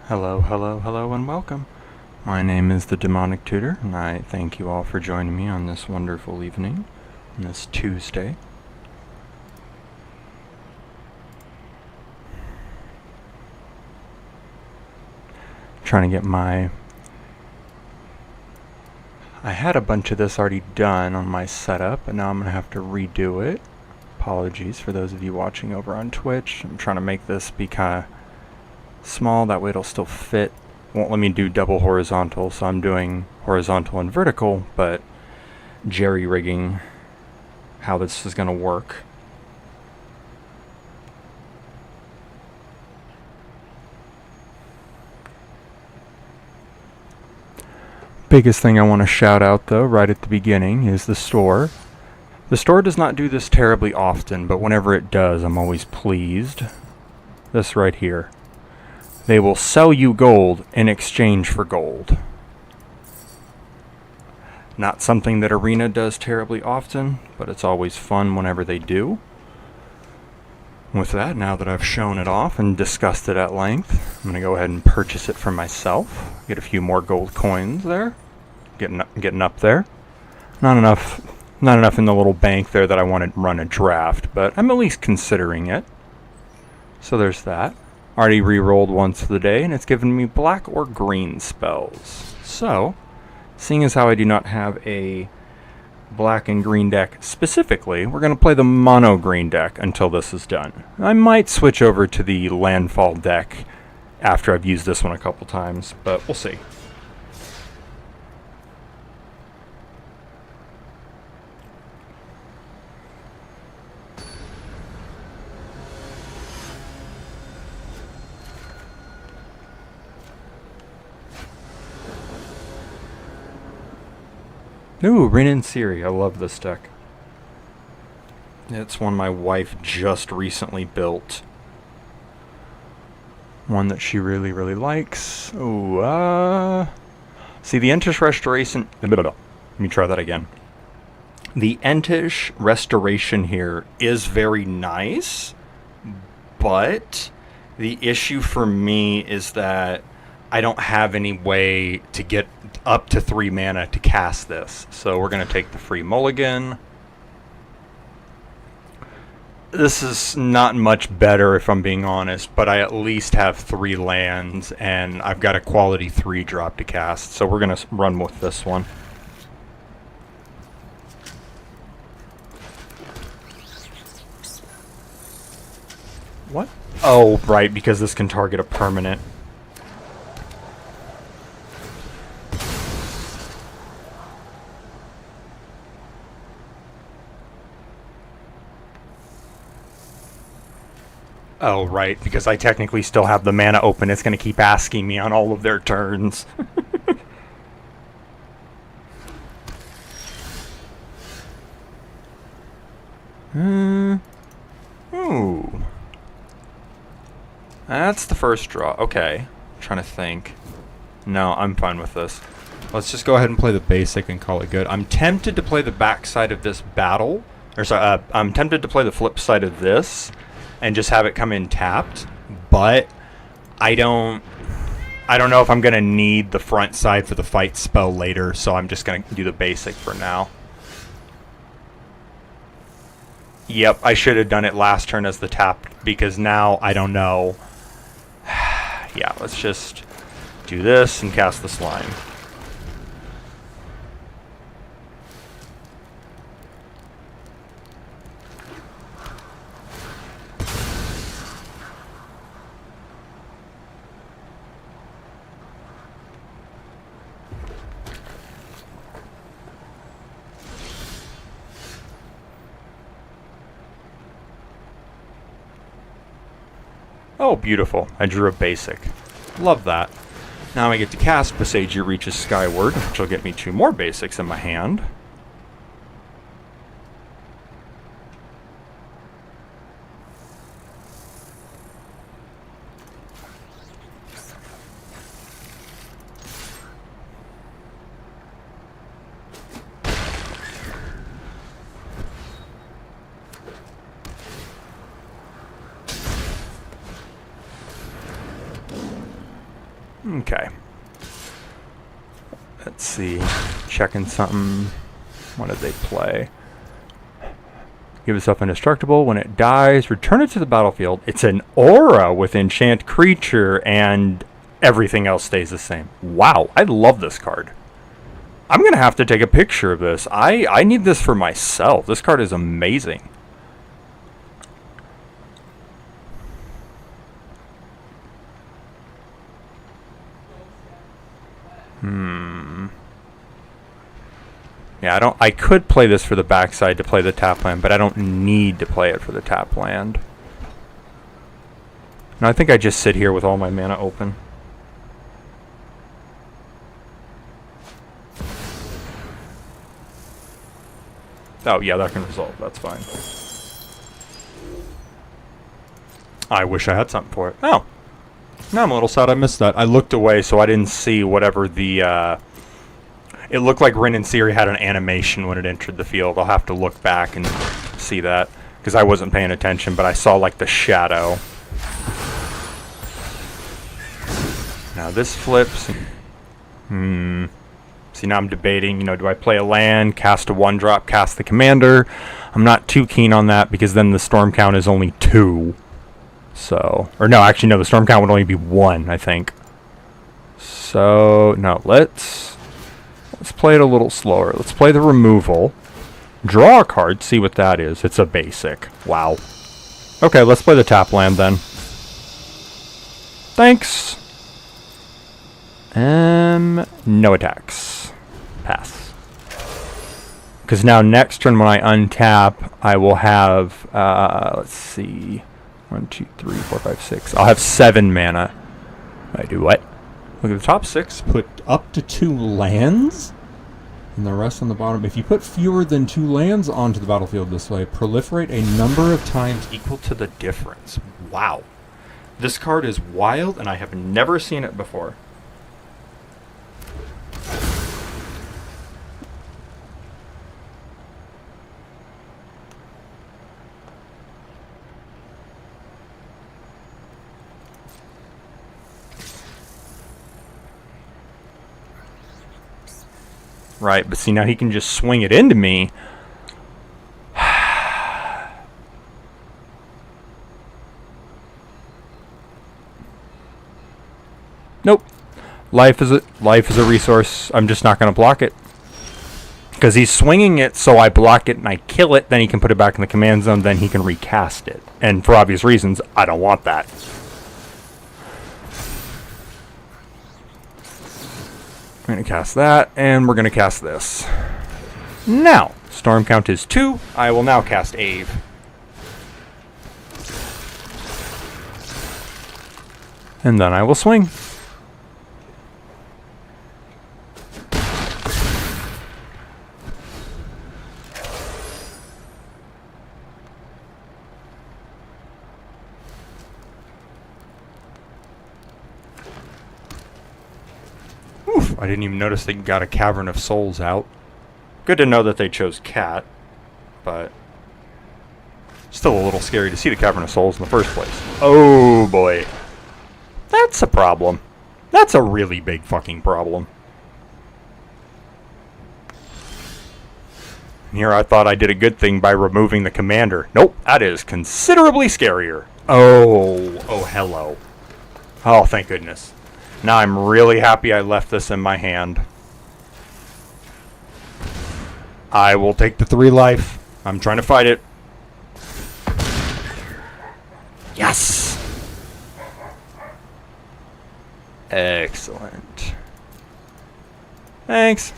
Hello, hello, hello, and welcome. My name is the Demonic Tutor, and I thank you all for joining me on this wonderful evening, on this Tuesday. Trying to get my... I had a bunch of this already done on my setup, but now I'm going to have to redo it. Apologies for those of you watching over on Twitch. I'm trying to make this be kind of small, that way it'll still fit. Won't let me do double horizontal, so I'm doing horizontal and vertical, but jerry-rigging how this is going to work. Biggest thing I want to shout out though right at the beginning is the store. The store does not do this terribly often, but whenever it does, I'm always pleased. This right here. They will sell you gold in exchange for gold. Not something that Arena does terribly often, but it's always fun whenever they do. With that, now that I've shown it off and discussed it at length, I'm going to go ahead and purchase it for myself. Get a few more gold coins there. Getting up there. Not enough in the little bank there that I want to run a draft, but I'm at least considering it. So there's that. Already re-rolled once for the day, and it's given me black or green spells. So, seeing as how I do not have a black and green deck specifically, we're going to play the mono green deck until this is done. I might switch over to the landfall deck after I've used this one a couple times, but we'll see. Ooh, Rin and Siri. I love this deck. It's one my wife just recently built. One that she really, really likes. Ooh, see, the Entish Restoration... Let me try that again. The Entish Restoration here is very nice, but the issue for me is that I don't have any way to get up to 3 mana to cast this. So we're going to take the free mulligan. This is not much better if I'm being honest, but I at least have 3 lands and I've got a quality 3 drop to cast. So we're going to run with this one. What? Oh, right, because this can target a permanent. Oh, right, because I technically still have the mana open. It's going to keep asking me on all of their turns. Ooh. That's the first draw. Okay. I'm trying to think. No, I'm fine with this. Let's just go ahead and play the basic and call it good. I'm tempted to play the backside of this battle. I'm tempted to play the flip side of this and just have it come in tapped, but I don't know if I'm going to need the front side for the fight spell later, so I'm just going to do the basic for now. Yep, I should have done it last turn as the tap, because now I don't know. Yeah, let's just do this and cast the slime. Oh, beautiful. I drew a basic. Love that. Now I get to cast Boseiju Reaches Skyward, which will get me 2 more basics in my hand. Okay. Let's see. Checking something. What did they play? Give itself indestructible. When it dies, return it to the battlefield. It's an aura with enchant creature, and everything else stays the same. Wow, I love this card. I'm going to have to take a picture of this. I need this for myself. This card is amazing. Yeah, I could play this for the backside to play the tap land, but I don't need to play it for the tap land. No, I think I just sit here with all my mana open. Oh, yeah, that can resolve. That's fine. I wish I had something for it. Oh. No, I'm a little sad I missed that. I looked away, so I didn't see whatever the... It looked like Rin and Siri had an animation when it entered the field. I'll have to look back and see that, because I wasn't paying attention, but I saw, like, the shadow. Now this flips. See, now I'm debating, do I play a land, cast a 1-drop, cast the commander? I'm not too keen on that, because then the storm count is only 2. So, or no, actually, no, the storm count would only be 1, I think. So, no, let's play it a little slower. Let's play the removal. Draw a card, see what that is. It's a basic. Wow. Okay, let's play the tap land then. Thanks. No attacks. Pass. Because now next turn when I untap, I will have, let's see, 1, 2, 3, 4, 5, 6. I'll have 7 mana. I do what? Look at the top 6. Put up to 2 lands, and the rest on the bottom. If you put fewer than 2 lands onto the battlefield this way, proliferate a number of times equal to the difference. Wow. This card is wild, and I have never seen it before. Right, but see, now he can just swing it into me. Nope. Life is a resource. I'm just not going to block it. Because he's swinging it, so I block it and I kill it, then he can put it back in the command zone, then he can recast it. And for obvious reasons, I don't want that. We're going to cast that, and we're going to cast this. Now, storm count is 2. I will now cast Ave. And then I will swing. I didn't even notice they got a Cavern of Souls out. Good to know that they chose Cat, but still a little scary to see the Cavern of Souls in the first place. Oh boy. That's a problem. That's a really big fucking problem. Here I thought I did a good thing by removing the commander. Nope, that is considerably scarier. Oh hello. Oh, thank goodness. Now I'm really happy I left this in my hand. I will take the 3 life. I'm trying to fight it. Yes! Excellent. Thanks.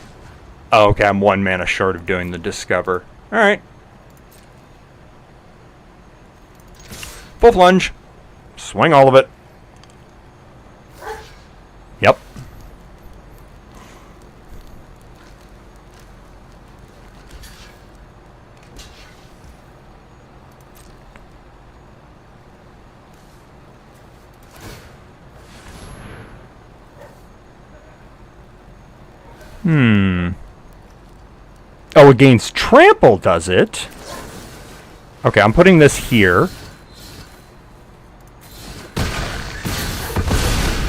Oh, okay, I'm 1 mana short of doing the discover. Alright. Full plunge. Swing all of it. Yep. Oh, against trample, does it? Okay, I'm putting this here.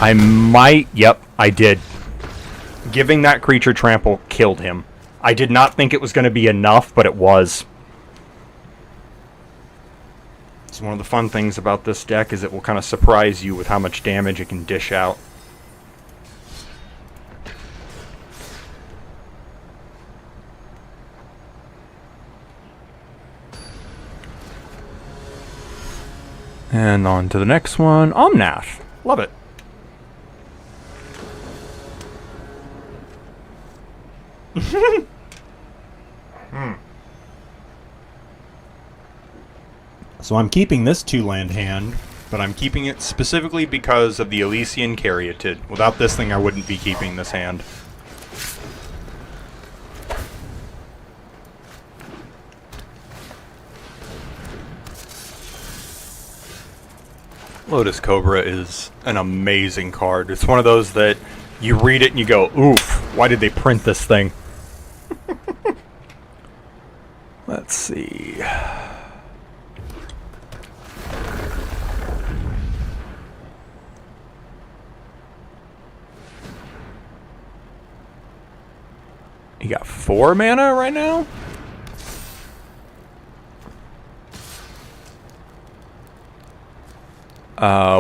I might... Yep, I did. Giving that creature trample killed him. I did not think it was going to be enough, but it was. So one of the fun things about this deck is it will kind of surprise you with how much damage it can dish out. And on to the next one. Omnath. Love it. So I'm keeping this 2-land hand, but I'm keeping it specifically because of the Elysian Caryatid. Without this thing, I wouldn't be keeping this hand. Lotus Cobra is an amazing card. It's one of those that you read it and you go, oof, why did they print this thing? Let's see. You got 4 mana right now?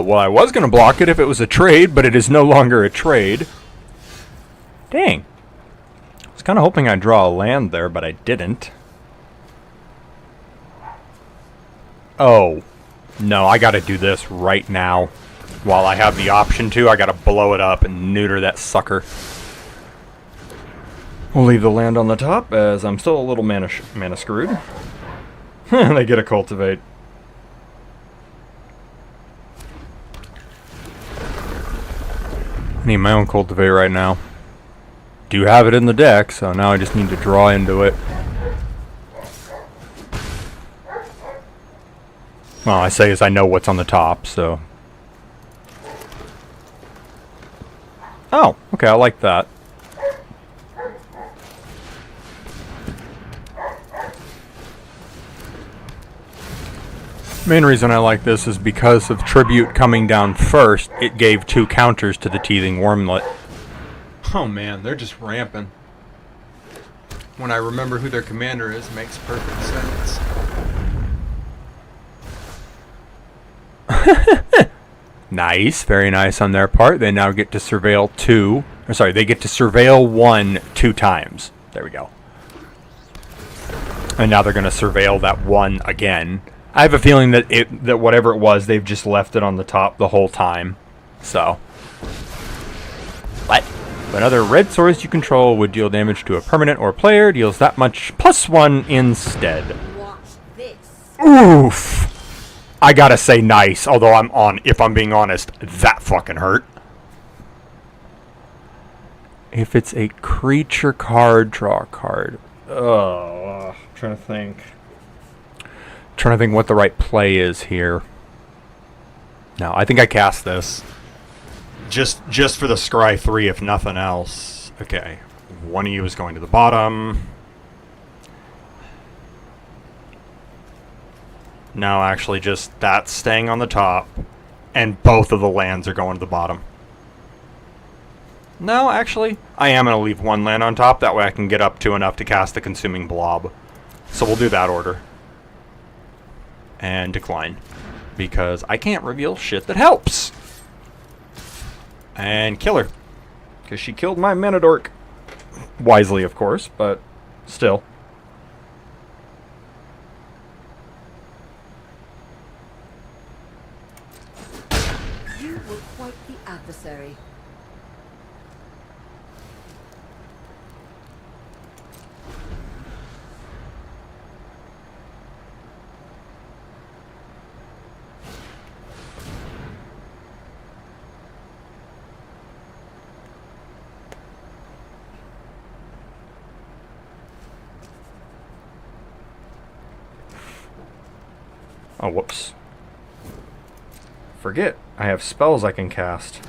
Well, I was going to block it if it was a trade, but it is no longer a trade. Dang. I was kind of hoping I'd draw a land there, but I didn't. Oh. No, I got to do this right now. While I have the option to, I got to blow it up and neuter that sucker. We'll leave the land on the top, as I'm still a little mana screwed. They get a cultivate. I need my own cultivate right now. Do have it in the deck, so now I just need to draw into it. Well, I say as I know what's on the top, so... Oh, okay, I like that. Main reason I like this is because of Tribute coming down first, it gave 2 counters to the Teething Wormlet. Oh man, they're just ramping. When I remember who their commander is, it makes perfect sense. Nice, very nice on their part. They now get to surveil 2. Or sorry, they get to surveil 1 2 times. There we go. And now they're going to surveil that 1 again. I have a feeling that that whatever it was, they've just left it on the top the whole time. So. What? Another red source you control would deal damage to a permanent or player. Deals that much +1 instead. Watch this. Oof. I gotta say nice. Although if I'm being honest, that fucking hurt. If it's a creature card, draw a card. I'm trying to think. Trying to think what the right play is here. No, I think I cast this. Just for the Scry 3, if nothing else. Okay. One of you is going to the bottom. No, actually just that's staying on the top. And both of the lands are going to the bottom. No, actually, I am going to leave 1 land on top. That way I can get up to enough to cast the Consuming Blob. So we'll do that order. And decline. Because I can't reveal shit that helps. And kill her. Because she killed my mana dork. Wisely, of course, but still. You were quite the adversary. Oh, whoops. Forget, I have spells I can cast.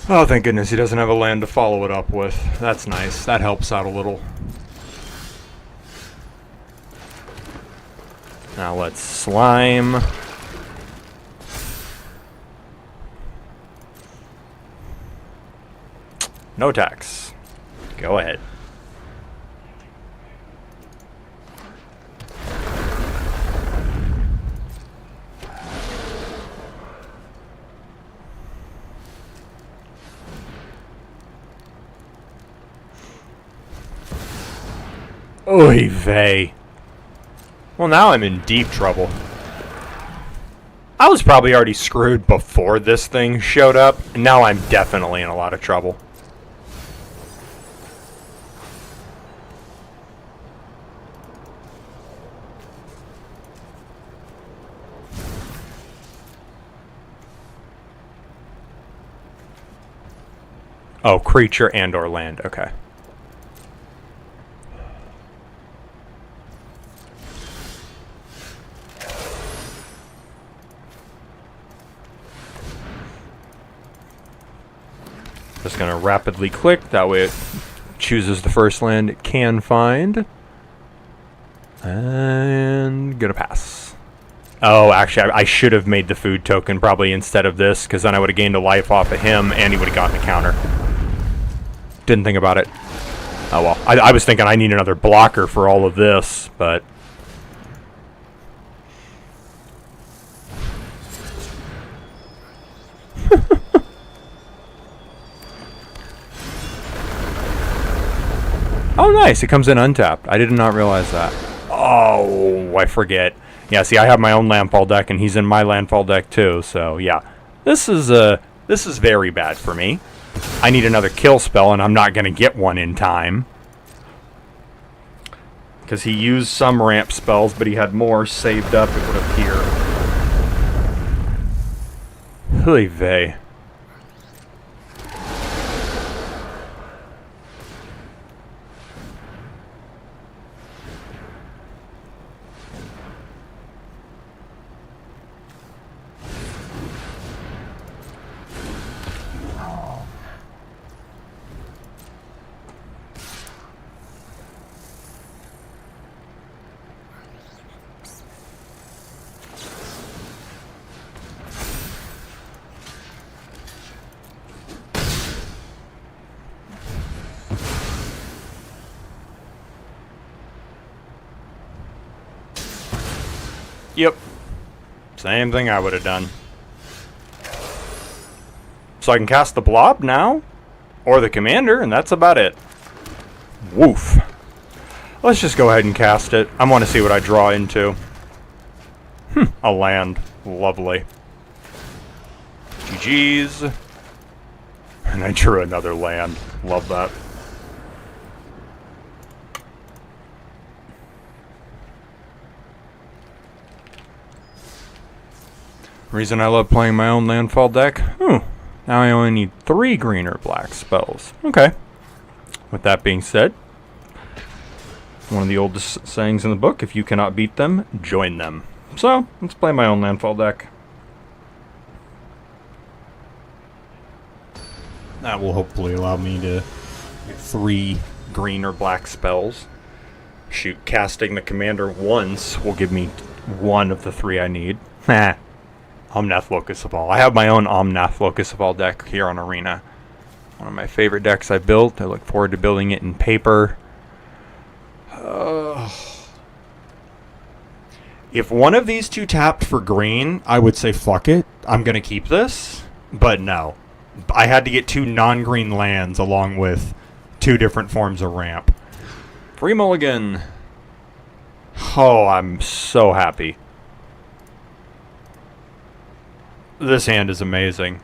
Oh, thank goodness he doesn't have a land to follow it up with. That's nice. That helps out a little. Now let's slime. No tax. Go ahead. Oy vey. Well, now I'm in deep trouble. I was probably already screwed before this thing showed up, and now I'm definitely in a lot of trouble. Oh, creature and or land. Okay. Just gonna rapidly click, that way it chooses the first land it can find. And gonna pass. Oh, actually, I should have made the food token probably instead of this, because then I would have gained a life off of him, and he would have gotten a counter. Didn't think about it. Oh well, I was thinking I need another blocker for all of this, but... Oh, nice. It comes in untapped. I did not realize that. Oh, I forget. Yeah, see, I have my own landfall deck, and he's in my landfall deck too. So yeah, this is very bad for me. I need another kill spell, and I'm not gonna get one in time because he used some ramp spells, but he had more saved up. It would appear. Holy vey. Yep. Same thing I would have done. So I can cast the blob now, or the commander, and that's about it. Woof. Let's just go ahead and cast it. I want to see what I draw into. A land. Lovely. GG's. And I drew another land. Love that. Reason I love playing my own landfall deck. Now I only need 3 green or black spells. Okay. With that being said, one of the oldest sayings in the book, if you cannot beat them, join them. So, let's play my own landfall deck. That will hopefully allow me to get 3 green or black spells. Shoot, casting the commander once will give me 1 of the 3 I need. Omnath Locus of All. I have my own Omnath Locus of All deck here on Arena. One of my favorite decks I built. I look forward to building it in paper. If one of these 2 tapped for green, I would say fuck it. I'm going to keep this. But no. I had to get 2 non-green lands along with 2 different forms of ramp. Free mulligan. Oh, I'm so happy. This hand is amazing.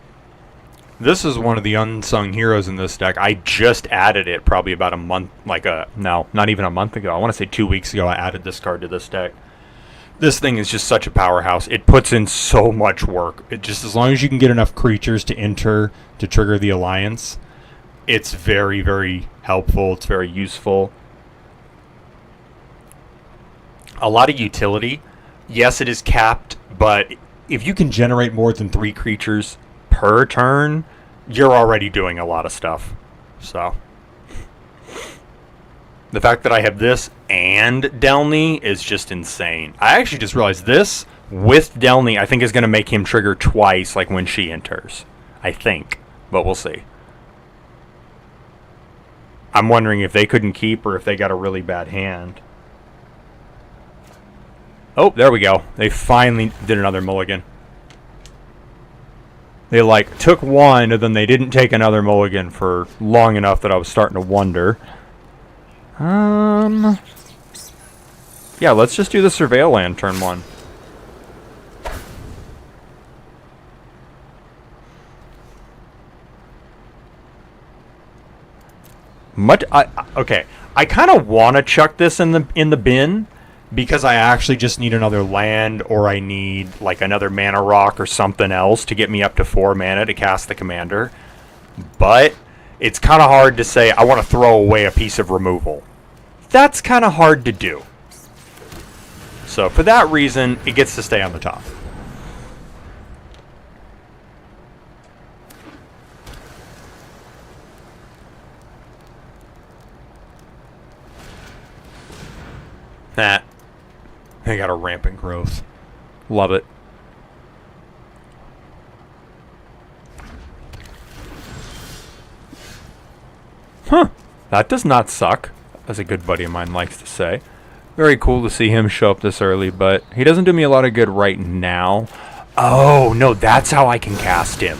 This is one of the unsung heroes in this deck. I just added it probably about a month, no, not even a month ago. I want to say 2 weeks ago I added this card to this deck. This thing is just such a powerhouse. It puts in so much work. It just, as long as you can get enough creatures to enter to trigger the alliance, it's very, very helpful. It's very useful. A lot of utility. Yes, it is capped, but if you can generate more than 3 creatures per turn, you're already doing a lot of stuff. So the fact that I have this and Delny is just insane. I actually just realized this with Delny, I think, is going to make him trigger twice, like when she enters. I think, but we'll see. I'm wondering if they couldn't keep or if they got a really bad hand. Oh, there we go. They finally did another mulligan. They like took one and then they didn't take another mulligan for long enough that I was starting to wonder. Yeah, let's just do the Surveil land turn one. Okay, I kind of want to chuck this in the bin because I actually just need another land, or I need like another mana rock or something else to get me up to 4 mana to cast the commander. But it's kind of hard to say I want to throw away a piece of removal. That's kind of hard to do. So for that reason, it gets to stay on the top. That. They got a rampant growth. Love it. Huh. That does not suck, as a good buddy of mine likes to say. Very cool to see him show up this early, but he doesn't do me a lot of good right now. Oh, no, that's how I can cast him.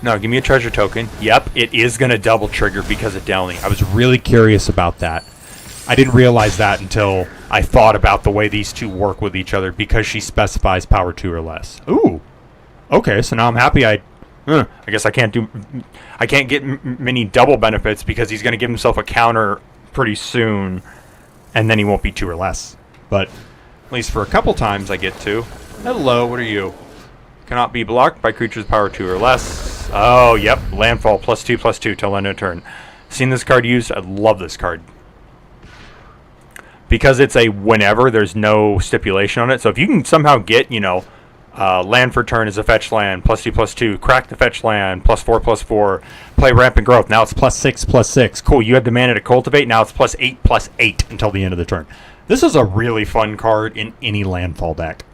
No, give me a treasure token. Yep, it is going to double trigger because of Delny. I was really curious about that. I didn't realize that until I thought about the way these two work with each other because she specifies power 2 or less. Ooh. Okay, so now I'm happy I guess I can't get many double benefits because he's going to give himself a counter pretty soon and then he won't be 2 or less. But at least for a couple times I get to. Hello, what are you? Cannot be blocked by creatures power 2 or less. Oh, yep. Landfall +2/+2 till end of turn. Seen this card used? I love this card. Because it's a whenever, there's no stipulation on it. So if you can somehow get, land for turn is a fetch land, +2/+2, crack the fetch land, +4/+4, play rampant growth. Now it's +6/+6. Cool, you had the mana to cultivate. Now it's +8/+8 until the end of the turn. This is a really fun card in any landfall deck.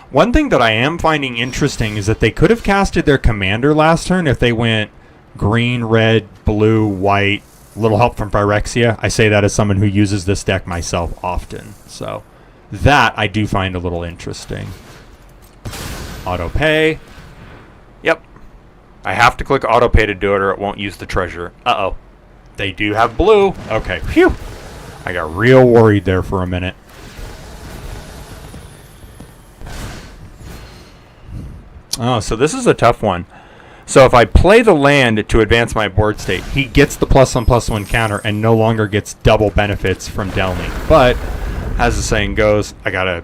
One thing that I am finding interesting is that they could have casted their commander last turn if they went green, red, blue, white, little help from Phyrexia. I say that as someone who uses this deck myself often. So that I do find a little interesting. Auto pay. Yep. I have to click auto pay to do it or it won't use the treasure. Uh-oh. They do have blue. Okay. Phew. I got real worried there for a minute. Oh, so this is a tough one. So if I play the land to advance my board state, he gets the +1/+1 counter and no longer gets double benefits from Delny. But as the saying goes, I gotta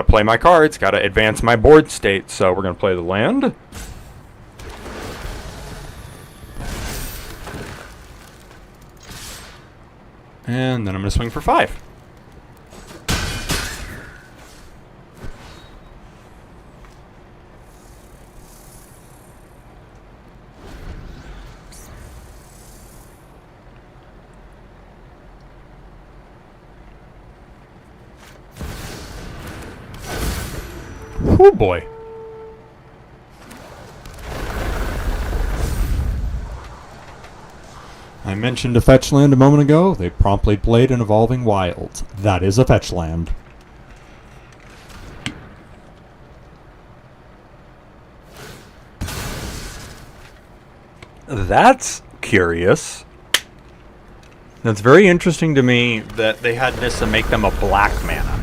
play my cards, gotta advance my board state. So we're gonna play the land. And then I'm gonna swing for 5. Oh boy. I mentioned a fetch land a moment ago. They promptly played an Evolving Wilds. That is a fetch land. That's curious. That's very interesting to me that they had Nissa make them a black mana.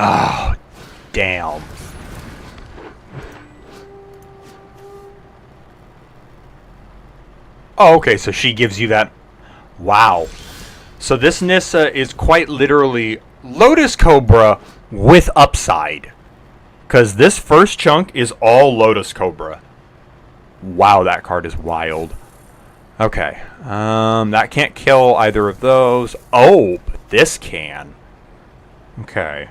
Oh, damn. Oh, okay, so she gives you that. Wow. So this Nissa is quite literally Lotus Cobra with upside. Because this first chunk is all Lotus Cobra. Wow, that card is wild. Okay. That can't kill either of those. Oh, but this can. Okay.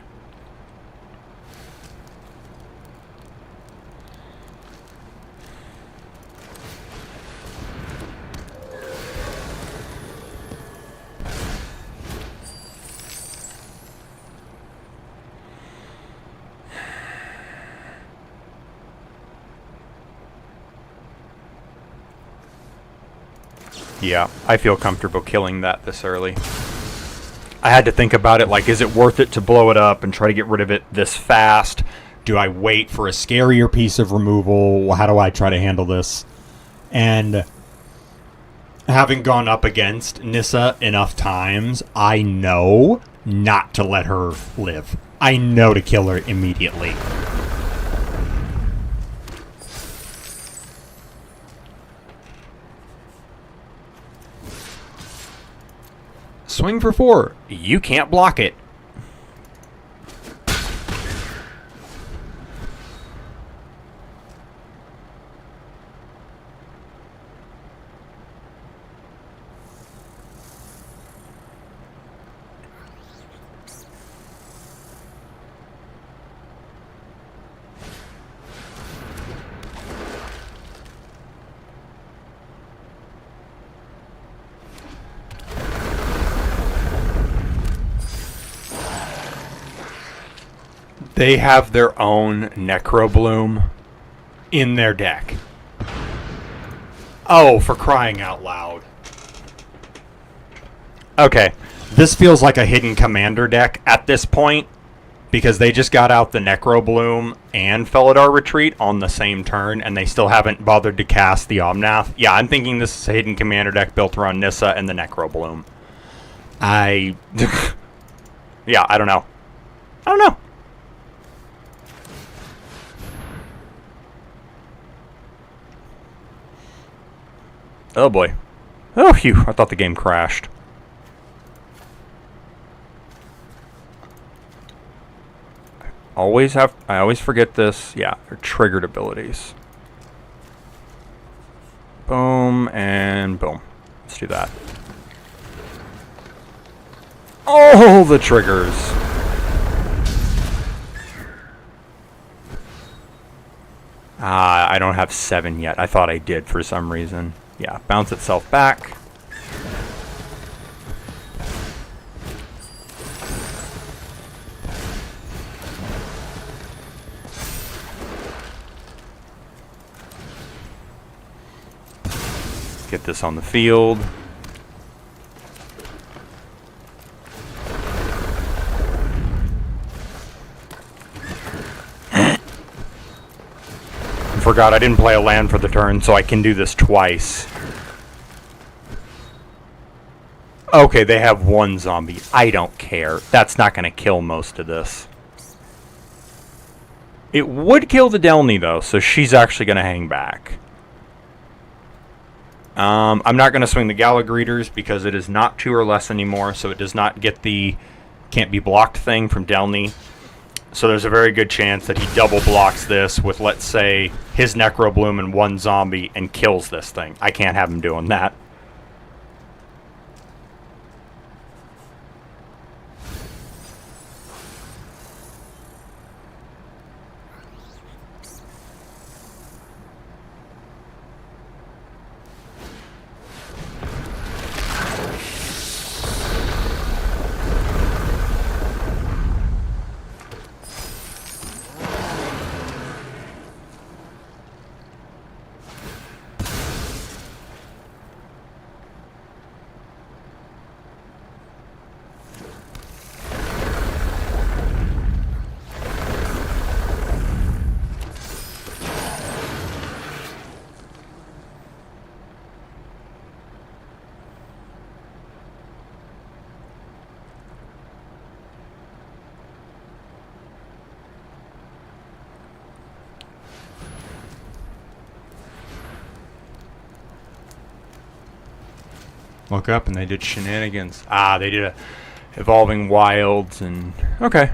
Yeah, I feel comfortable killing that this early. I had to think about it, like, is it worth it to blow it up and try to get rid of it this fast? Do I wait for a scarier piece of removal? How do I try to handle this? And having gone up against Nissa enough times, I know not to let her live. I know to kill her immediately. Swing for 4. You can't block it. They have their own Necrobloom in their deck. Oh, for crying out loud. Okay, this feels like a hidden commander deck at this point, because they just got out the Necrobloom and Felidar Retreat on the same turn, and they still haven't bothered to cast the Omnath. Yeah, I'm thinking this is a hidden commander deck built around Nissa and the Necrobloom. Yeah, I don't know. I don't know. Oh boy. Oh, phew. I thought the game crashed. I always forget this. Yeah, they're triggered abilities. Boom and boom. Let's do that. Oh, the triggers. I don't have 7 yet. I thought I did for some reason. Yeah, bounce itself back. Get this on the field. Forgot I didn't play a land for the turn, so I can do this twice. Okay, they have 1 zombie. I don't care. That's not going to kill most of this. It would kill the Delny, though, so she's actually going to hang back. I'm not going to swing the Galagreeters because it is not 2 or less anymore, so it does not get the can't be blocked thing from Delny. So there's a very good chance that he double blocks this with, let's say, his Necrobloom and 1 zombie and kills this thing. I can't have him doing that. Look up and they did shenanigans. They did a Evolving Wilds and... Okay.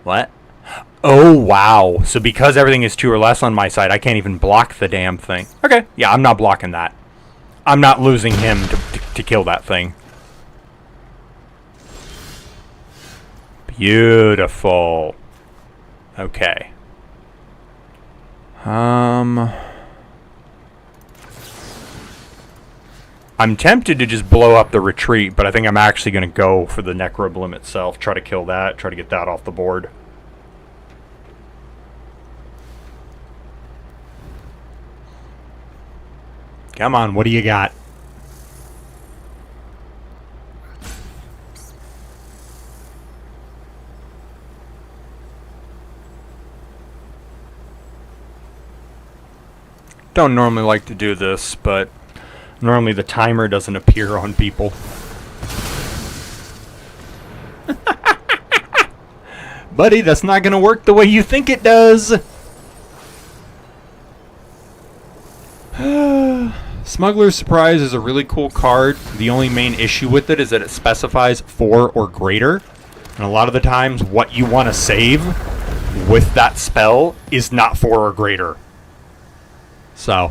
What? Oh, wow. So because everything is 2 or less on my side, I can't even block the damn thing. Okay, yeah, I'm not blocking that. I'm not losing him to kill that thing. Beautiful. Okay. I'm tempted to just blow up the retreat, but I think I'm actually going to go for the Necroblim itself. Try to kill that. Try to get that off the board. Come on, what do you got? Don't normally like to do this, but normally the timer doesn't appear on people. Buddy, that's not going to work the way you think it does. Smuggler's Surprise is a really cool card. The only main issue with it is that it specifies 4 or greater. And a lot of the times what you want to save with that spell is not 4 or greater. So.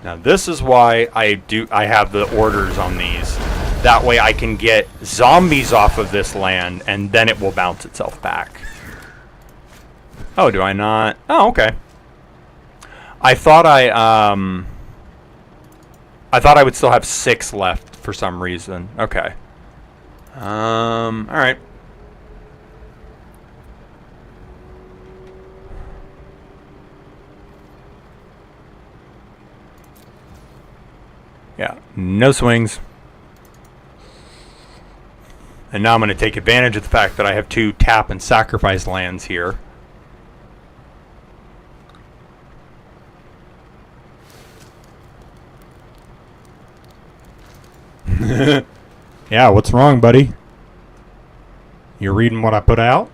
Now this is why I have the orders on these. That way I can get zombies off of this land and then it will bounce itself back. Oh, do I not? Oh, okay. I thought I would still have 6 left for some reason. Okay. All right. Yeah, no swings. And now I'm going to take advantage of the fact that I have 2 tap and sacrifice lands here. Yeah, what's wrong, buddy? You reading what I put out?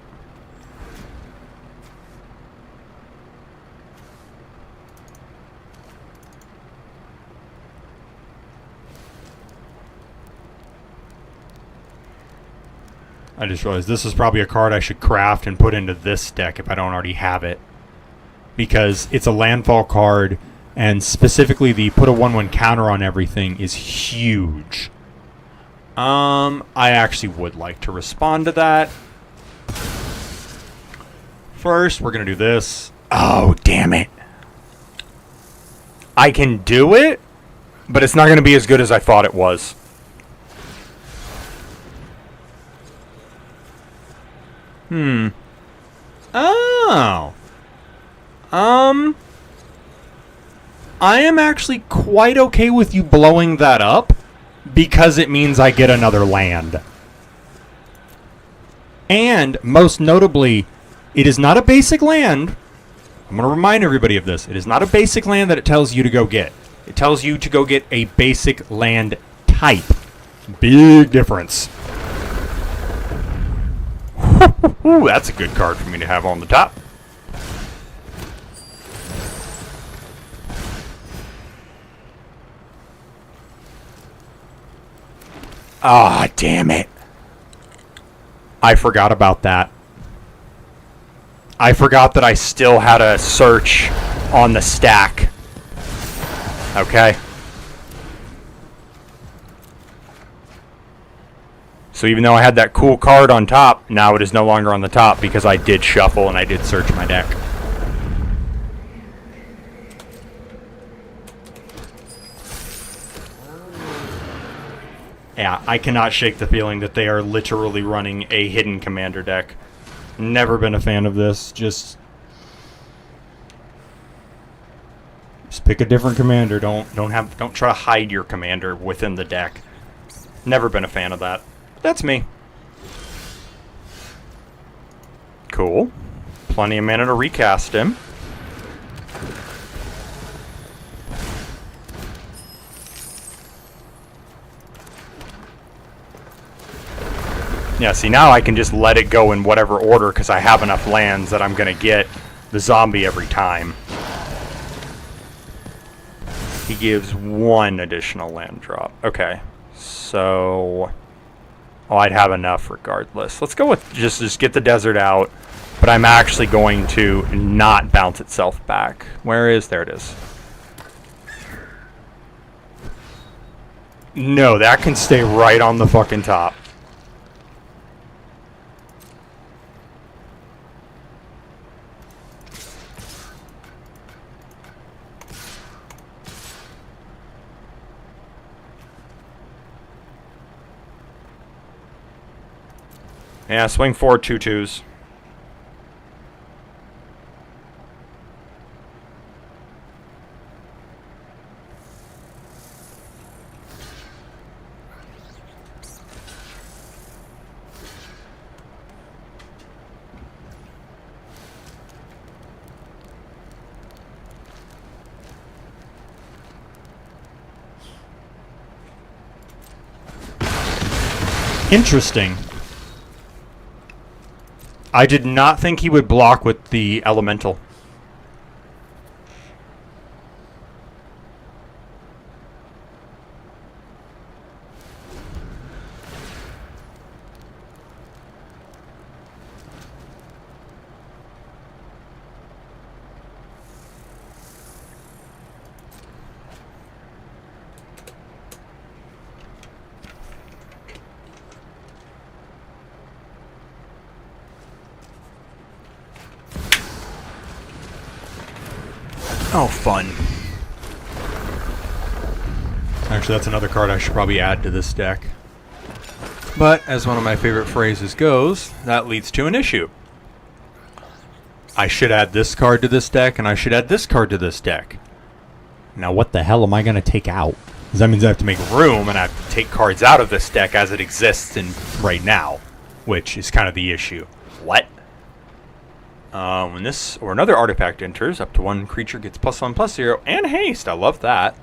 I just realized this is probably a card I should craft and put into this deck if I don't already have it. Because it's a landfall card, and specifically the put a 1/1 counter on everything is huge. I actually would like to respond to that. First, we're going to do this. Oh, damn it. I can do it, but it's not going to be as good as I thought it was. Oh. I am actually quite okay with you blowing that up because it means I get another land. And, most notably, it is not a basic land. I'm going to remind everybody of this. It is not a basic land that it tells you to go get. It tells you to go get a basic land type. Big difference. Ooh, that's a good card for me to have on the top. Ah, damn it. I forgot about that. I forgot that I still had a search on the stack. Okay. So even though I had that cool card on top, now it is no longer on the top because I did shuffle and I did search my deck. Yeah, I cannot shake the feeling that they are literally running a hidden commander deck. Never been a fan of this. Just pick a different commander. Don't try to hide your commander within the deck. Never been a fan of that. That's me. Cool. Plenty of mana to recast him. Yeah, see, now I can just let it go in whatever order because I have enough lands that I'm going to get the zombie every time. He gives 1 additional land drop. Okay, so Oh, I'd have enough regardless. Let's go with just get the desert out. But I'm actually going to not bounce itself back. Where is... There it is. No, that can stay right on the fucking top. Yeah, swing 4 2/2s. Interesting. I did not think he would block with the elemental. Oh, fun. Actually, that's another card I should probably add to this deck. But, as one of my favorite phrases goes, that leads to an issue. I should add this card to this deck, and I should add this card to this deck. Now, what the hell am I going to take out? Because that means I have to make room, and I have to take cards out of this deck as it exists right now. Which is kind of the issue. What? When this or another artifact enters, up to 1 creature gets +1/+0 and haste. I love that.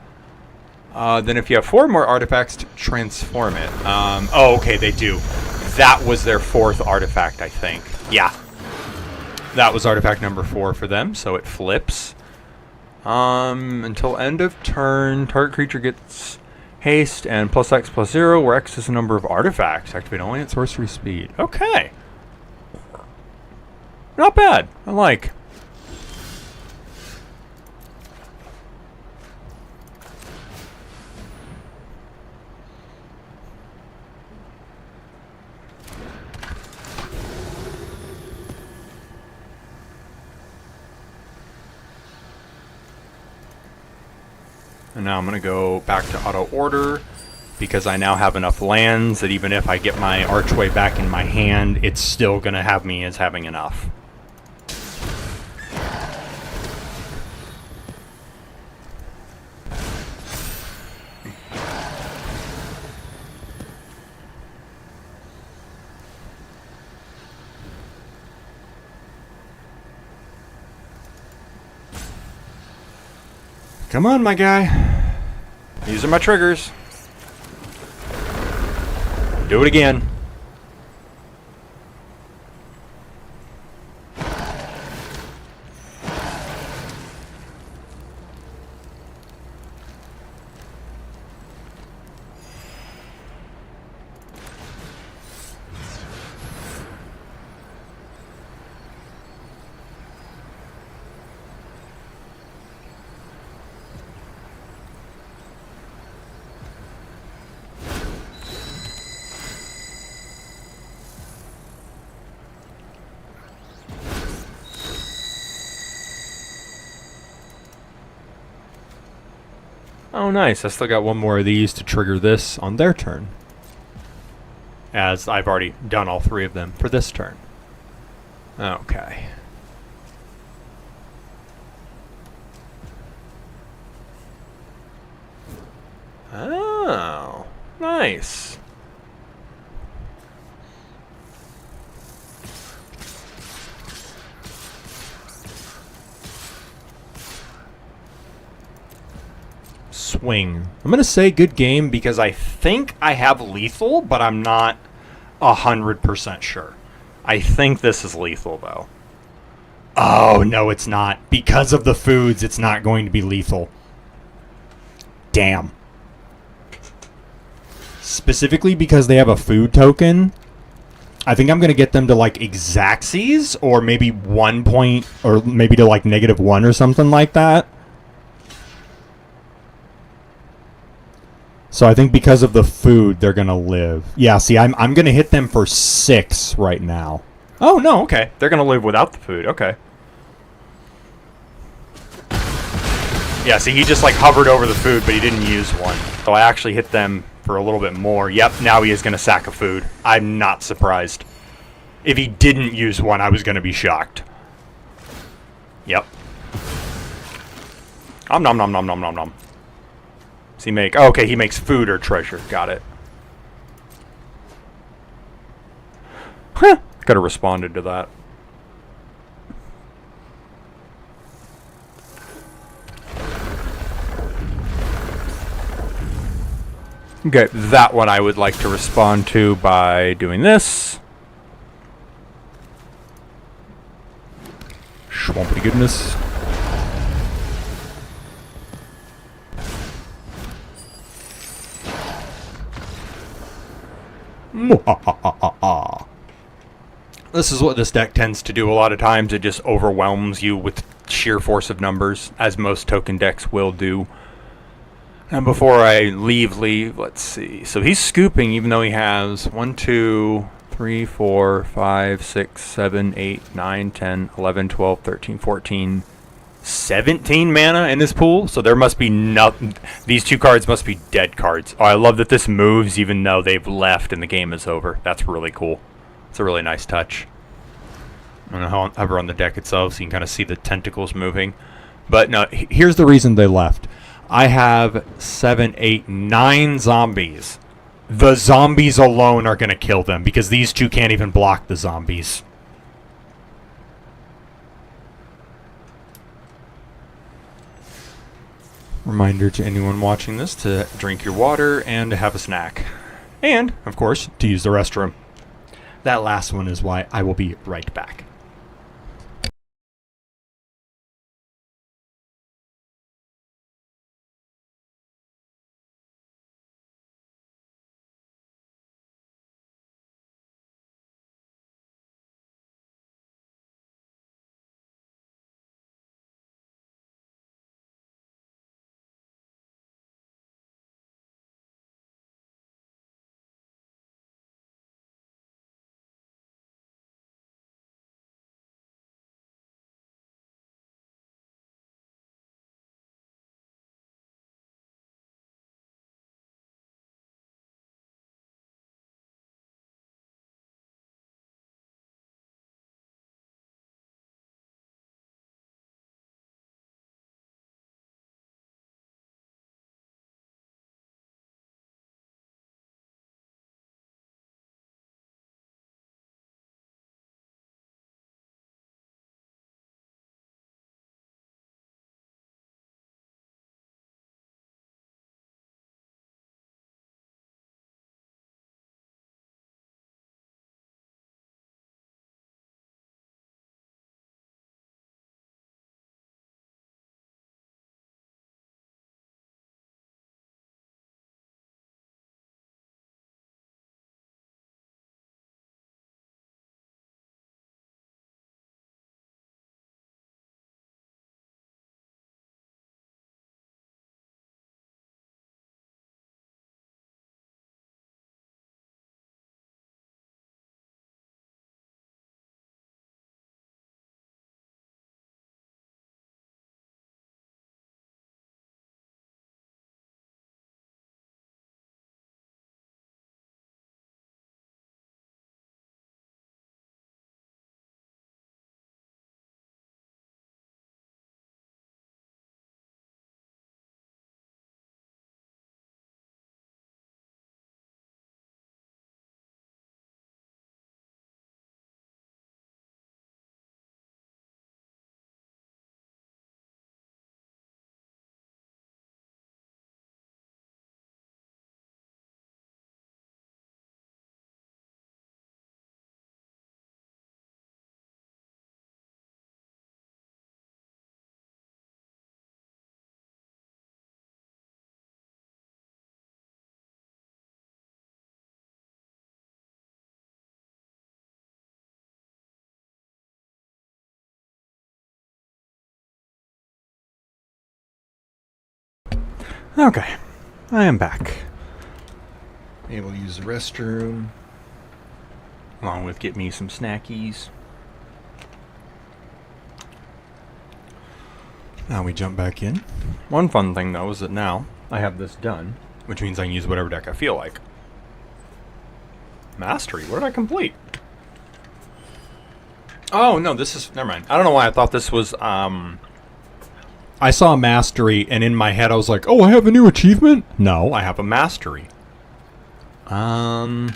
Then if you have 4 more artifacts, to transform it. Oh, okay, they do. That was their 4th artifact, I think. Yeah. That was artifact number 4 for them, so it flips. Until end of turn, target creature gets haste and +X/+0, where X is the number of artifacts. Activate only at sorcery speed. Okay. Not bad. I like. And now I'm going to go back to auto order because I now have enough lands that even if I get my archway back in my hand, it's still going to have me as having enough. Come on, my guy. These are my triggers. Do it again. Oh, nice. I still got one more of these to trigger this on their turn, as I've already done all 3 of them for this turn. Okay. Oh, nice. Swing. I'm going to say good game because I think I have lethal, but I'm not 100% sure. I think this is lethal, though. Oh, no, it's not. Because of the foods, it's not going to be lethal. Damn. specifically because they have a food token. I think I'm going to get them to like Exacxies or maybe 1 point or maybe to like -1 or something like that. So I think because of the food, they're going to live. Yeah, see, I'm going to hit them for 6 right now. Oh, no, okay. They're going to live without the food. Okay. Yeah, see, he just like hovered over the food, but he didn't use one. So I actually hit them for a little bit more. Yep, now he is going to sack a food. I'm not surprised. If he didn't use one, I was going to be shocked. Yep. Nom nom nom nom nom nom nom. Does he make... Oh, okay, he makes food or treasure. Got it. Huh. Could have responded to that. Okay, that one I would like to respond to by doing this. Swampy goodness. This is what this deck tends to do a lot of times. It just overwhelms you with sheer force of numbers, as most token decks will do. And before I leave, let's see. So he's scooping even though he has 1, 2, 3, 4, 5, 6, 7, 8, 9, 10, 11, 12, 13, 14, 17 mana in this pool. So there must be nothing. These two cards must be dead cards. Oh, I love that this moves even though they've left and the game is over. That's really cool. It's a really nice touch. I don't know how ever on the deck itself, so you can kind of see the tentacles moving. But no, Here's the reason they left. I have 7, 8, 9 zombies. The zombies alone are going to kill them because these two can't even block the zombies. reminder to anyone watching this to drink your water and have a snack. And, of course, to use the restroom. That last one is why I will be right back. Okay, I am back. Able to use the restroom, along with get me some snackies. Now we jump back in. One fun thing though is that now I have this done, which means I can use whatever deck I feel like. Mastery, what did I complete? Oh no, this is, never mind. I don't know why I thought this was, I saw mastery, and in my head I was like, oh, I have a new achievement? No, I have a mastery. I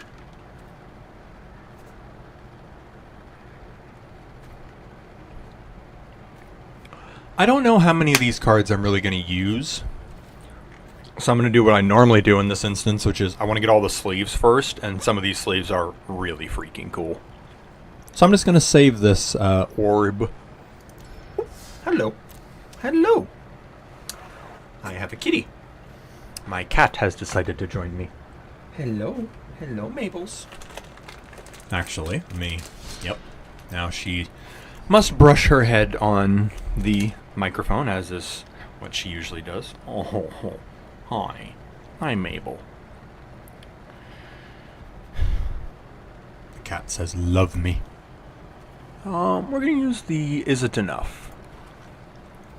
don't know how many of these cards I'm really going to use. So I'm going to do what I normally do in this instance, which is I want to get all the sleeves first, and some of these sleeves are really freaking cool. So I'm just going to save this Orb. Hello. Hello. I have a kitty. My cat has decided to join me. Hello. Hello, Mabels. Actually, Yep. Now she must brush her head on the microphone, as is what she usually does. Oh, hi. Hi, Mabel. The cat says, love me. We're going to use the Is It Enough?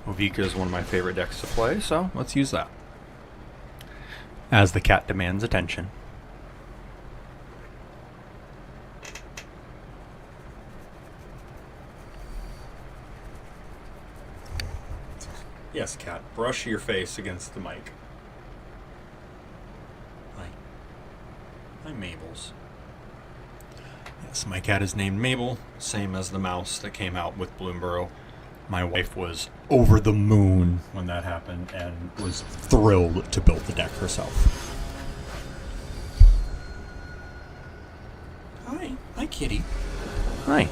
Ovika is one of my favorite decks to play, so let's use that. As the cat demands attention. Yes, cat. Brush your face against the mic. Hi. Hi, Mabels. Yes, my cat is named Mabel, same as the mouse that came out with Bloomborough. My wife was over the moon when that happened and was thrilled to build the deck herself. Hi. Hi, kitty. Hi.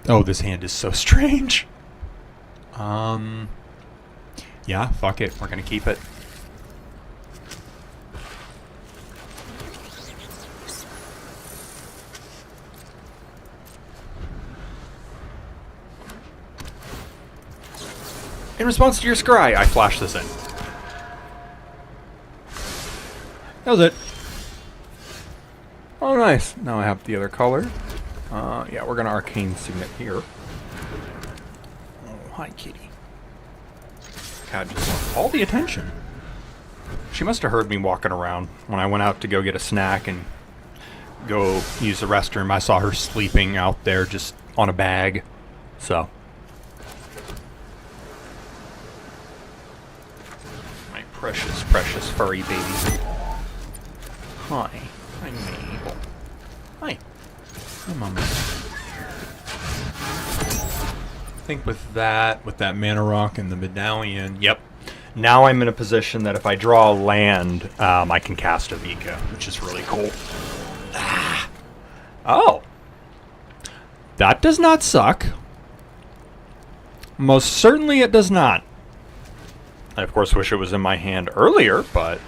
Oh, this hand is so strange. Yeah, fuck it. We're gonna keep it. In response to your scry, I flashed this in. That was it. Oh, nice. Now I have the other color. Yeah, we're gonna Arcane Signet here. Oh, hi, kitty. God, just wants all the attention. She must have heard me walking around when I went out to go get a snack and go use the restroom. I saw her sleeping out there just on a bag. So. My precious, precious furry baby. Hi. Hi, Mabel. Hi. Hi, Mama. I think with that Mana Rock and the Medallion, yep. Now I'm in a position that if I draw a land, I can cast a Vika, which is really cool. Ah. Oh. That does not suck. Most certainly it does not. I, of course, wish it was in my hand earlier, but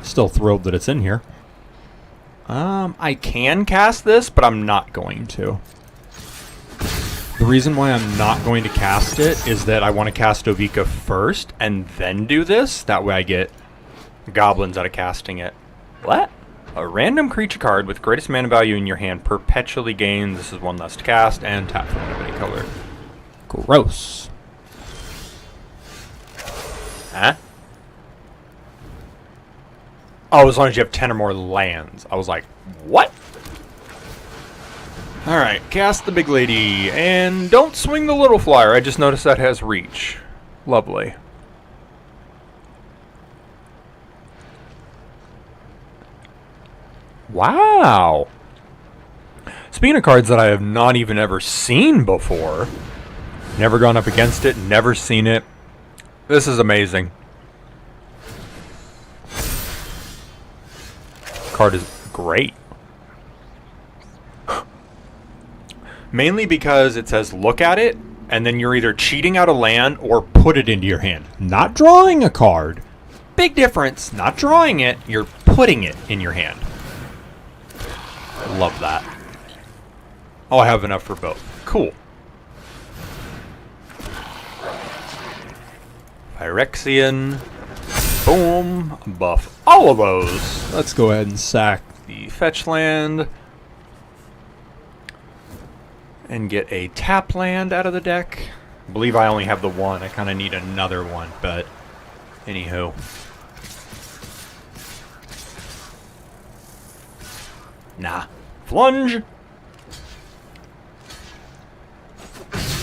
Still thrilled that it's in here. I can cast this, but I'm not going to. The reason why I'm not going to cast it is that I want to cast Ovika first and then do this. That way I get goblins out of casting it. What? A random creature card with greatest mana value in your hand perpetually gains. This is one less to cast and tap for one of any color. Gross. Huh? Oh, as long as you have 10 or more lands. I was like, what? Alright, cast the big lady. And don't swing the little flyer. I just noticed that has reach. Lovely. Wow. Speaking of cards that I have not even ever seen before. Never gone up against it, never seen it. This is amazing. Card is great. Mainly because it says look at it, and then you're either cheating out a land or put it into your hand. Not drawing a card. Big difference. Not drawing it, you're putting it in your hand. Love that. Oh, I have enough for both. Cool. Phyrexian. Boom. Buff all of those. Let's go ahead and sack the fetch land. And get a tap land out of the deck. I believe I only have the one. I kind of need another one, but anywho. Nah. Flunge.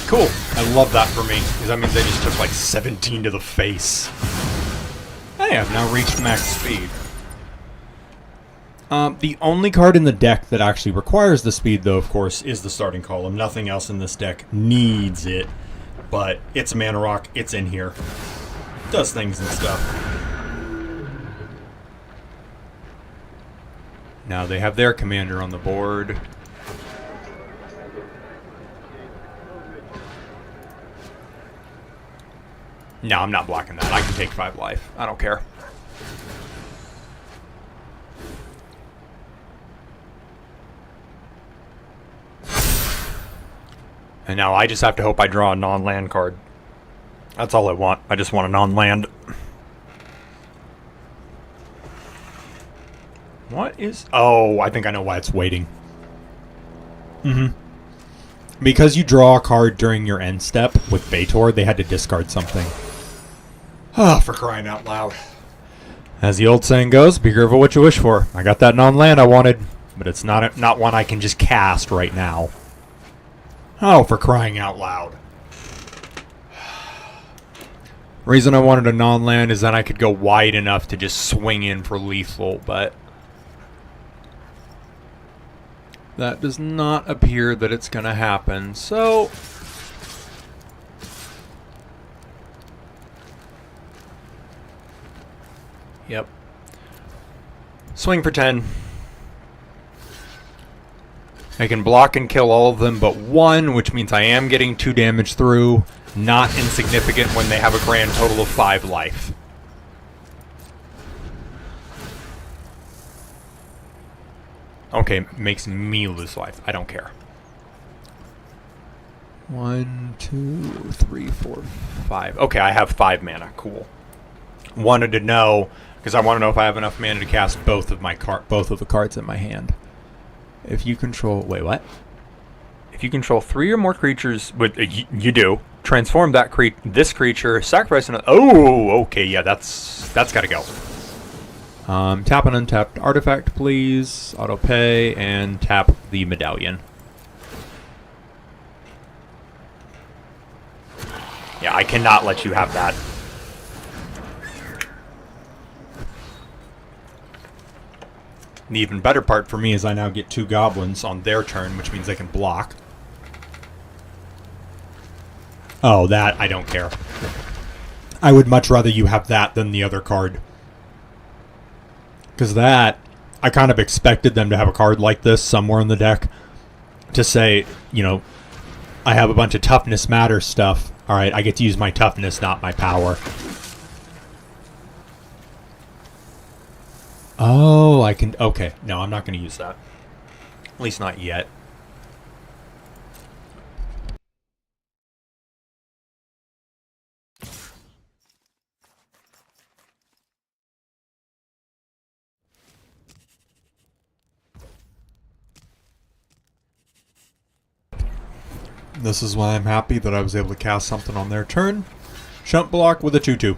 Cool. I love that for me, because that means I just took like 17 to the face. Hey, I've now reached max speed. The only card in the deck that actually requires the speed, though, of course, is the starting column. Nothing else in this deck needs it, but it's a mana rock. It's in here. Does things and stuff. Now they have their commander on the board. No, I'm not blocking that. I can take 5 life. I don't care. And now I just have to hope I draw a non-land card. That's all I want. I just want a non-land. What is... Oh, I think I know why it's waiting. Because you draw a card during your end step with Baitor, they had to discard something. Ah, for crying out loud. As the old saying goes, be careful what you wish for. I got that non-land I wanted, but it's not one I can just cast right now. Oh, for crying out loud. Reason I wanted a non-land is then I could go wide enough to just swing in for lethal, but that does not appear that it's going to happen, so yep. Swing for 10. I can block and kill all of them but one, which means I am getting 2 damage through. Not insignificant when they have a grand total of 5 life. Okay, makes me lose life. I don't care. 1, 2, 3, 4, 5. Okay, I have 5 mana. Cool. Wanted to know, because I want to know if I have enough mana to cast both of the cards in my hand. If you control... Wait, what? If you control 3 or more creatures... you do. Transform this creature, sacrifice another... Oh, okay, yeah, that's got to go. Tap an untapped artifact, please. Auto pay, and tap the medallion. Yeah, I cannot let you have that. The even better part for me is I now get 2 goblins on their turn, which means they can block. Oh, that, I don't care. I would much rather you have that than the other card. Because that, I kind of expected them to have a card like this somewhere in the deck. To say, you know, I have a bunch of toughness matter stuff. Alright, I get to use my toughness, not my power. Oh, I can... Okay, no, I'm not going to use that. At least not yet. This is why I'm happy that I was able to cast something on their turn. Shump block with a 2/2.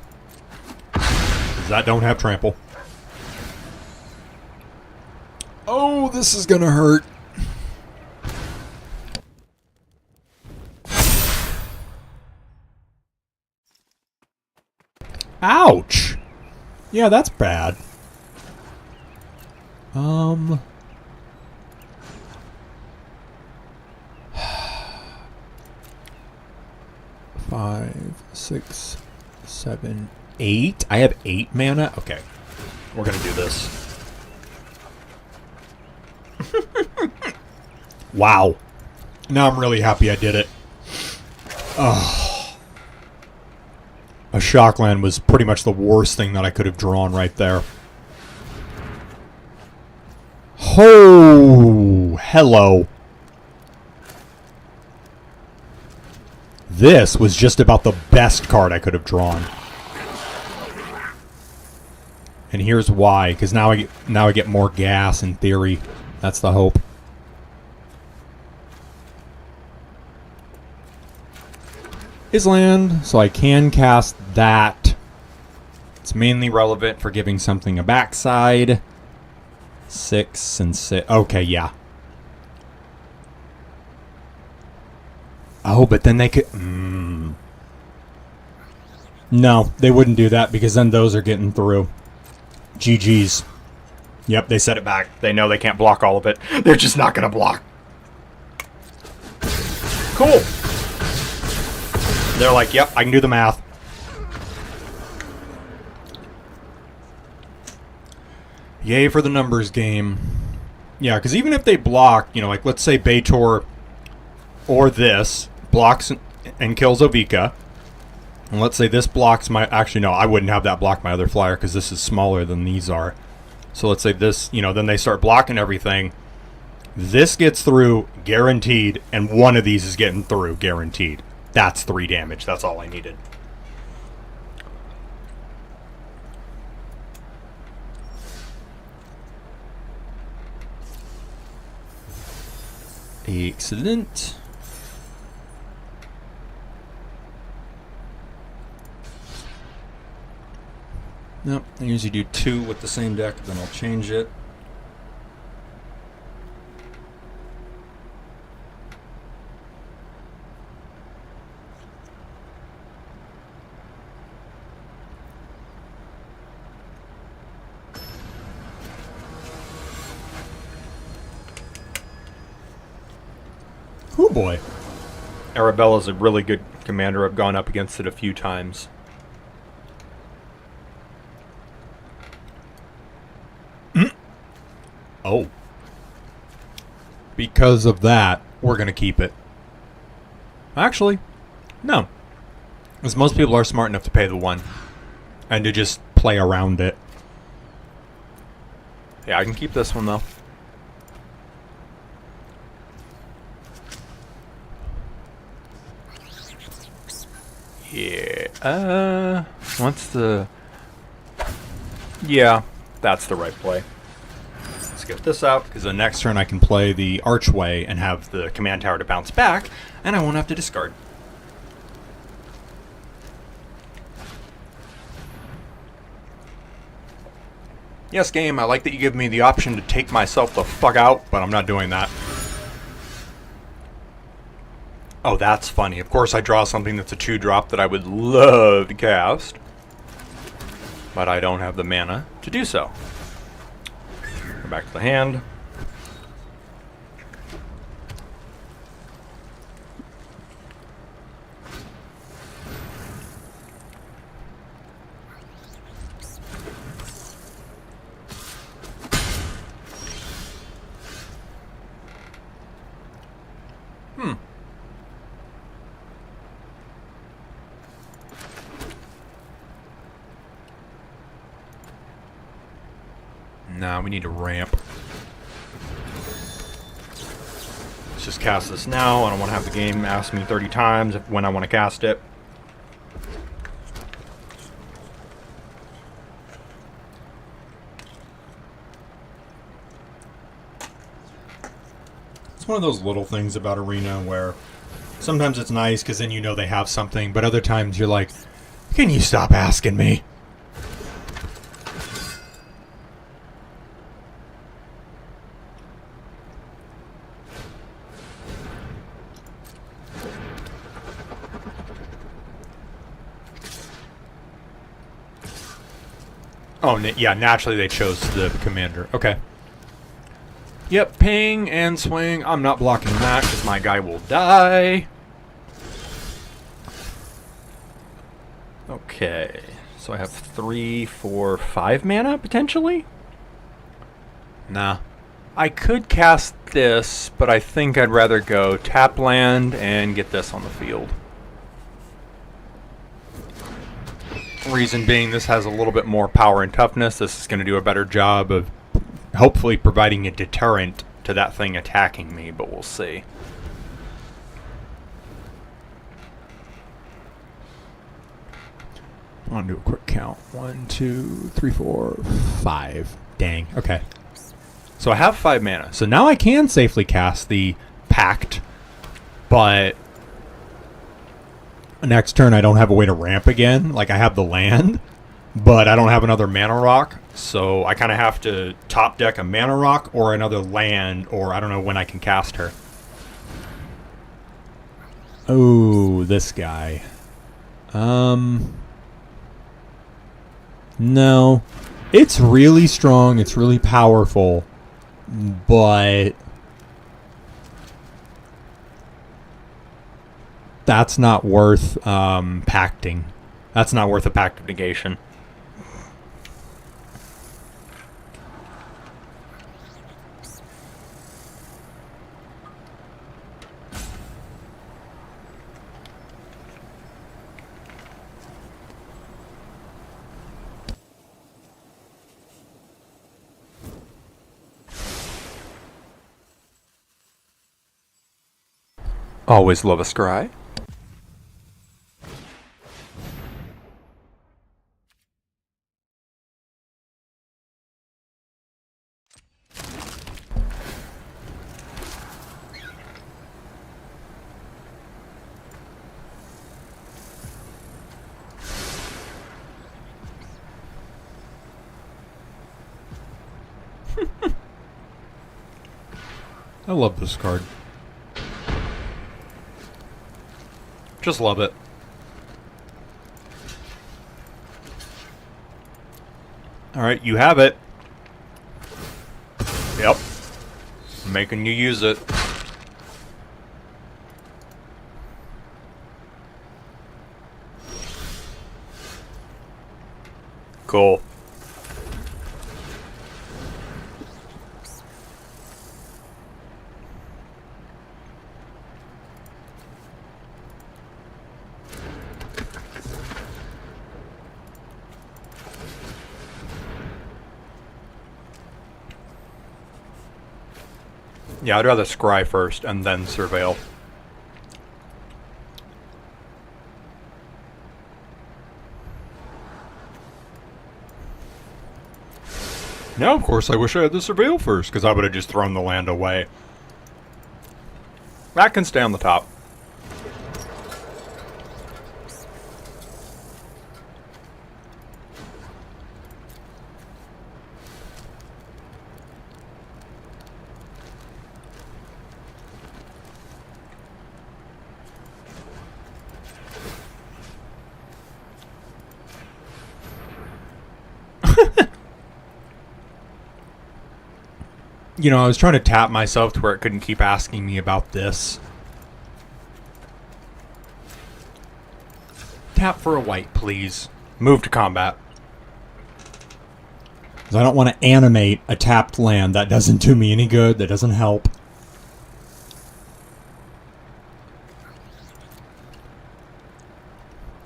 Because that don't have trample. Oh, this is gonna hurt. Ouch! Yeah, that's bad. 5, 6, 7, 8. I have 8 mana? Okay. We're gonna do this. Wow. Now I'm really happy I did it. Oh. A Shockland was pretty much the worst thing that I could have drawn right there. Oh, hello. This was just about the best card I could have drawn. And here's why, because now I get more gas in theory. That's the hope. His land, so I can cast that. It's mainly relevant for giving something a backside. 6 and 6. Okay, yeah. Oh, but then they could... No, they wouldn't do that because then those are getting through. GG's. Yep, they set it back. They know they can't block all of it. They're just not going to block. Cool. They're like, yep, I can do the math. Yay for the numbers game. Yeah, because even if they block, you know, like let's say Baitor or this blocks and kills Ovika. And let's say this blocks my... Actually, no, I wouldn't have that block my other flyer because this is smaller than these are. So let's say this, you know, then they start blocking everything. This gets through, guaranteed, and one of these is getting through, guaranteed. That's 3 damage. That's all I needed. Excellent. Nope, I usually do 2 with the same deck, then I'll change it. Oh boy. Arabella's a really good commander. I've gone up against it a few times. Oh. Because of that, we're going to keep it. Actually, no. Because most people are smart enough to pay the 1. And to just play around it. Yeah, I can keep this one, though. Yeah. What's the... Yeah, that's the right play. Let's get this out, because the next turn I can play the Archway and have the command tower to bounce back, and I won't have to discard. Yes, game, I like that you give me the option to take myself the fuck out, but I'm not doing that. Oh, that's funny. Of course I draw something that's a 2-drop that I would love to cast, but I don't have the mana to do so. Go back to the hand. Nah, we need to ramp. Let's just cast this now. I don't want to have the game ask me 30 times when I want to cast it. It's one of those little things about Arena where sometimes it's nice because then you know they have something, but other times you're like, can you stop asking me? Oh, yeah, naturally they chose the commander. Okay. Yep, ping and swing. I'm not blocking that because my guy will die. Okay. So I have 3, 4, 5 mana, potentially? Nah. I could cast this, but I think I'd rather go tap land and get this on the field. Reason being, this has a little bit more power and toughness. This is going to do a better job of hopefully providing a deterrent to that thing attacking me, but we'll see. want to do a quick count. 1, 2, 3, 4, 5. Dang. Okay. So I have 5 mana. So now I can safely cast the Pact, but next turn I don't have a way to ramp again. Like, I have the land, but I don't have another mana rock. So I kind of have to top deck a mana rock or another land, or I don't know when I can cast her. Oh, this guy. No. It's really strong, it's really powerful, but that's not worth pacting. That's not worth a pact of negation. Always love a scry. I love this card. Just love it. Alright, you have it. Yep. I'm making you use it. Cool. Yeah, I'd rather scry first and then surveil. Now, of course, I wish I had the surveil first, because I would have just thrown the land away. That can stay on the top. You know, I was trying to tap myself to where it couldn't keep asking me about this. Tap for a white, please. Move to combat. Because I don't want to animate a tapped land. That doesn't do me any good. That doesn't help.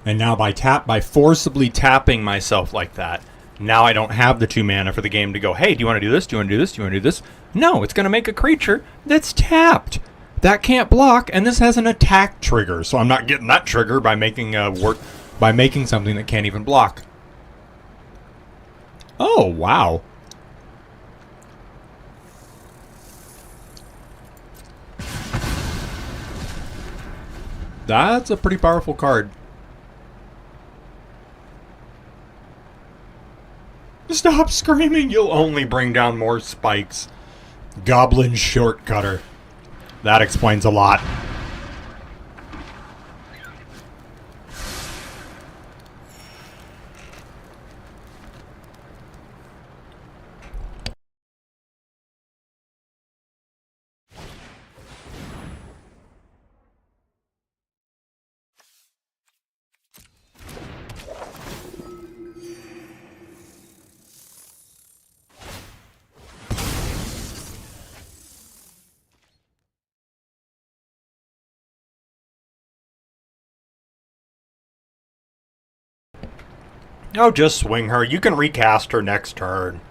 And now by forcibly tapping myself like that, now I don't have the 2 mana for the game to go, hey, do you want to do this? Do you want to do this? Do you want to do this? No, it's going to make a creature that's tapped. That can't block, and this has an attack trigger, so I'm not getting that trigger by making something that can't even block. Oh, wow. That's a pretty powerful card. Stop screaming, you'll only bring down more spikes. Goblin Shortcutter. That explains a lot. Oh, just swing her. You can recast her next turn.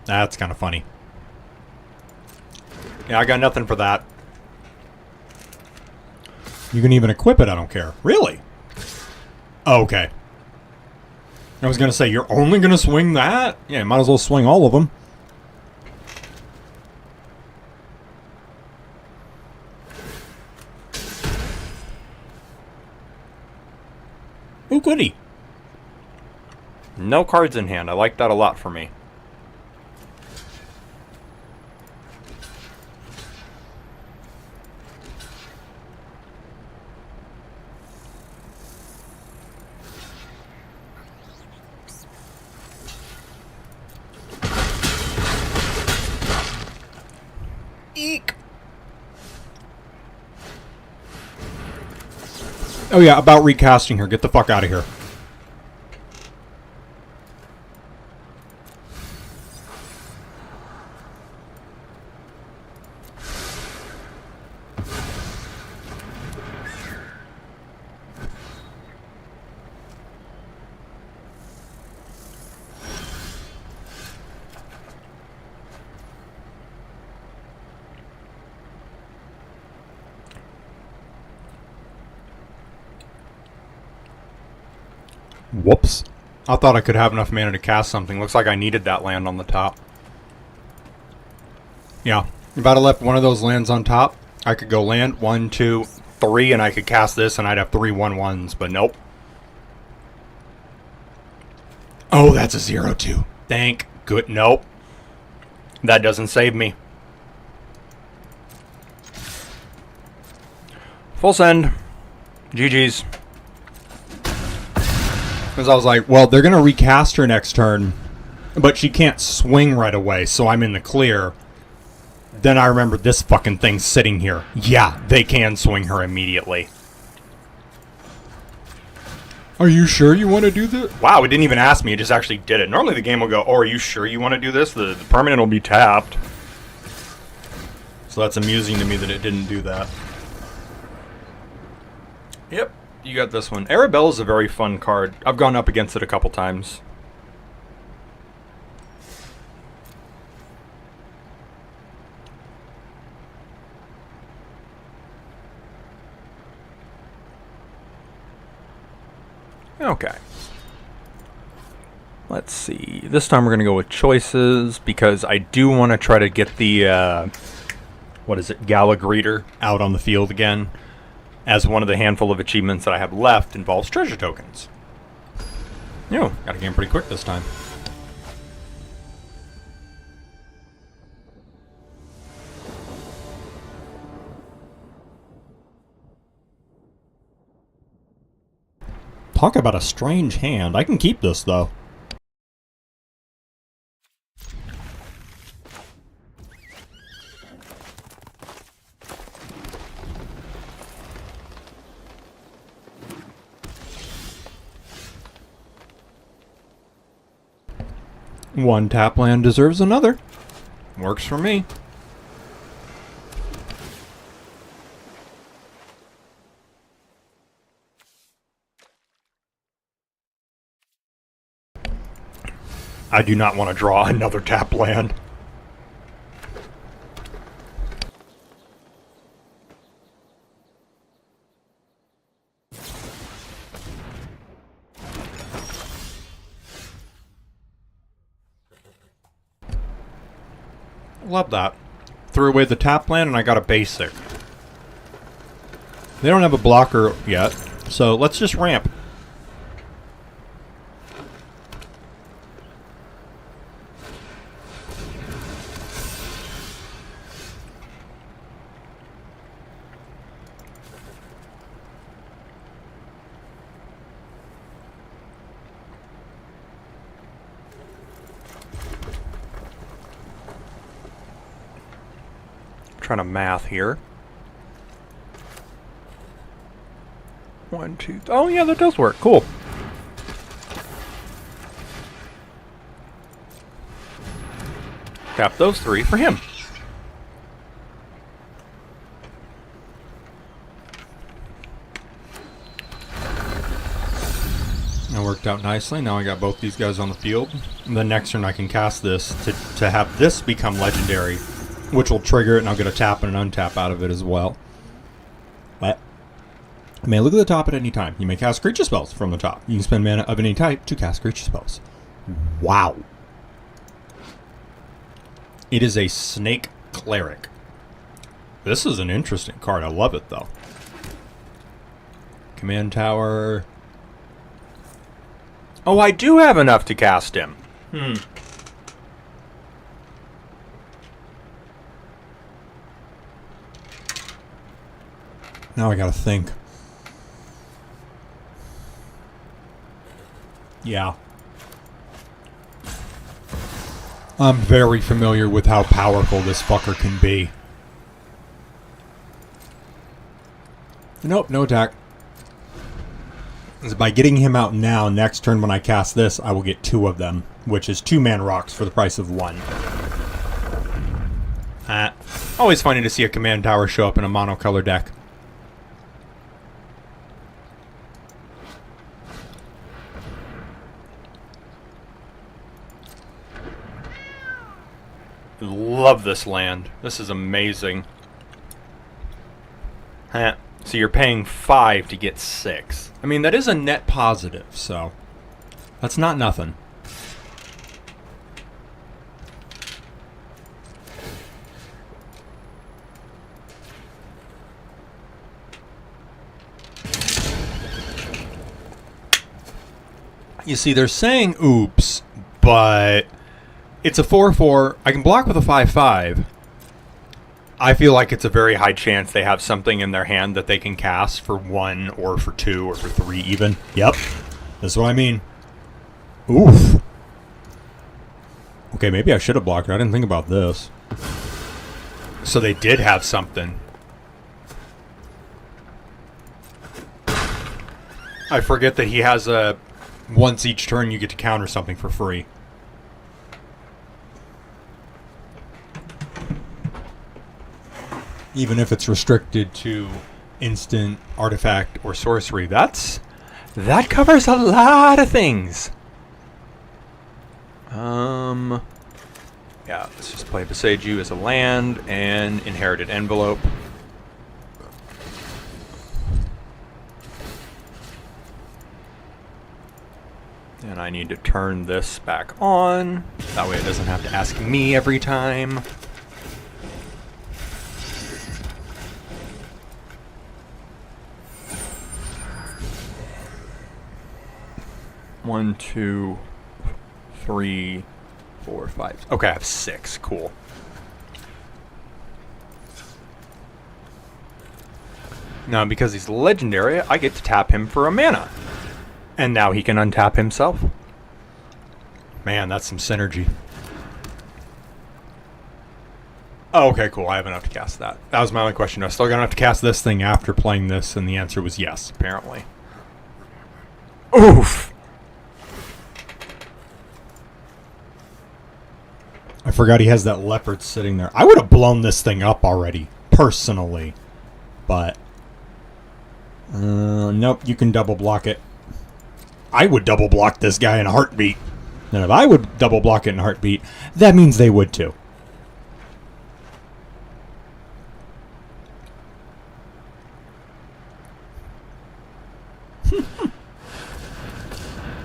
That's kind of funny. Yeah, I got nothing for that. You can even equip it, I don't care. Really? Oh, okay. I was going to say, you're only going to swing that? Yeah, you might as well swing all of them. Ooh, goody. No cards in hand. I like that a lot for me. Eek. Oh yeah, about recasting her. Get the fuck out of here. Whoops. I thought I could have enough mana to cast something. Looks like I needed that land on the top. Yeah. If I'd have left one of those lands on top, I could go land 1, 2, 3, and I could cast this, and I'd have 3 1/1s, but nope. Oh, that's a 0/2. Thank good. Nope. That doesn't save me. Full send. GG's. Because I was like, well, they're going to recast her next turn, but she can't swing right away, so I'm in the clear. Then I remember this fucking thing sitting here. Yeah, they can swing her immediately. Are you sure you want to do this? Wow, it didn't even ask me, it just actually did it. Normally the game will go, oh, are you sure you want to do this? The permanent will be tapped. So that's amusing to me that it didn't do that. Yep. You got this one. Arabelle is a very fun card. I've gone up against it a couple times. Okay. Let's see. This time we're going to go with choices because I do want to try to get the, what is it, Gala Greeter out on the field again. As one of the handful of achievements that I have left involves treasure tokens. Yo, got a game pretty quick this time. Talk about a strange hand. I can keep this, though. One tap land deserves another. Works for me. I do not want to draw another tap land. Love that. Threw away the tap land and I got a basic. They don't have a blocker yet, so let's just ramp. Trying to math here. 1, 2. Oh yeah, that does work. Cool. Tap those 3 for him. Now we're worked out nicely. Now I got both these guys on the field. And the next turn I can cast this to have this become legendary, which will trigger it, and I'll get a tap and an untap out of it as well. But you may look at the top at any time. You may cast creature spells from the top. You can spend mana of any type to cast creature spells. Wow. It is a Snake Cleric. This is an interesting card. I love it, though. Command Tower. Oh, I do have enough to cast him. Now I gotta think. Yeah. I'm very familiar with how powerful this fucker can be. Nope, no attack. By getting him out now, next turn when I cast this, I will get 2 of them, which is 2-man rocks for the price of 1. Always funny to see a command tower show up in a monocolor deck. Love this land. This is amazing. So you're paying 5 to get 6. I mean, that is a net positive, so that's not nothing. You see, they're saying oops, but it's a 4/4. I can block with a 5/5. I feel like it's a very high chance they have something in their hand that they can cast for 1 or for 2 or for 3 even. Yep. That's what I mean. Oof. Okay, maybe I should have blocked it. I didn't think about this. So they did have something. I forget that he has a... Once each turn you get to counter something for free. Even if it's restricted to instant, artifact, or sorcery. That covers a lot of things. Yeah, let's just play Beside You as a land and Inherited Envelope. And I need to turn this back on. That way it doesn't have to ask me every time. One, 2, 3, 4, 5. Okay, I have 6. Cool. Now, because he's legendary, I get to tap him for a mana. And now he can untap himself. Man, that's some synergy. Oh, okay, cool. I have enough to cast that. That was my only question. I still got enough to cast this thing after playing this, and the answer was yes, apparently. Oof! I forgot he has that leopard sitting there. I would have blown this thing up already, personally. But... nope, you can double block it. I would double block this guy in a heartbeat. And if I would double block it in a heartbeat, that means they would too.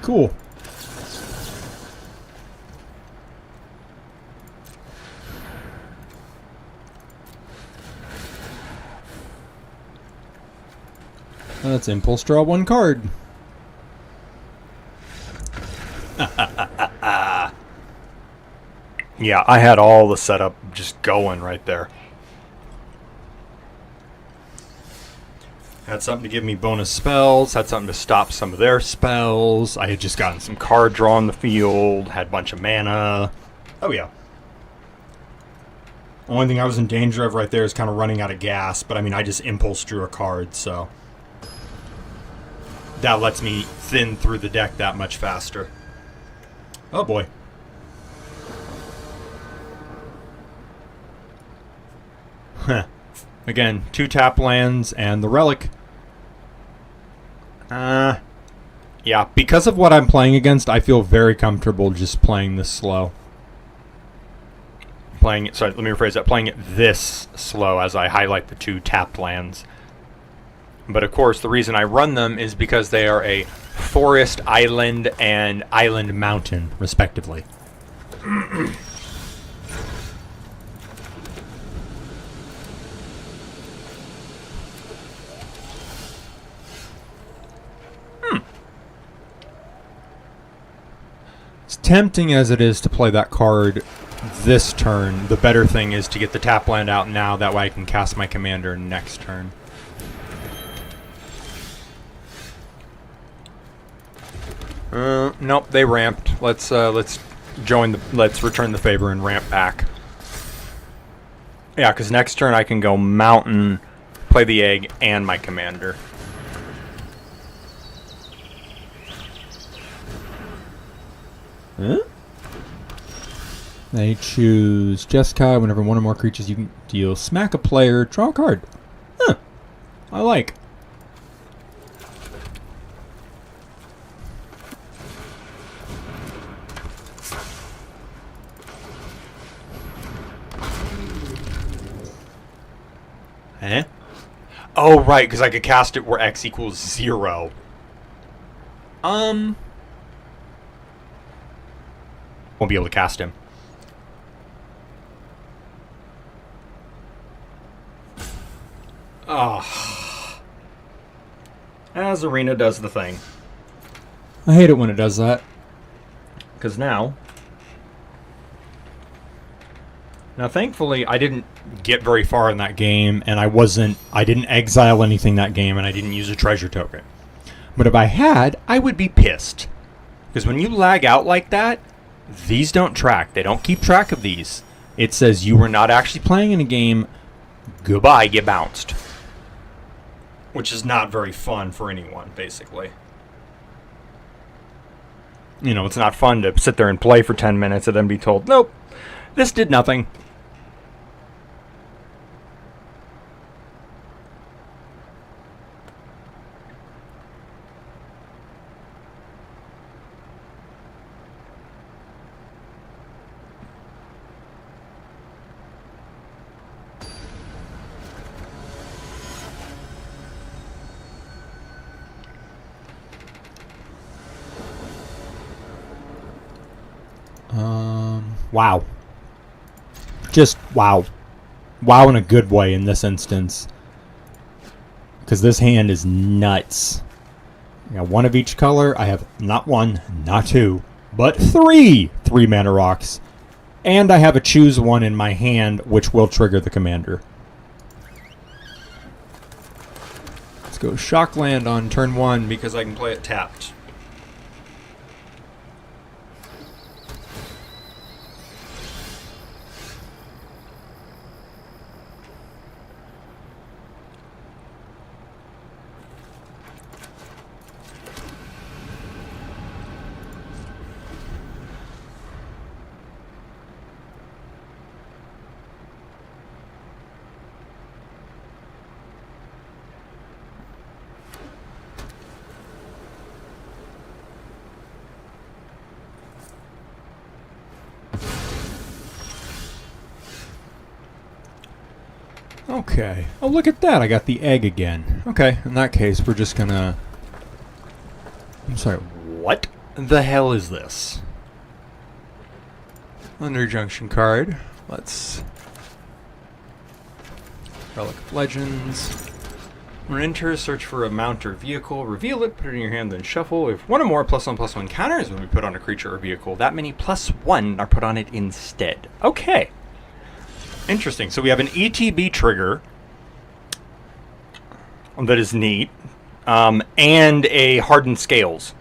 Cool. Let's impulse draw 1 card. Yeah, I had all the setup just going right there. Had something to give me bonus spells, had something to stop some of their spells. I had just gotten some card draw on the field, had a bunch of mana. Oh, yeah. Only thing I was in danger of right there is kind of running out of gas, but I mean, I just impulse drew a card, so... that lets me thin through the deck that much faster. Oh, boy. Huh. Again, 2 tap lands and the relic. Yeah, because of what I'm playing against, I feel very comfortable just playing this slow. Sorry, let me rephrase that. Playing it this slow as I highlight the 2 tapped lands. But of course, the reason I run them is because they are a forest, island, and island mountain, respectively. As tempting as it is to play that card this turn, the better thing is to get the tap land out now. That way I can cast my commander next turn. Nope, they ramped. Let's return the favor and ramp back. Yeah, because next turn I can go mountain, play the egg, and my commander. Huh? They choose Jeskai. Whenever one or more creatures you can deal smack a player, draw a card. Huh. I like. Eh? Oh, right, because I could cast it where X equals 0. Won't be able to cast him. Oh. As Arena does the thing. I hate it when it does that. Because now, thankfully, I didn't get very far in that game, and I didn't exile anything that game, and I didn't use a treasure token. But if I had, I would be pissed. Because when you lag out like that, these don't track. They don't keep track of these. It says you were not actually playing in a game. Goodbye, get bounced. Which is not very fun for anyone, basically. You know, it's not fun to sit there and play for 10 minutes and then be told, nope, this did nothing. Wow. Just wow. Wow in a good way in this instance. Because this hand is nuts. I got one of each color. I have not one, not two, but three 3-mana rocks. And I have a choose one in my hand, which will trigger the commander. Let's go Shockland on turn 1 because I can play it tapped. Okay. Oh, look at that. I got the egg again. Okay, in that case, we're just gonna... I'm sorry, what the hell is this? Under Junction card. Let's... Relic of Legends. When it enters, search for a mount or vehicle, reveal it, put it in your hand, then shuffle. If one or more +1/+1 counters will be put on a creature or vehicle, that many +1 are put on it instead. Okay. Interesting. So we have an ETB trigger that is neat, and a hardened scales.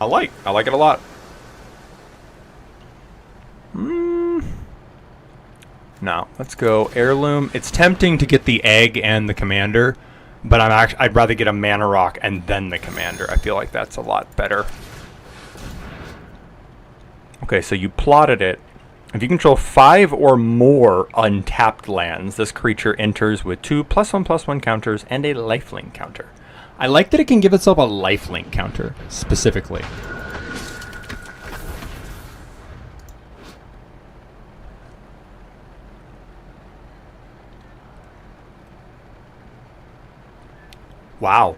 I like it a lot. Now let's go heirloom. It's tempting to get the egg and the commander, but I'd rather get a mana rock and then the commander. I feel like that's a lot better. Okay, so you plotted it If you control 5 or more untapped lands, this creature enters with 2 +1/+1 counters and a lifelink counter. I like that it can give itself a lifelink counter, specifically. Wow.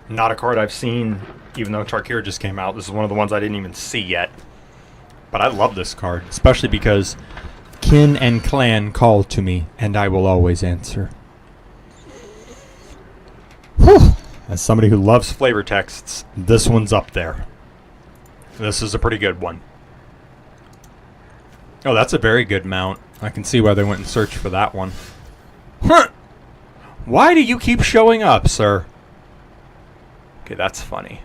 Not a card I've seen, even though Tarkir just came out. This is one of the ones I didn't even see yet. But I love this card, especially because kin and clan call to me, and I will always answer. Whew. As somebody who loves flavor texts, this one's up there. This is a pretty good one. Oh, that's a very good mount. I can see why they went and searched for that one. Huh. Why do you keep showing up, sir? Okay, that's funny.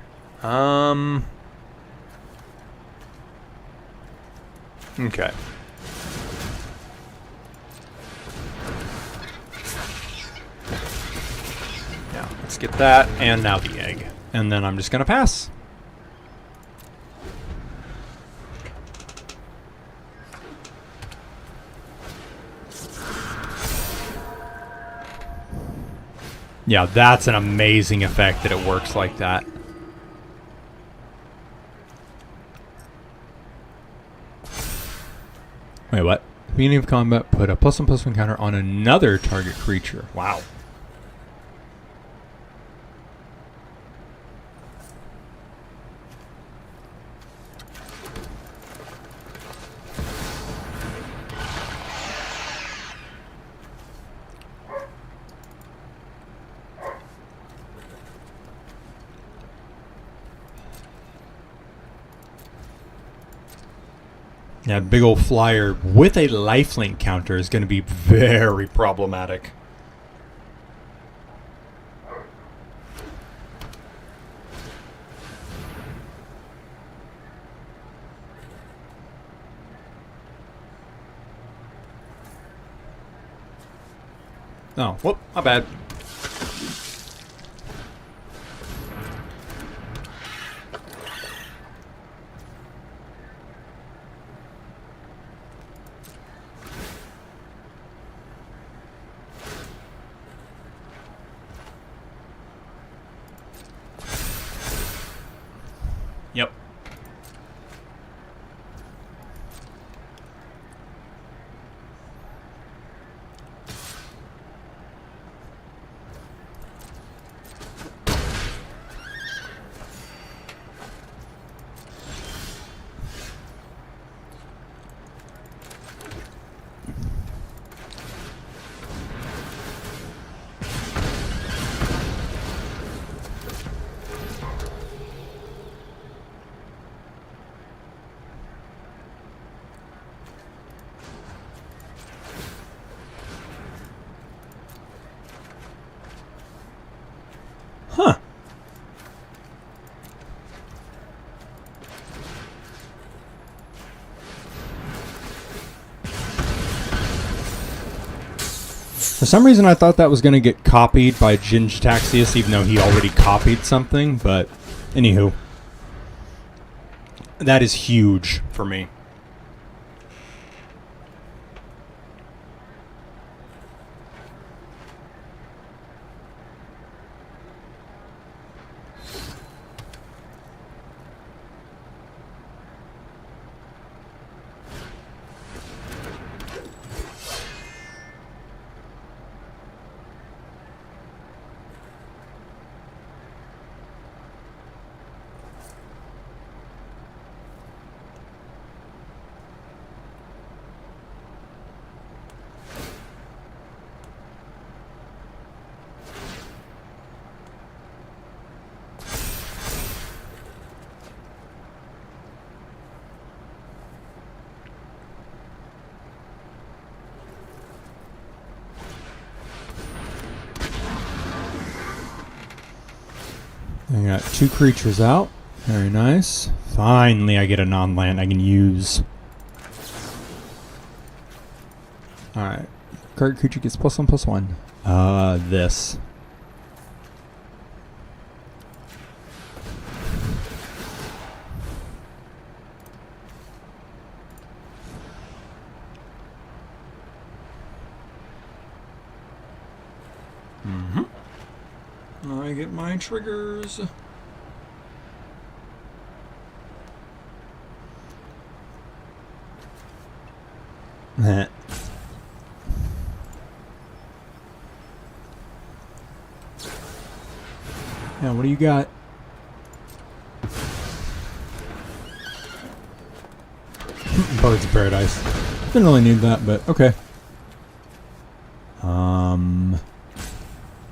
Okay. Now, let's get that, and now the egg. And then I'm just gonna pass. Yeah, that's an amazing effect that it works like that. Wait, what? Beginning of combat, put a +1/+1 counter on another target creature. Wow. Yeah, big old flyer with a lifelink counter is going to be very problematic. Oh, whoop, my bad. Yep. Huh. For some reason, I thought that was going to get copied by Ginge Taxius, even though he already copied something, but anywho. That is huge for me. I got 2 creatures out. Very nice. Finally, I get a non-land I can use. Alright. Card creature gets +1/+1. This. I get my triggers. Heh. Now, what do you got? Birds of Paradise. Didn't really need that, but okay.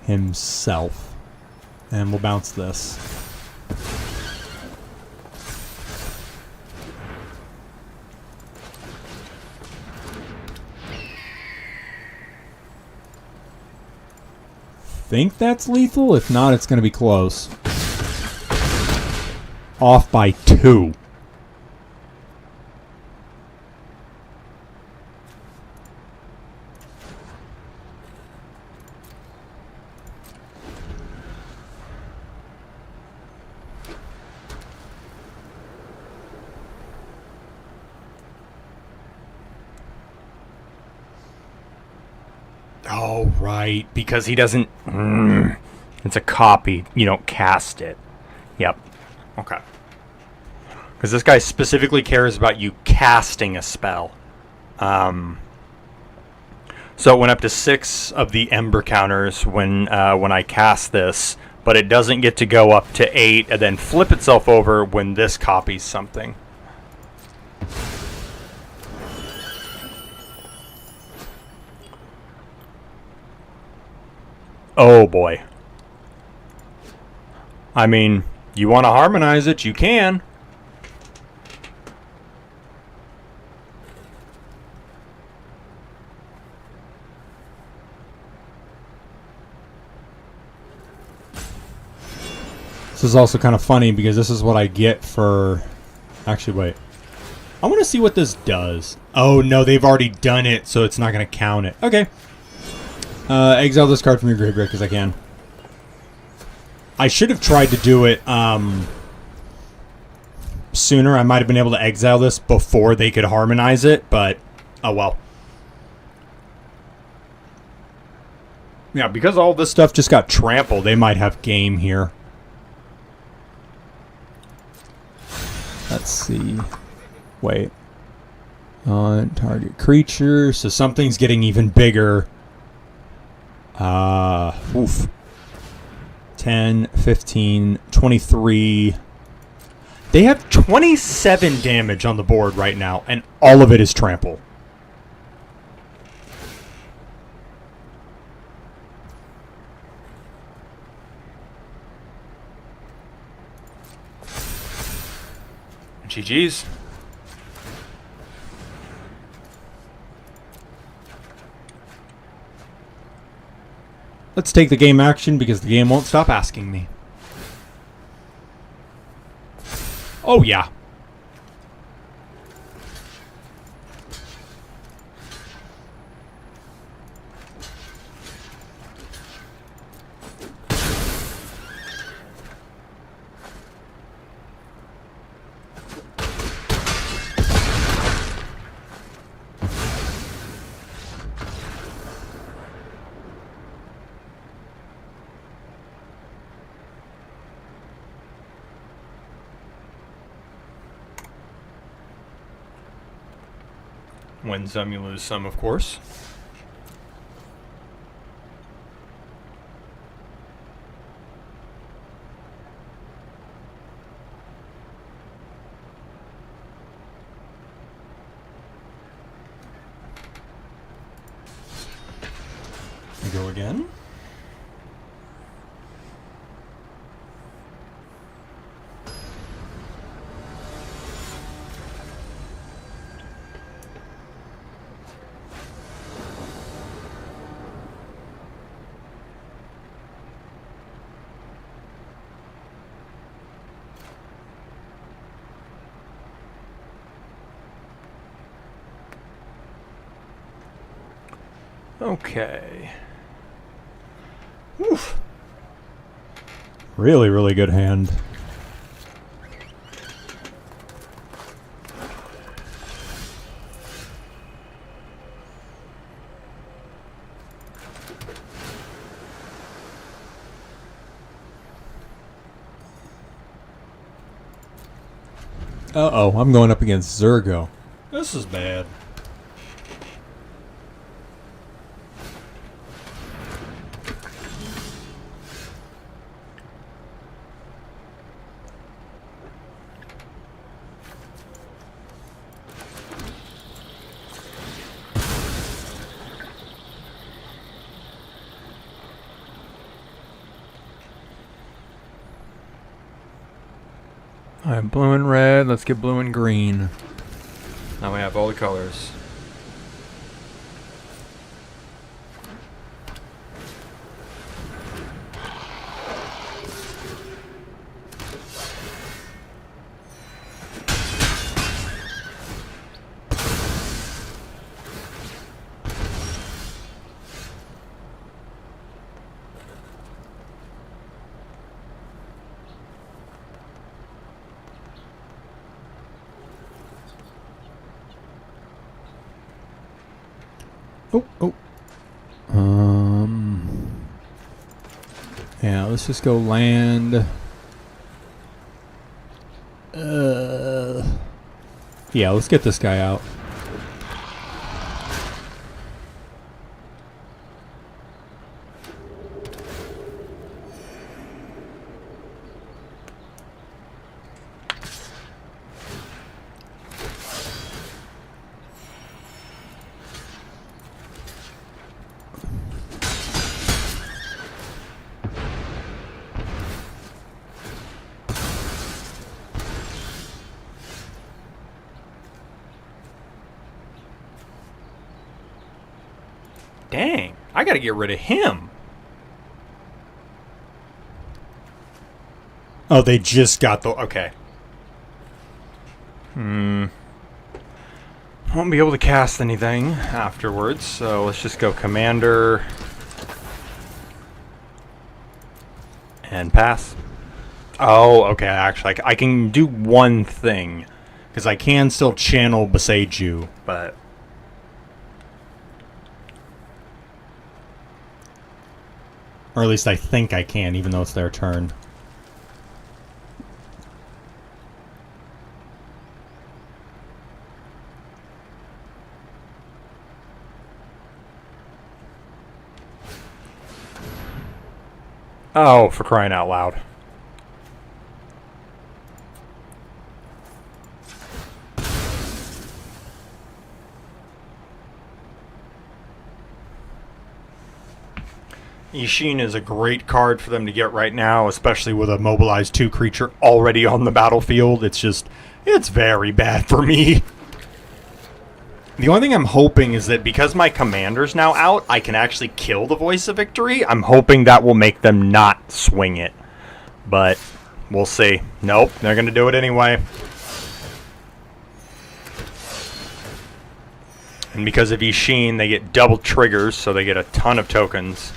Himself. And we'll bounce this. Think that's lethal? If not, it's going to be close. Off by 2. Oh, right. Because he doesn't... it's a copy. You don't cast it. Yep. Okay. Because this guy specifically cares about you casting a spell. So it went up to 6 of the Ember counters when I cast this, but it doesn't get to go up to 8 and then flip itself over when this copies something. Oh boy. I mean, you want to harmonize it, you can. This is also kind of funny because this is what I get for... Actually, wait. I want to see what this does. Oh, no, they've already done it, so it's not going to count it. Okay. Exile this card from your graveyard because I can. I should have tried to do it sooner. I might have been able to exile this before they could harmonize it, but oh well. Yeah, because all this stuff just got trampled, they might have game here. Let's see. Wait. On target creature. So something's getting even bigger. Oof. 10, 15, 23. They have 27 damage on the board right now, and all of it is trample. GG's. Let's take the game action because the game won't stop asking me. Oh, yeah. Win some, you lose some, of course. We go again. Okay. Oof. Really, really good hand. Uh-oh, I'm going up against Zergo. This is bad. I have blue and red. Let's get blue and green. Now we have all the colors. Oh. Yeah, let's just go land. Yeah, let's get this guy out. Dang, I gotta get rid of him. Oh, they just got the... Okay. Won't be able to cast anything afterwards, so let's just go commander. And pass. Oh, okay, actually, I can do one thing. Because I can still channel Beseiju, But or at least I think I can, even though it's their turn. oh, for crying out loud. Ishin is a great card for them to get right now, especially with a mobilized 2 creature already on the battlefield. It's very bad for me. The only thing I'm hoping is that because my commander's now out, I can actually kill the Voice of Victory. I'm hoping that will make them not swing it. But we'll see. Nope, they're going to do it anyway. And because of Ishin, they get double triggers, so they get a ton of tokens.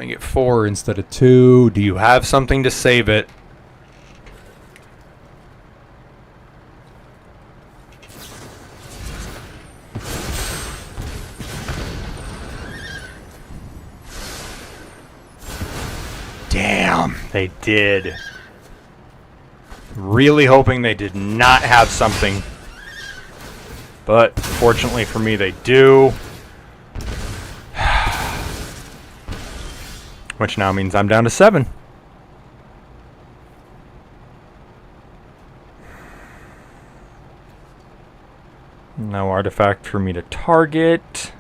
I get 4 instead of 2. Do you have something to save it? Damn, they did. Really hoping they did not have something. But fortunately for me, they do. Which now means I'm down to 7. No artifact for me to target.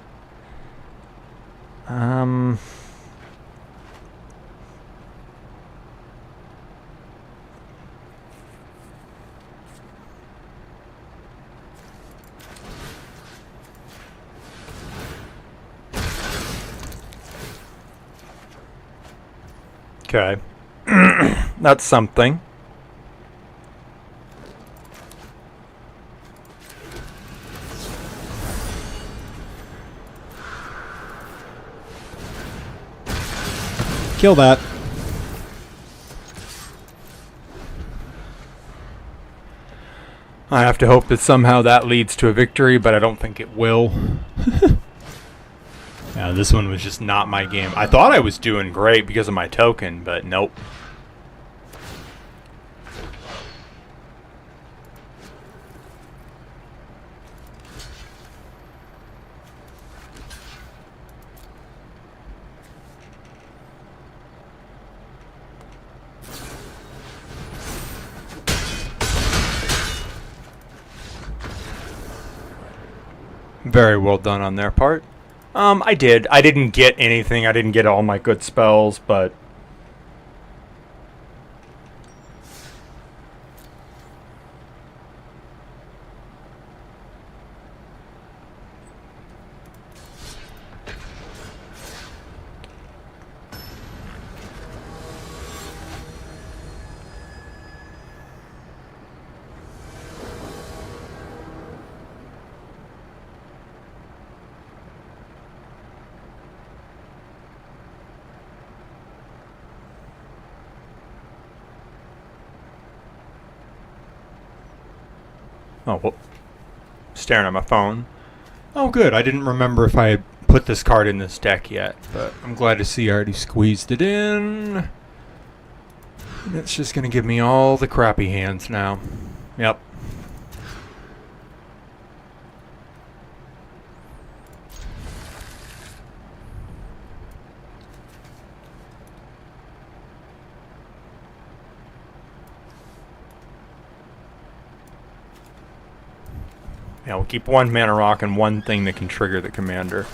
Okay. That's something. Kill that. I have to hope that somehow that leads to a victory, but I don't think it will. Yeah, this one was just not my game. I thought I was doing great because of my token, but nope. Very well done on their part. I didn't get anything. I didn't get all my good spells, but... Oh, well, staring at my phone. Oh, good. I didn't remember if I had put this card in this deck yet, but I'm glad to see I already squeezed it in. It's just going to give me all the crappy hands now. Yep. Yeah, we'll keep one mana rock and one thing that can trigger the commander.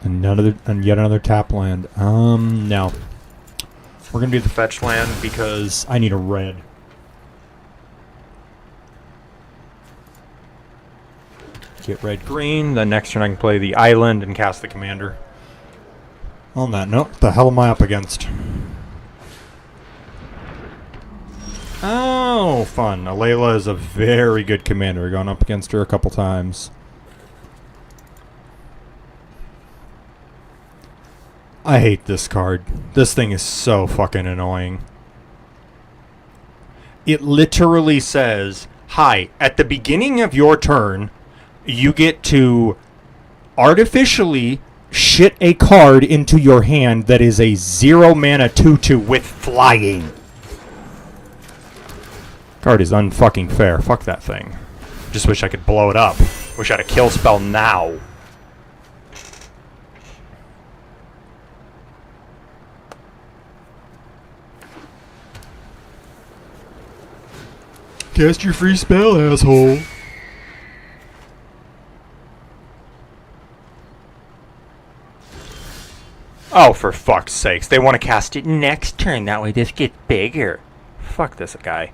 And yet another tap land. No. We're gonna do the fetch land because I need a red. Get red green, then next turn I can play the island and cast the commander. On that note, what the hell am I up against? Oh, fun. Alayla is a very good commander. We've gone up against her a couple times. I hate this card. This thing is so fucking annoying. It literally says, hi, at the beginning of your turn, you get to artificially shit a card into your hand that is a 0 mana 2/2 with flying. Card is unfucking fair. Fuck that thing. Just wish I could blow it up. Wish I had a kill spell now. Cast your free spell, asshole. Oh, for fuck's sakes. They want to cast it next turn. That way this gets bigger. Fuck this guy.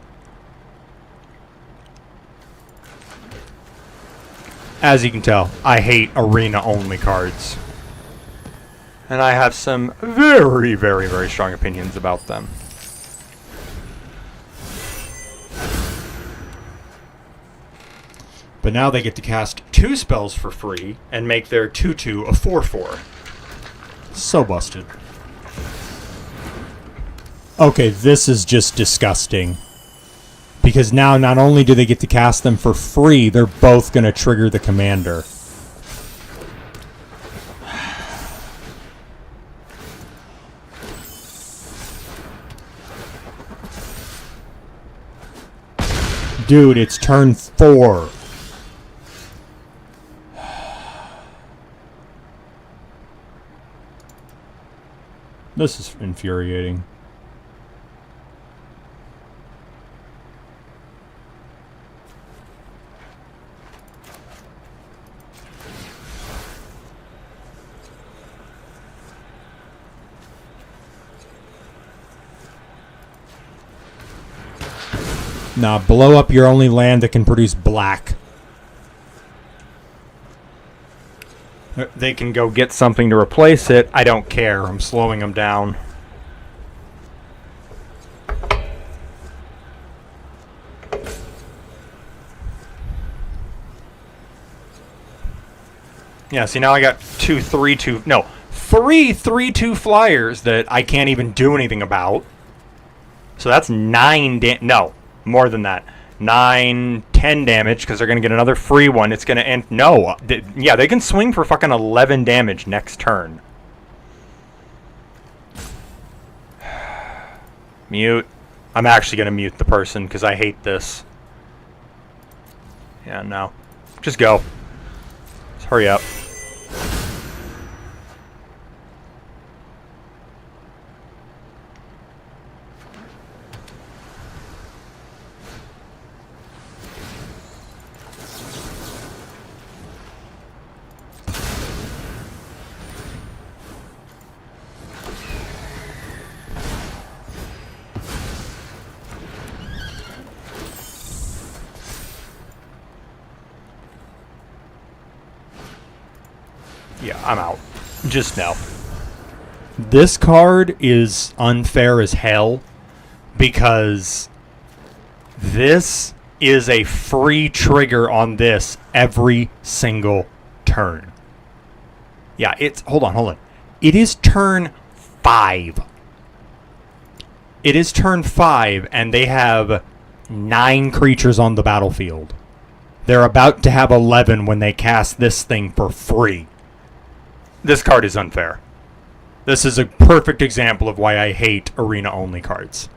As you can tell, I hate arena-only cards. And I have some very, very, very strong opinions about them. But now they get to cast 2 spells for free and make their 2/2 a 4/4. So busted. Okay, this is just disgusting. Because now not only do they get to cast them for free, they're both going to trigger the commander. Dude, it's turn 4. This is infuriating. Nah, blow up your only land that can produce black. They can go get something to replace it. I don't care. I'm slowing them down. Yeah, see, now I got 3 3/2 flyers that I can't even do anything about. So that's 9 no, more than that. 9, 10 damage because they're going to get another free one. It's going to end. No. Yeah, they can swing for fucking 11 damage next turn. Mute. I'm actually going to mute the person because I hate this. Yeah, no. Just go. Just hurry up. Yeah, I'm out. Just no. This card is unfair as hell because this is a free trigger on this every single turn. Yeah, it's... Hold on. It is turn 5. It is turn 5, and they have 9 creatures on the battlefield. They're about to have 11 when they cast this thing for free. This card is unfair. This is a perfect example of why I hate arena-only cards.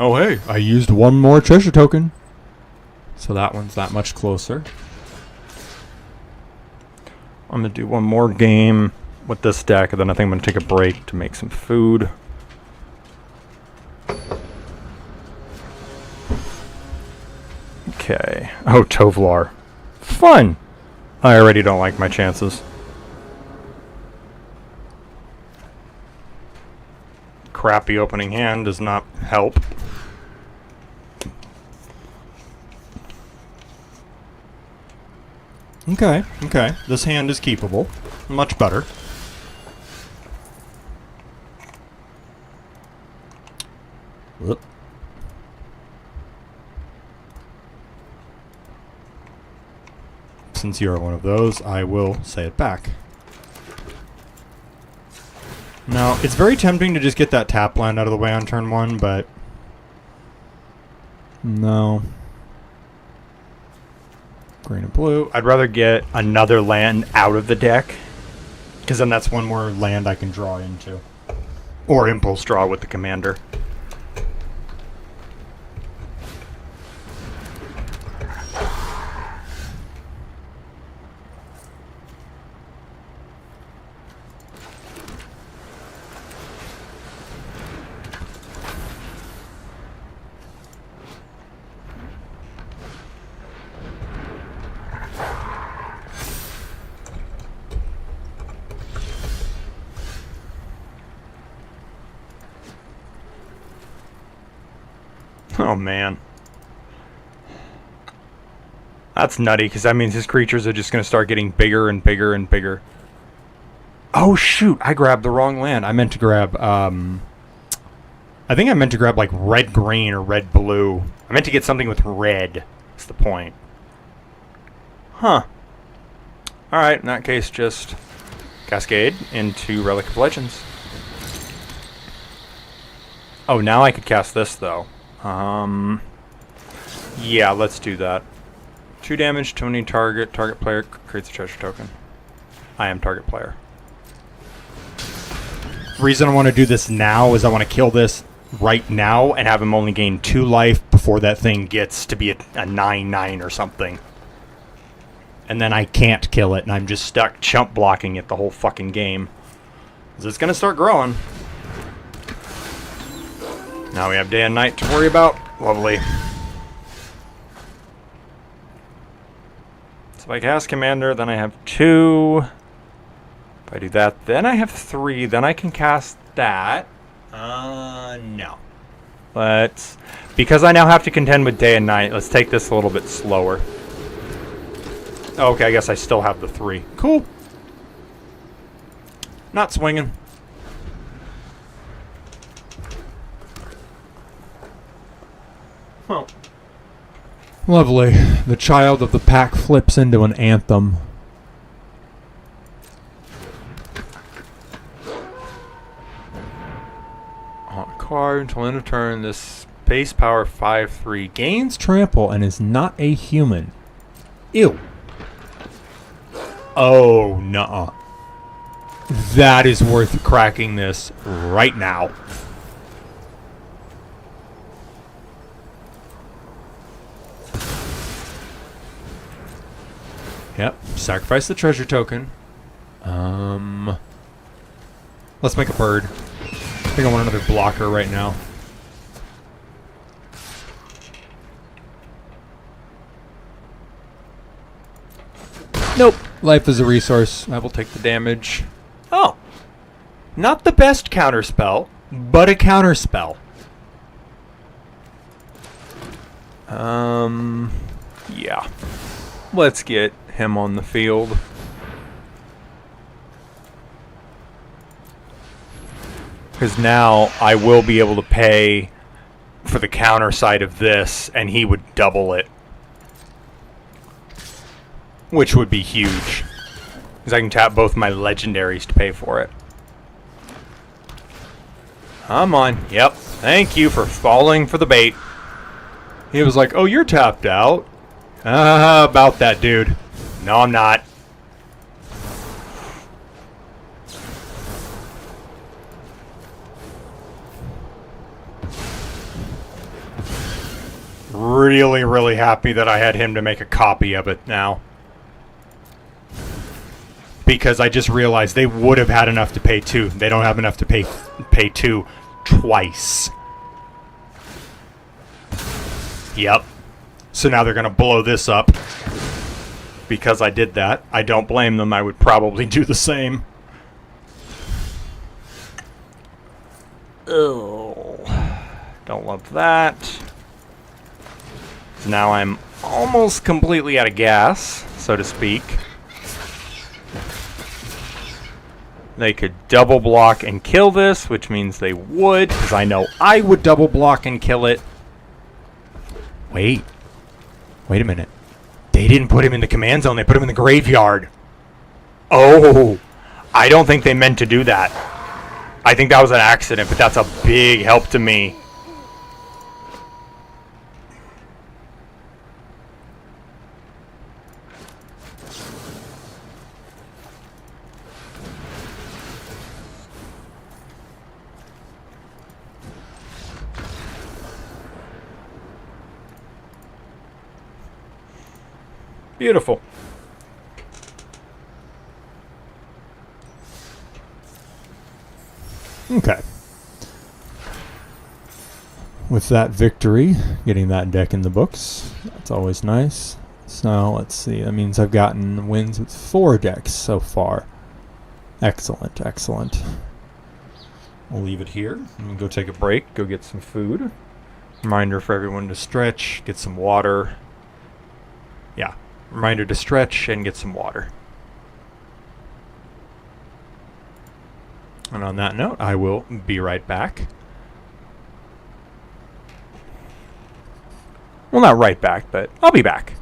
Oh hey, I used one more treasure token. So that one's that much closer. I'm going to do one more game with this deck, and then I think I'm going to take a break to make some food. Okay. Oh, Tovlar. Fun! I already don't like my chances. Crappy opening hand does not help. Okay. This hand is keepable. Much better. Whoop. Since you're one of those, I will say it back. Now, it's very tempting to just get that tap land out of the way on turn 1, but... No. Green and blue. I'd rather get another land out of the deck. Because then that's one more land I can draw into. Or impulse draw with the commander. Oh man. That's nutty, because that means his creatures are just going to start getting bigger and bigger and bigger. Oh shoot, I grabbed the wrong land. I meant to grab, I think I meant to grab like red-green or red-blue. I meant to get something with red. That's the point. Huh. Alright, in that case, just Cascade into Relic of Legends. Oh, now I could cast this, though. Yeah, let's do that. 2 damage to any target. Target player creates a treasure token. I am target player. The reason I want to do this now is I want to kill this right now and have him only gain 2 life before that thing gets to be a 9/9 or something. And then I can't kill it, and I'm just stuck chump blocking it the whole fucking game. 'Cause it's going to start growing. Now we have day and night to worry about. Lovely. So if I cast Commander, then I have 2. If I do that, then I have 3. Then I can cast that. No. Let's... Because I now have to contend with day and night, let's take this a little bit slower. Okay, I guess I still have the 3. Cool. Not swinging. Well, Lovely. The child of the pack flips into an anthem. on a card until end of turn, this base power 5/3 gains. Trample and is not a human. Ew. Oh, nuh-uh. That is worth cracking this right now. Yep, sacrifice the treasure token. Let's make a bird. I think I want another blocker right now. Nope. Life is a resource. I will take the damage. Oh. Not the best counterspell, but a counterspell. Yeah. Let's get him on the field. Because now I will be able to pay for the counter side of this, and he would double it. Which would be huge. Because I can tap both my legendaries to pay for it. Come on. Yep. Thank you for falling for the bait. He was like, oh, you're tapped out. About that, dude. No, I'm not. Really, really happy that I had him to make a copy of it now. Because I just realized they would have had enough to pay 2. They don't have enough to pay 2 twice. Yep. So now they're going to blow this up. Because I did that. I don't blame them. I would probably do the same. Oh. Don't love that. So now I'm almost completely out of gas, so to speak. They could double block and kill this, which means they would, because I know I would double block and kill it. Wait a minute. They didn't put him in the command zone, they put him in the graveyard. Oh, I don't think they meant to do that. I think that was an accident, but that's a big help to me. Beautiful. Okay. With that victory, getting that deck in the books, that's always nice. So let's see, that means I've gotten wins with 4 decks so far. Excellent, excellent. We'll leave it here. I'm gonna go take a break, go get some food. Reminder for everyone to stretch, get some water. Yeah, reminder to stretch and get some water. And on that note, I will be right back. Well, not right back, but I'll be back.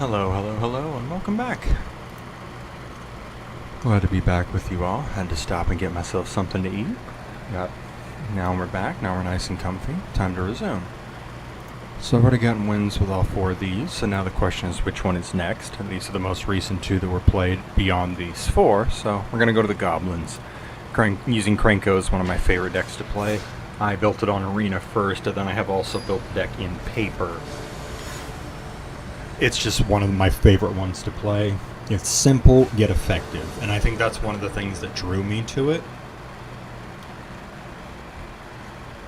Hello, hello, hello, and welcome back. Glad to be back with you all. Had to stop and get myself something to eat. Now we're back. Now we're nice and comfy. Time to resume. So I've already gotten wins with all 4 of these, so now the question is which one is next. And these are the most recent 2 that were played beyond these 4, so we're going to go to the Goblins. Using Krenko is one of my favorite decks to play. I built it on Arena first, and then I have also built the deck in paper. It's just one of my favorite ones to play. It's simple yet effective, and I think that's one of the things that drew me to it.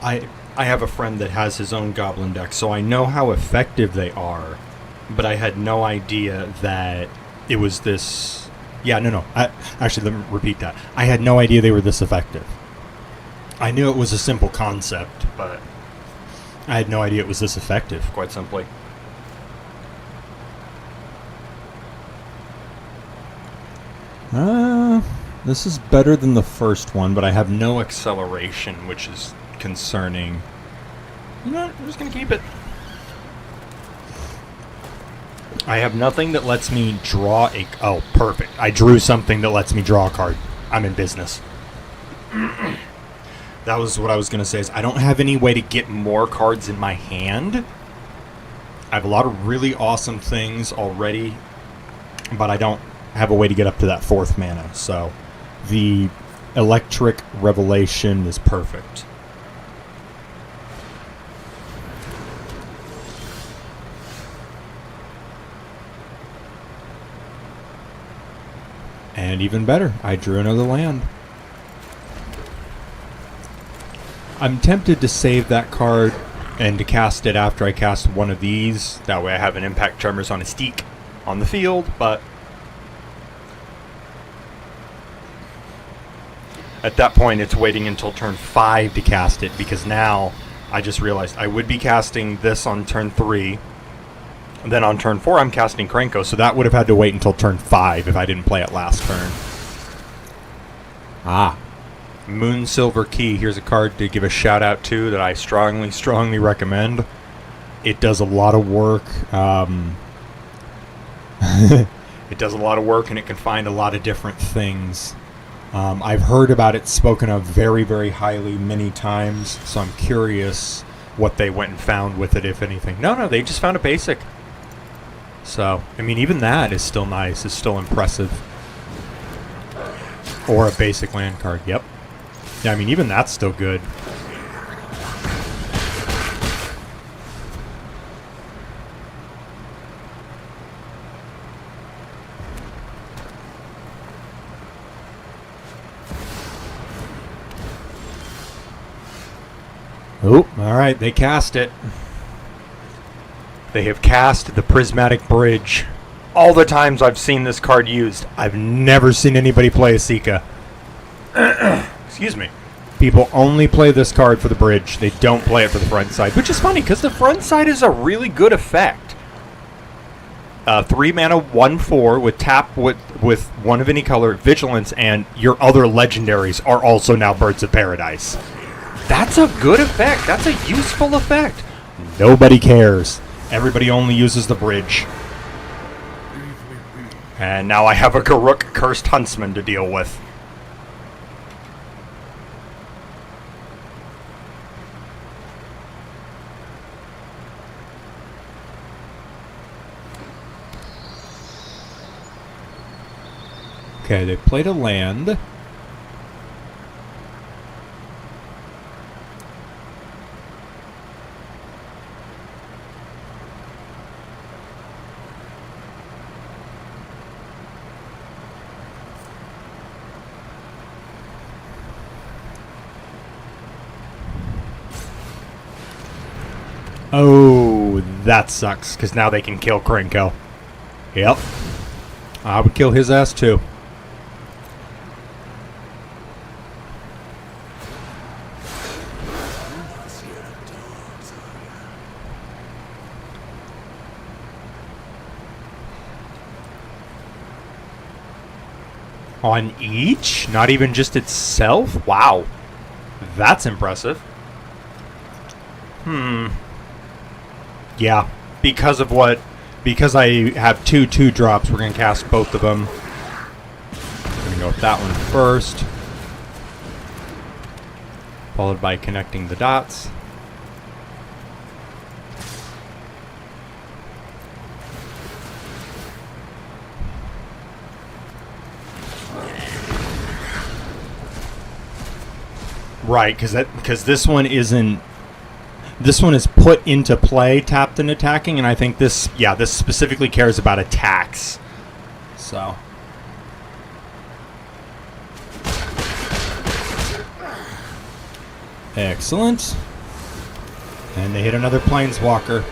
I have a friend that has his own Goblin deck, so I know how effective they are, but I had no idea that it was this... Yeah, no. Actually, let me repeat that. I had no idea they were this effective. I knew it was a simple concept, but I had no idea it was this effective, quite simply. This is better than the first one, but I have no acceleration, which is concerning. You know what? I'm just going to keep it. I have nothing that lets me draw a... Oh, perfect. I drew something that lets me draw a card. I'm in business. That was what I was going to say, is I don't have any way to get more cards in my hand. I have a lot of really awesome things already, but I don't have a way to get up to that 4th mana, so the Electric Revelation is perfect. And even better, I drew another land. I'm tempted to save that card and to cast it after I cast one of these. That way I have an Impact Tremors on a Steak on the field, but at that point, it's waiting until turn 5 to cast it, because now I just realized I would be casting this on turn 3. And then on turn 4, I'm casting Krenko, so that would have had to wait until turn 5 if I didn't play it last turn. Moon Silver Key. Here's a card to give a shout out to that I strongly recommend. It does a lot of work. It does a lot of work, and it can find a lot of different things. I've heard about it spoken of very, very highly many times, so I'm curious what they went and found with it, if anything. No, they just found a basic. So, I mean, even that is still nice. It's still impressive. Or a basic land card, yep. Yeah, I mean, even that's still good. Oh, alright, they cast it. They have cast the Prismatic Bridge. All the times I've seen this card used, I've never seen anybody play a Sika. Excuse me. People only play this card for the bridge. They don't play it for the front side, which is funny, because the front side is a really good effect. 3 mana, 1/4 with tap with one of any color, Vigilance, and your other legendaries are also now Birds of Paradise. That's a good effect. That's a useful effect. Nobody cares. Everybody only uses the bridge. And now I have a Garruk Cursed Huntsman to deal with. Okay, they played a land. Oh, that sucks, because now they can kill Krenko. Yep. I would kill his ass too. On each? Not even just itself? Wow. That's impressive. Yeah, because of what because I have two 2-drops, we're going to cast both of them. I'm going to go with that one first. Followed by connecting the dots. Right, because this one isn't. This one is put into play, tapped and attacking, and I think this specifically cares about attacks. So. Excellent. And they hit another planeswalker.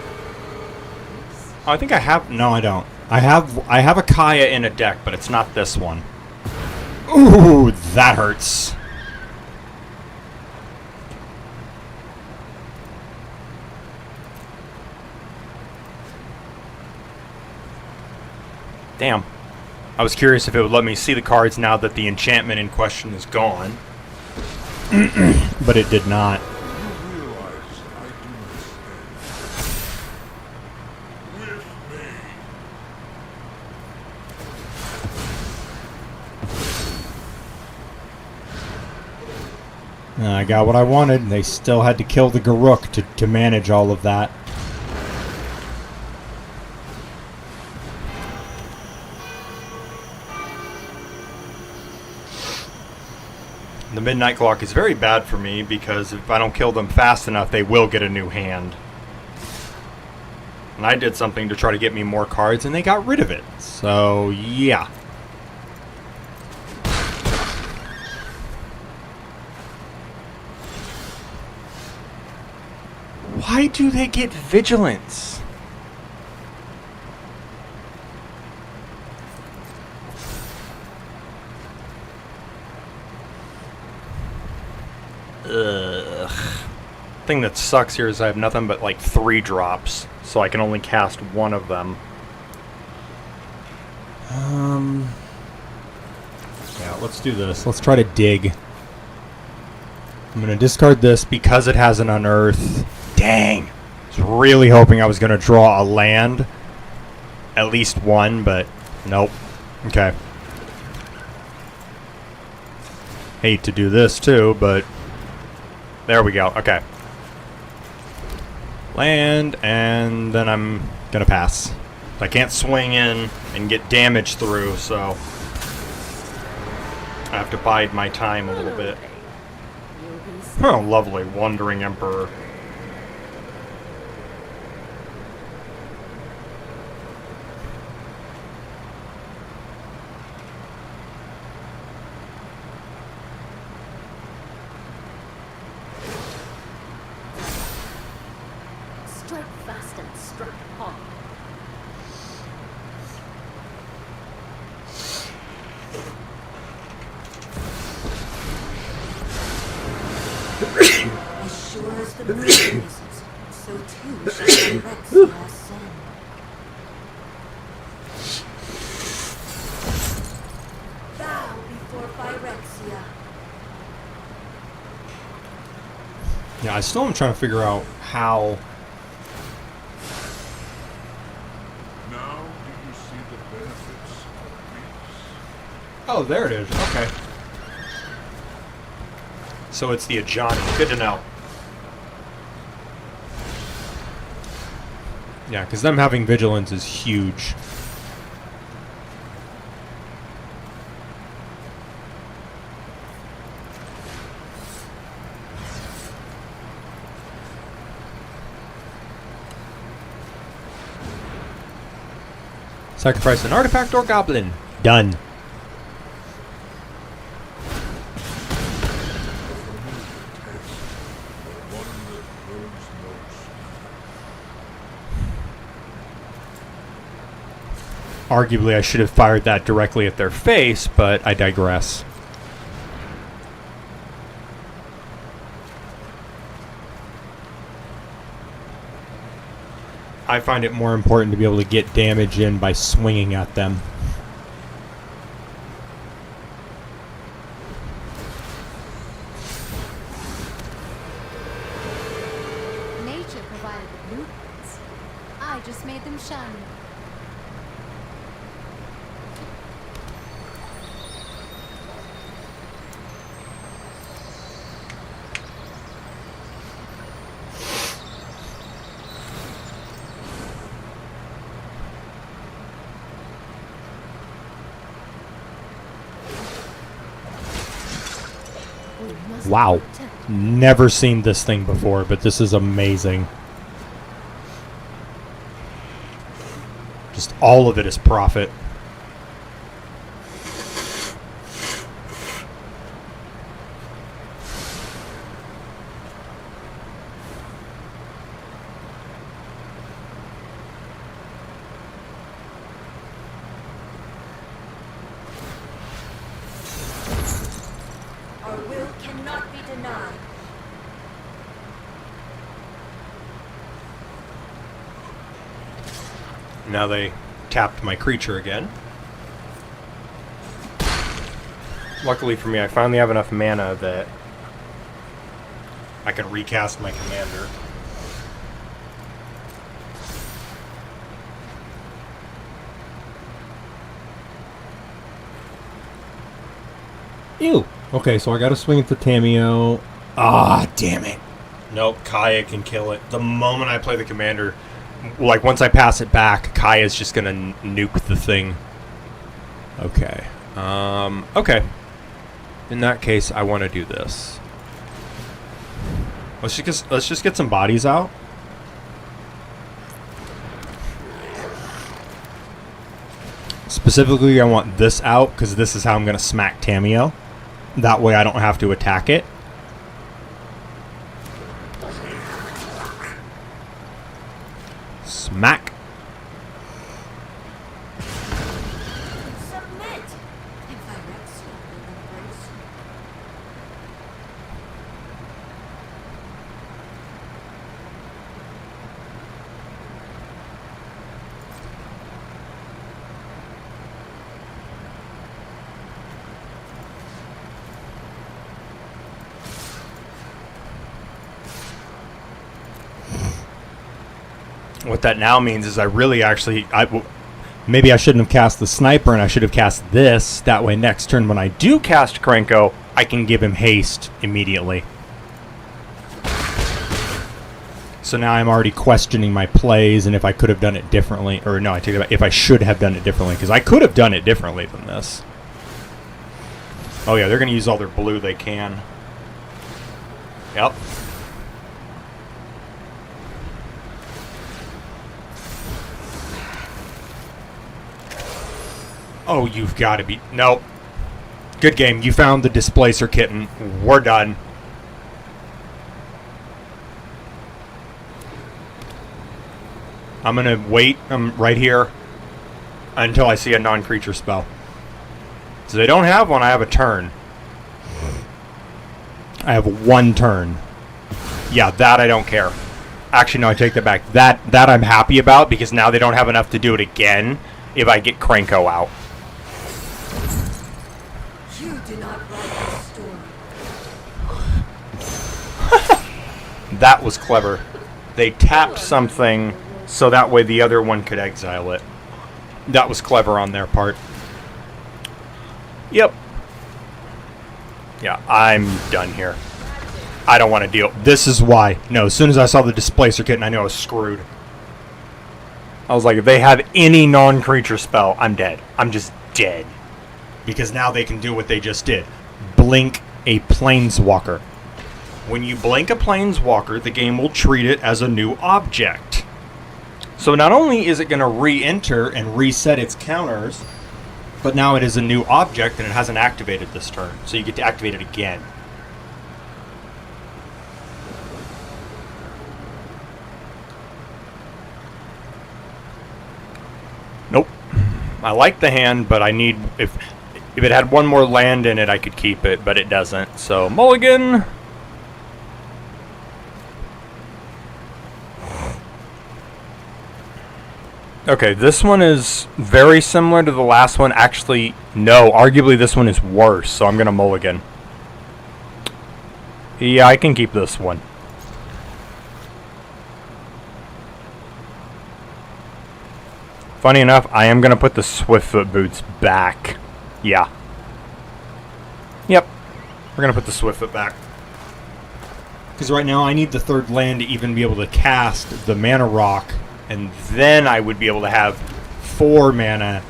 Oh, I think I have. No, I don't. I have a Kaya in a deck, but it's not this one. Ooh, that hurts. Damn. I was curious if it would let me see the cards now that the enchantment in question is gone. But it did not. I got what I wanted. They still had to kill the Garruk to manage all of that. The midnight clock is very bad for me because if I don't kill them fast enough, they will get a new hand. And I did something to try to get me more cards, and they got rid of it. So, yeah. Why do they get vigilance? Ugh. Thing that sucks here is I have nothing but like 3 drops, so I can only cast one of them. Yeah, let's do this. Let's try to dig. I'm gonna discard this because it has an unearth. Dang! I was really hoping I was gonna draw a land. At least one, but nope. Okay. Hate to do this too, but there we go. Okay. Land, and then I'm gonna pass. I can't swing in and get damage through, so I have to bide my time a little bit. Oh, lovely. Wandering Emperor. Strike fast and strike hard. As sure as the moon rises, so too shall Phyrexia ascend. Bow before Phyrexia. Yeah, I still am trying to figure out how. Now do you see the benefits of peace? Oh, there it is. Okay. So it's the Ajani. Good to know. Yeah, because them having vigilance is huge. Sacrifice an artifact or goblin. Done. Arguably, I should have fired that directly at their face, but I digress. I find it more important to be able to get damage in by swinging at them. Nature provided the blueprints. I just made them shiny. must Wow. protect. Never seen this thing before, but this is amazing. Just all of it is profit. Our will cannot be denied. Now they tapped my creature again. Luckily for me, I finally have enough mana that I can recast my commander. Ew. Okay, so I gotta swing it to Tamio. Ah, damn it. Nope, Kaya can kill it. The moment I play the commander, like once I pass it back, Kaya's just gonna nuke the thing. Okay. Okay. In that case, I want to do this. Let's just get some bodies out. Specifically, I want this out because this is how I'm gonna smack Tamio. That way I don't have to attack it. Smack. Submit! If Phyrexia will embrace you. What that now means is I really actually... Maybe I shouldn't have cast the sniper and I should have cast this. That way next turn when I do cast Krenko, I can give him haste immediately. So now I'm already questioning my plays and if I could have done it differently. Or no, I take it back. If I should have done it differently. Because I could have done it differently than this. Oh yeah, they're going to use all their blue they can. Yep. Oh, you've got to be... Nope. Good game. You found the Displacer Kitten. We're done. I'm going to wait right here until I see a non-creature spell. So they don't have one. I have a turn. I have one turn. Yeah, that I don't care. Actually, no, I take that back. That I'm happy about because now they don't have enough to do it again if I get Krenko out. You do not write this story. That was clever. They tapped something so that way the other one could exile it. That was clever on their part. Yep. Yeah, I'm done here. I don't want to deal. This is why. No, as soon as I saw the Displacer Kitten, I knew I was screwed. I was like, if they have any non-creature spell, I'm dead. I'm just dead. Because now they can do what they just did. Blink a Planeswalker. When you blink a Planeswalker, the game will treat it as a new object. So not only is it going to re-enter and reset its counters, but now it is a new object and it hasn't activated this turn. So you get to activate it again. Nope. I like the hand, but I need... If it had one more land in it, I could keep it, but it doesn't. So, mulligan. Okay, this one is very similar to the last one. Actually, no, arguably this one is worse, so I'm going to mulligan. Yeah, I can keep this one. Funny enough, I am going to put the Swiftfoot boots back. Yeah. Yep. We're going to put the Swiftfoot back. Because right now I need the third land to even be able to cast the Mana Rock. And then I would be able to have 4 mana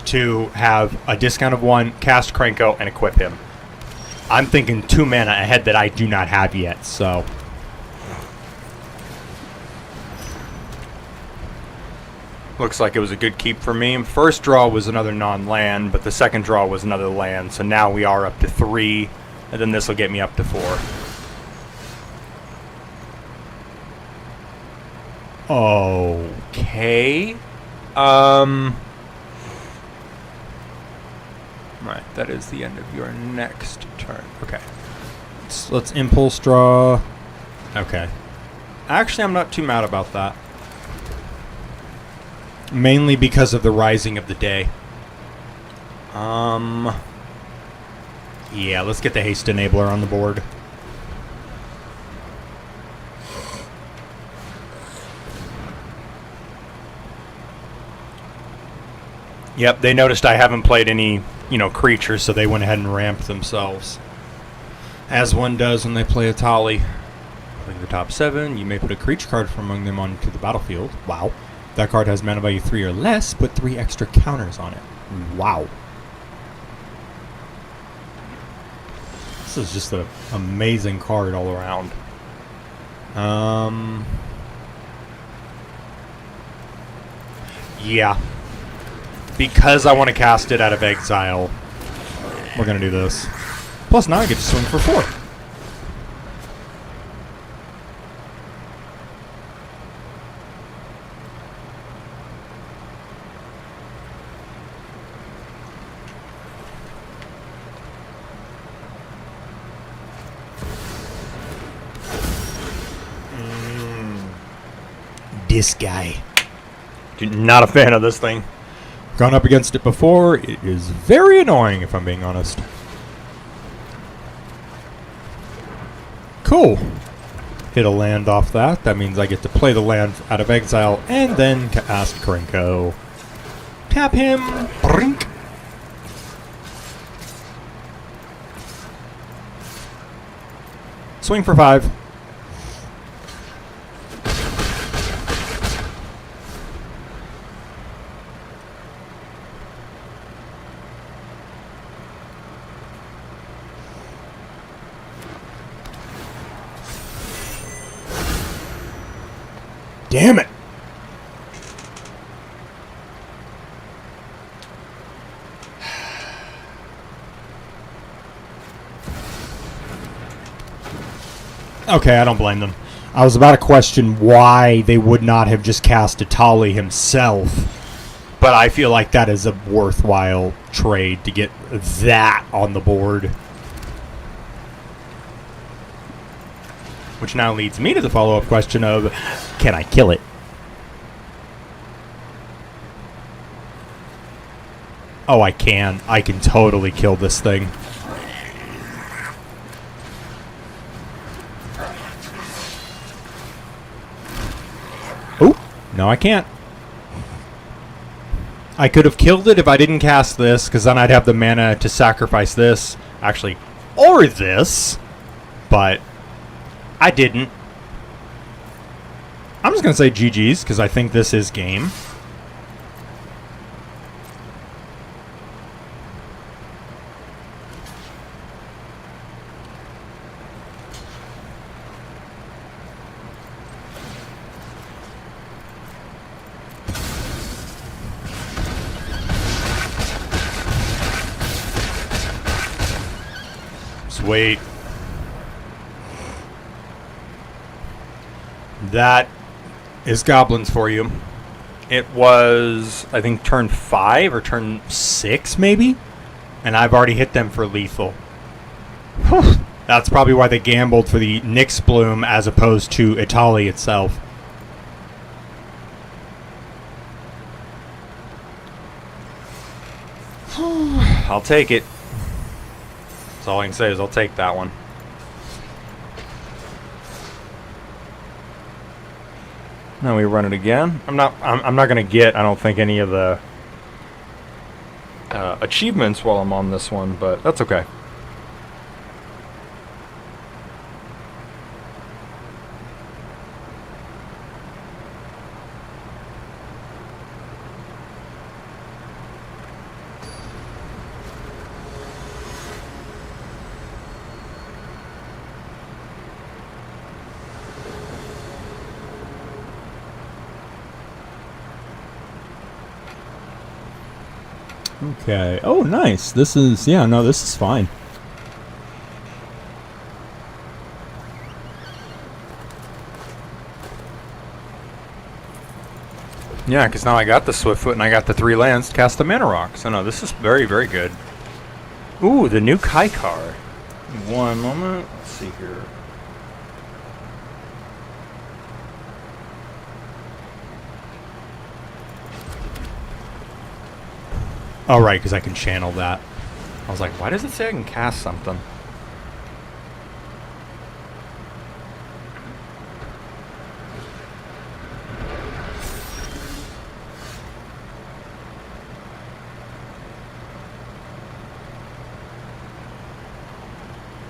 to have a discount of 1, cast Krenko, and equip him. I'm thinking 2 mana ahead that I do not have yet, so. Looks like it was a good keep for me. First draw was another non-land, but the second draw was another land, so now we are up to 3, and then this will get me up to 4. Okay. Right, that is the end of your next turn. Okay. Let's impulse draw. Okay. Actually, I'm not too mad about that. Mainly because of the rising of the day. Yeah, let's get the haste enabler on the board. Yep, they noticed I haven't played any, creatures, so they went ahead and ramped themselves. As one does when they play a Tali. Playing the top 7, You may put a creature card from among them onto the battlefield. Wow. That card has mana value 3 or less, put 3 extra counters on it. Wow. This is just an amazing card all around. Yeah. Because I want to cast it out of exile, We're going to do this. Plus now I get to swing for 4. this guy. Not a fan of this thing. Gone up against it before. It is very annoying, if I'm being honest. Cool. Hit a land off that. That means I get to play the land out of exile and then cast Krenko. Tap him. Brink. Swing for 5. Damn it! Okay, I don't blame them. I was about to question why they would not have just cast Atali himself, but I feel like that is a worthwhile trade to get that on the board. Which now leads me to the follow-up question of, can I kill it? Oh, I can. I can totally kill this thing. Oh, no I can't. I could have killed it if I didn't cast this, because then I'd have the mana to sacrifice this, actually, or this, but I didn't. I'm just going to say GG's, because I think this is game. Sweet. That is goblins for you. It was, I think, turn 5 or turn 6, maybe? And I've already hit them for lethal. Whew. That's probably why they gambled for the Nyx Bloom as opposed to Atali itself. I'll take it. That's all I can say is I'll take that one. Now we run it again. I'm not gonna get, I don't think, any of the achievements while I'm on this one, but that's okay. Okay. Oh, nice. This is, yeah, no, this is fine. Yeah, because now I got the Swiftfoot and I got the 3 lands to cast the Mana Rock. So no, this is very, very good. Ooh, the new Kai card. One moment. Let's see here. Oh, right, because I can channel that. I was like, why does it say I can cast something?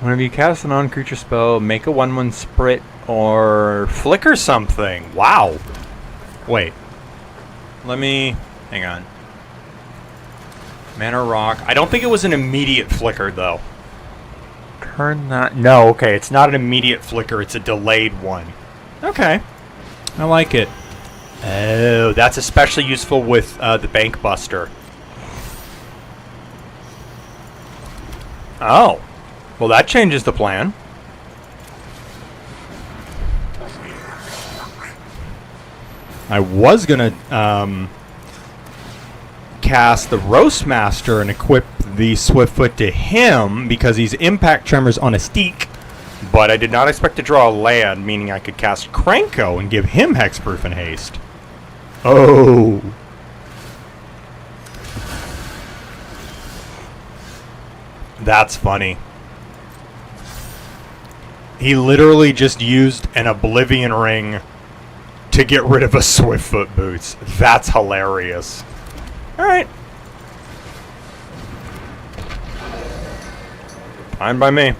Whenever you cast a non-creature spell, make a 1/1 Sprit or flicker something. Wow. Wait. Let me... hang on. Mana Rock. I don't think it was an immediate flicker, though. Turn that... no, okay. It's not an immediate flicker. It's a delayed one. Okay. I like it. Oh, that's especially useful with the Bank Buster. Oh. Well, that changes the plan. I was gonna cast the Roastmaster and equip the Swiftfoot to him because he's Impact Tremors on a Steak, But I did not expect to draw a land, meaning I could cast Krenko and give him Hexproof and Haste. Oh. That's funny. He literally just used an Oblivion Ring to get rid of a Swiftfoot Boots. That's hilarious. Alright. Fine by me.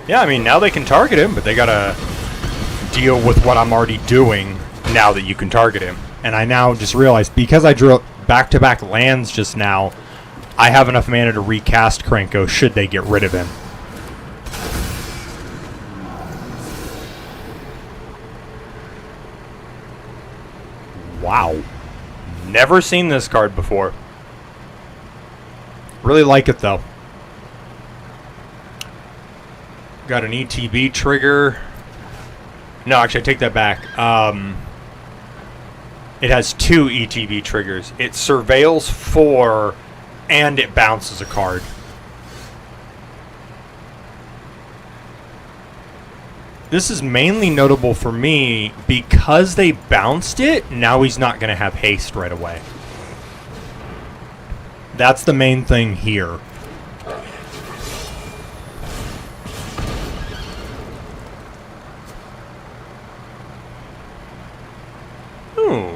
Yeah, I mean, now they can target him, but they gotta deal with what I'm already doing now that you can target him. And I now just realized, because I drew back-to-back lands just now, I have enough mana to recast Krenko should they get rid of him. Wow. Never seen this card before. Really like it, though. Got an ETB trigger. No, actually, I take that back. It has 2 ETB triggers. It surveils 4, and it bounces a card. This is mainly notable for me because they bounced it. Now he's not going to have haste right away. That's the main thing here. Ooh.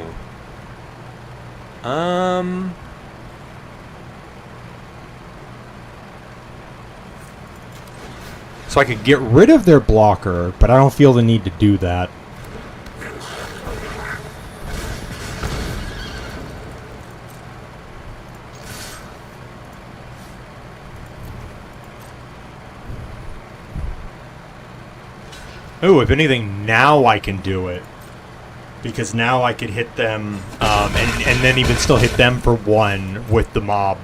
So I could get rid of their blocker, but I don't feel the need to do that. Ooh, if anything, now I can do it. Because now I could hit them, and then even still hit them for 1 with the mob.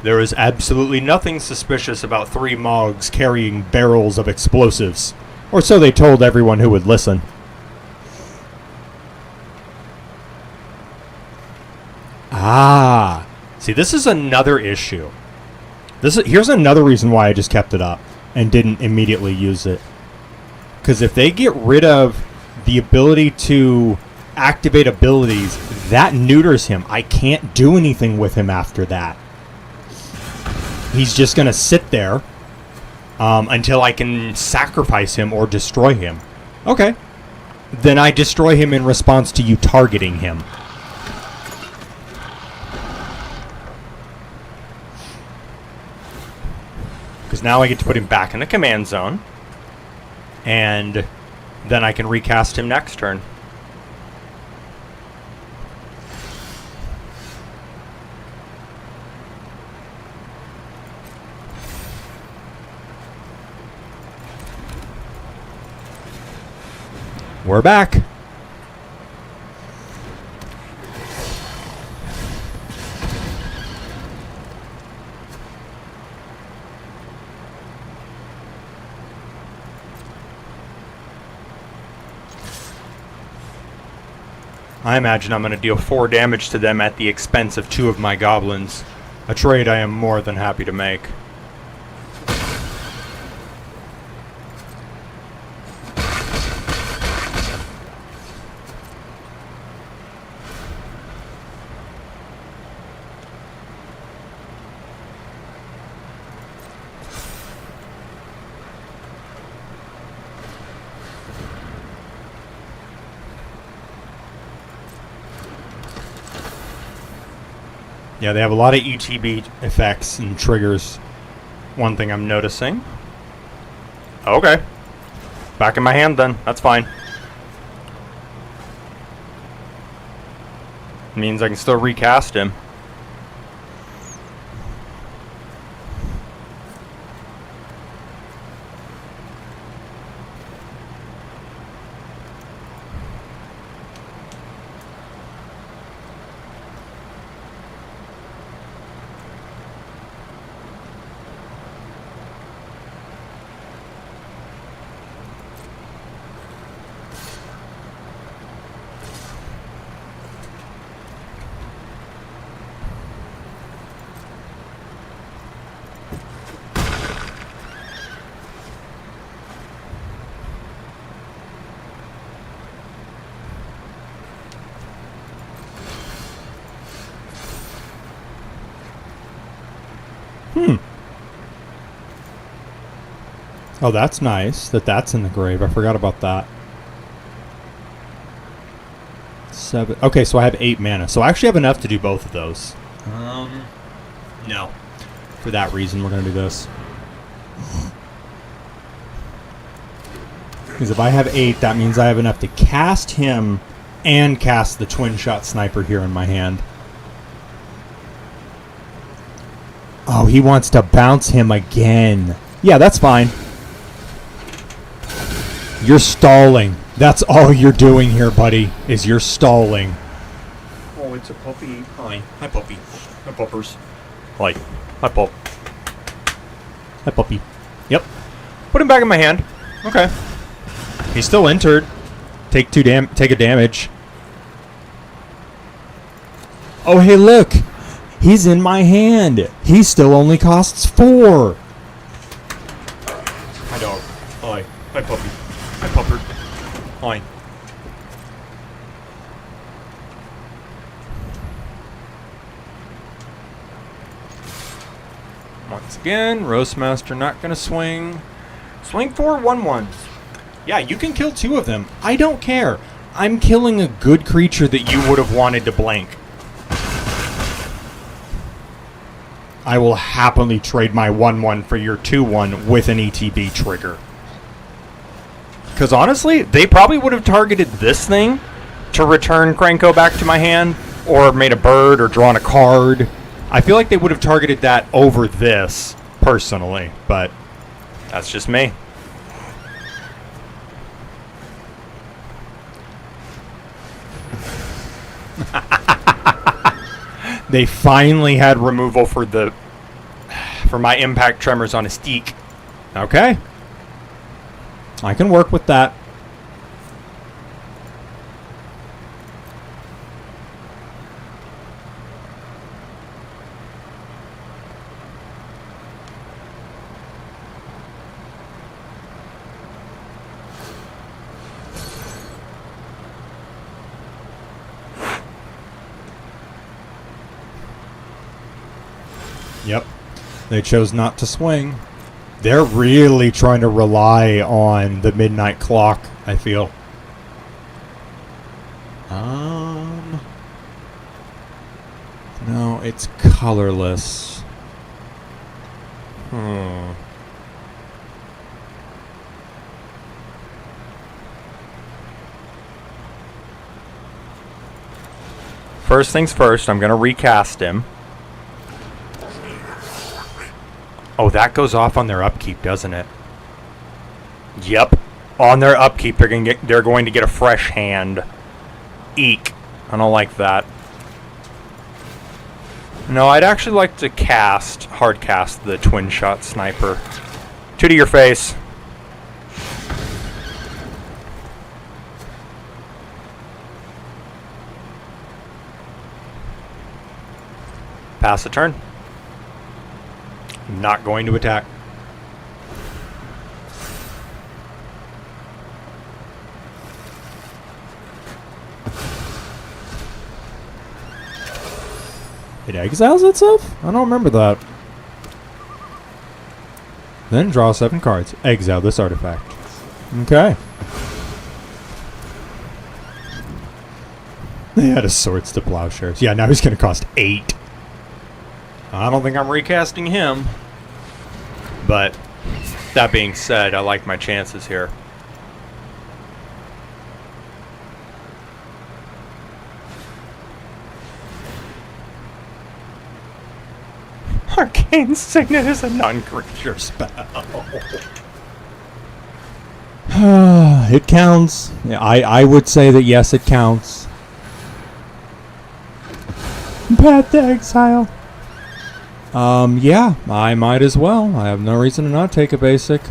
There is absolutely nothing suspicious about 3 Mogs carrying barrels of explosives. Or so they told everyone who would listen. Ah. See, this is another issue. Here's another reason why I just kept it up and didn't immediately use it. Because if they get rid of the ability to activate abilities, that neuters him. I can't do anything with him after that. He's just going to sit there until I can sacrifice him or destroy him. Okay. Then I destroy him in response to you targeting him. Because now I get to put him back in the command zone. And then I can recast him next turn. We're back. I imagine I'm going to deal 4 damage to them at the expense of 2 of my goblins. A trade I am more than happy to make. Yeah, they have a lot of ETB effects and triggers. One thing I'm noticing. Okay. Back in my hand then. That's fine. Means I can still recast him. Oh, that's nice that that's in the grave. I forgot about that. 7. Okay, so I have 8 mana. So I actually have enough to do both of those. No. For that reason, we're going to do this. Because if I have 8, that means I have enough to cast him and cast the twin shot sniper here in my hand. Oh, he wants to bounce him again. Yeah, that's fine. You're stalling. That's all you're doing here, buddy, is you're stalling. Oh, it's a puppy. Hi. Hi, puppy. Hi, puppers. Hi. Hi, pup. Hi, puppy. Yep. Put him back in my hand. Okay. He's still entered. Take a damage. Oh, hey, look. He's in my hand. He still only costs 4. Hi, dog. Hi. Hi, puppy. Hi, pupper. Hi. Once again, Roastmaster not gonna swing. Swing 4 1/1s. Yeah, you can kill 2 of them. I don't care. I'm killing a good creature that you would have wanted to blank. I will happily trade my 1/1 for your 2/1 with an ETB trigger. Because honestly, they probably would have targeted this thing to return Krenko back to my hand, or made a bird, or drawn a card. I feel like they would have targeted that over this, personally, but that's just me. They finally had removal for my impact tremors on a steak. Okay. I can work with that. Yep. They chose not to swing. They're really trying to rely on the midnight clock, I feel. No, it's colorless. First things first, I'm going to recast him. Oh, that goes off on their upkeep, doesn't it? Yep. On their upkeep, they're going to get a fresh hand. Eek. I don't like that. No, I'd actually like to hard cast the twin shot sniper. 2 to your face. Pass the turn. Not going to attack. It exiles itself? I don't remember that. Then draw 7 cards. Exile this artifact. Okay. They had a Swords to Plowshares. Yeah, now he's going to cost 8. I don't think I'm recasting him. But that being said, I like my chances here. Arcane Signet is a non-creature spell. It counts. Yeah, I would say that yes, it counts. Path to exile. Yeah, I might as well. I have no reason to not take a basic.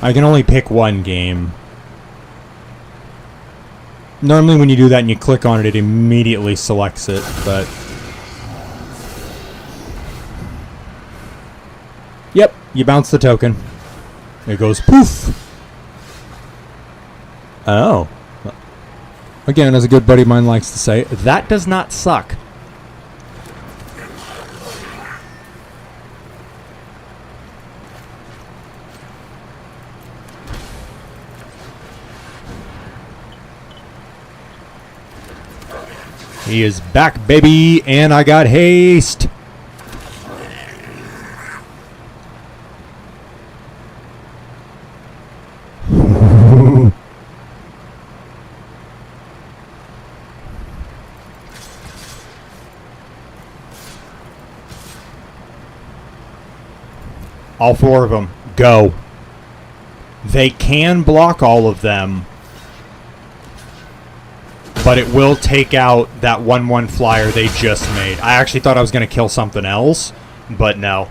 I can only pick one game. Normally when you do that and you click on it, it immediately selects it, but... Yep, you bounce the token. It goes poof. Oh. Again, as a good buddy of mine likes to say, that does not suck. He is back, baby, and I got haste. All 4 of them. Go. They can block all of them, but it will take out that 1/1 flyer they just made. I actually thought I was going to kill something else, but no.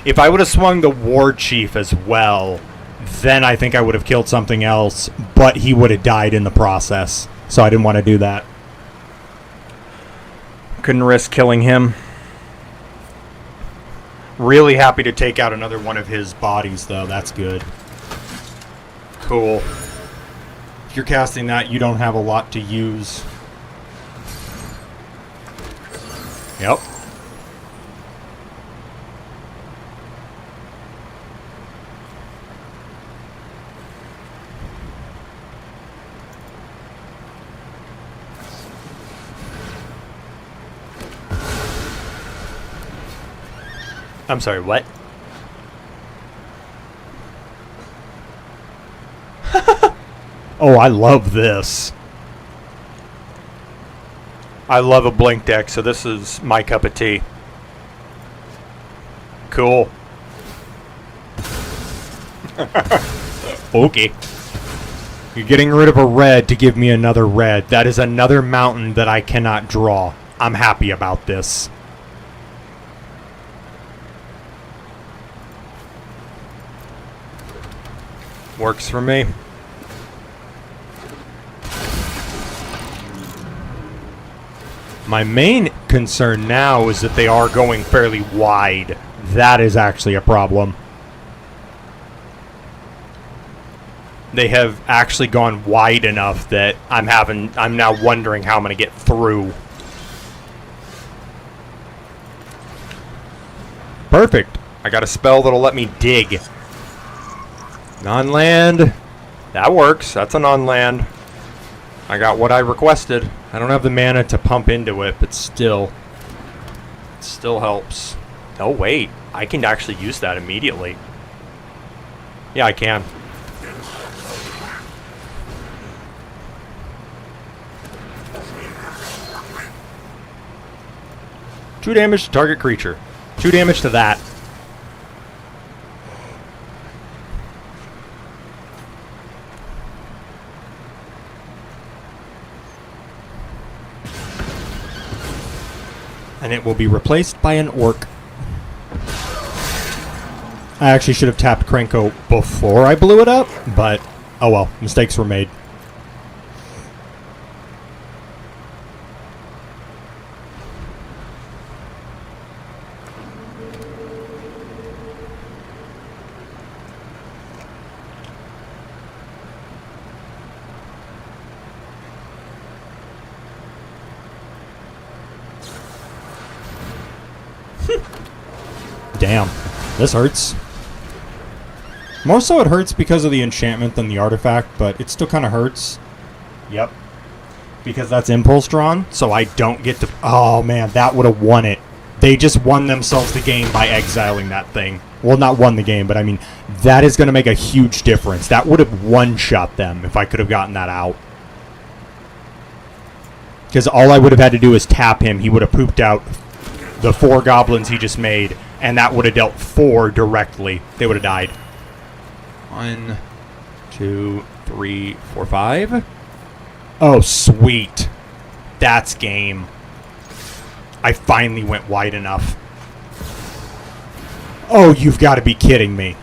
If I would have swung the War Chief as well, then I think I would have killed something else, but he would have died in the process. So I didn't want to do that. Couldn't risk killing him. Really happy to take out another one of his bodies, though. That's good. Cool. If you're casting that, you don't have a lot to use. Yep. I'm sorry, what? Oh, I love this. I love a blink deck, so this is my cup of tea. Cool. Okay. You're getting rid of a red to give me another red. That is another mountain that I cannot draw. I'm happy about this. Works for me. My main concern now is that they are going fairly wide. That is actually a problem. They have actually gone wide enough that I'm now wondering how I'm going to get through. Perfect. I got a spell that'll let me dig. Non-land. That works. That's a non-land. I got what I requested. I don't have the mana to pump into it, but it still helps. Oh, wait. I can actually use that immediately. Yeah, I can. Two damage to target creature. 2 damage to that. And it will be replaced by an orc. I actually should have tapped Krenko before I blew it up, but oh well, mistakes were made. Damn, this hurts. More so it hurts because of the enchantment than the artifact, but it still kind of hurts. Yep. Because that's impulse drawn, so I don't get to... Oh man, that would have won it. They just won themselves the game by exiling that thing. Well, not won the game, but I mean, that is going to make a huge difference. That would have one-shot them if I could have gotten that out. Because all I would have had to do is tap him. He would have pooped out the 4 goblins he just made, and that would have dealt 4 directly. They would have died. 1, 2, 3, 4, 5. Oh, sweet. That's game. I finally went wide enough. Oh, you've got to be kidding me.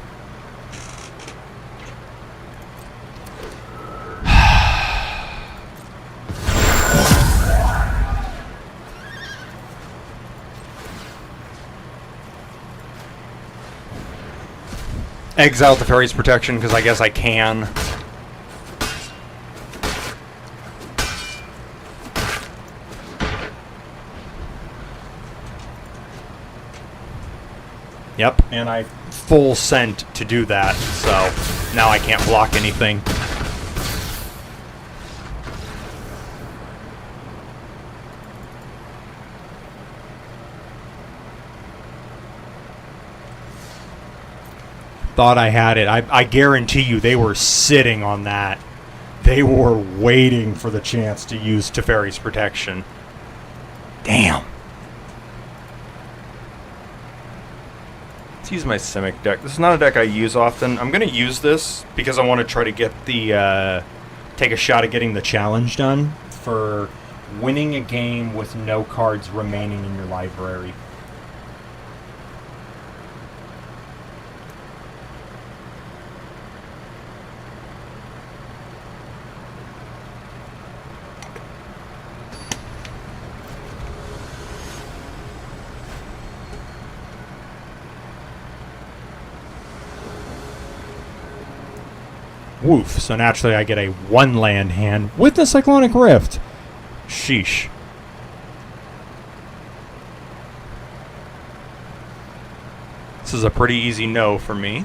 Exile the Fairy's Protection, because I guess I can. Yep, and I full sent to do that, so now I can't block anything. Thought I had it. I guarantee you they were sitting on that. They were waiting for the chance to use Teferi's Protection. Damn. Let's use my Simic deck. This is not a deck I use often. I'm going to use this because I want to try to get the... Take a shot at getting the challenge done for winning a game with no cards remaining in your library. Woof. So naturally I get a 1-land hand with the Cyclonic Rift. Sheesh. This is a pretty easy no for me.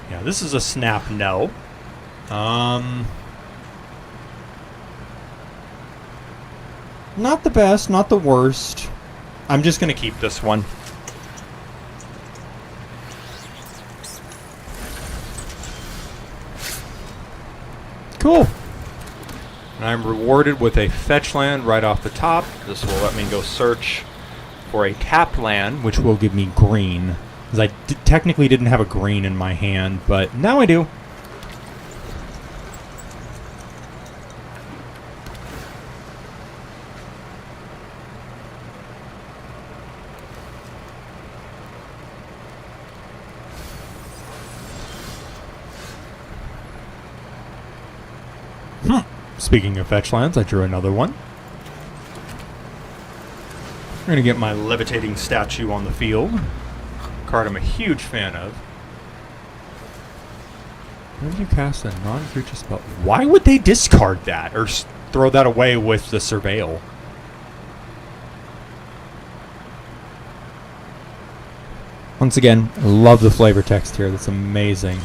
Yeah, this is a snap no. Not the best, not the worst. I'm just going to keep this one. Cool. And I'm rewarded with a fetch land right off the top. This will let me go search for a tapped land, which will give me green. Because I technically didn't have a green in my hand, but now I do. Speaking of fetch lands, I drew another one. I'm going to get my Levitating Statue on the field. Card I'm a huge fan of. When you cast a non-creature spell... Why would they discard that? Or throw that away with the Surveil? Once again, I love the flavor text here. That's amazing.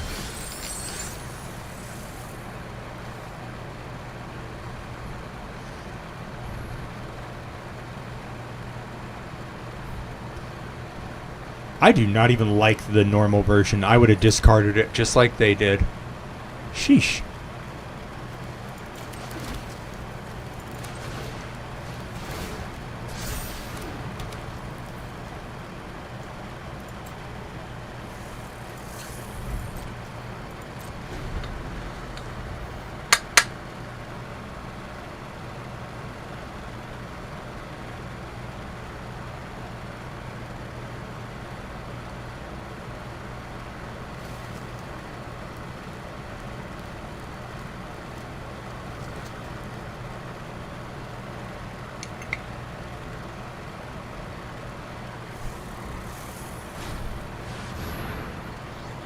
I do not even like the normal version. I would have discarded it just like they did. Sheesh.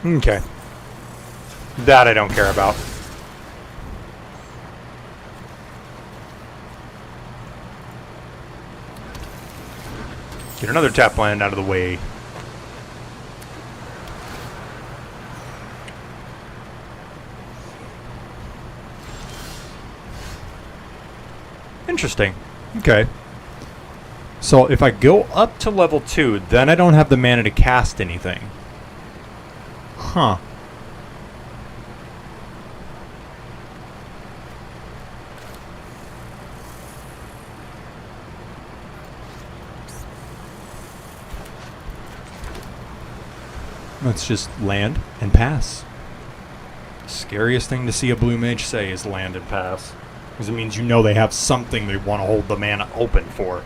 Okay. That I don't care about. Get another tap land out of the way. Interesting. Okay. So if I go up to level 2, then I don't have the mana to cast anything. Huh. Let's just land and pass. Scariest thing to see a blue mage say is land and pass. Because it means you know they have something they want to hold the mana open for.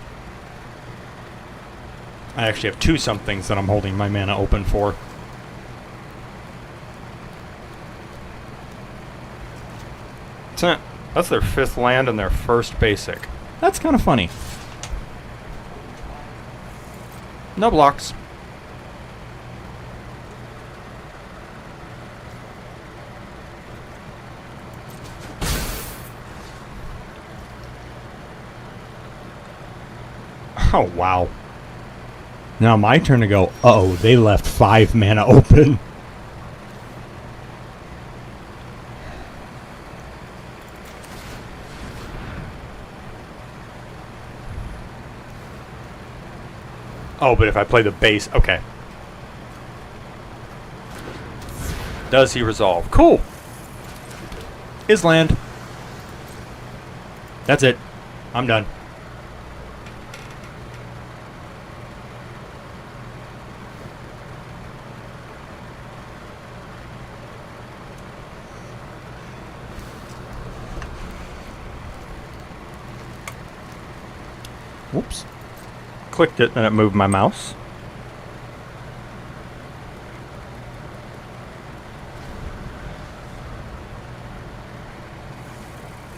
I actually have 2 somethings that I'm holding my mana open for. That's their 5th land and their 1st basic. That's kind of funny. No blocks. Oh, wow. Now my turn to go, uh-oh, they left 5 mana open. Oh, but if I play the base, okay. Does he resolve? Cool. Is land. That's it. I'm done. Whoops. Clicked it and it moved my mouse.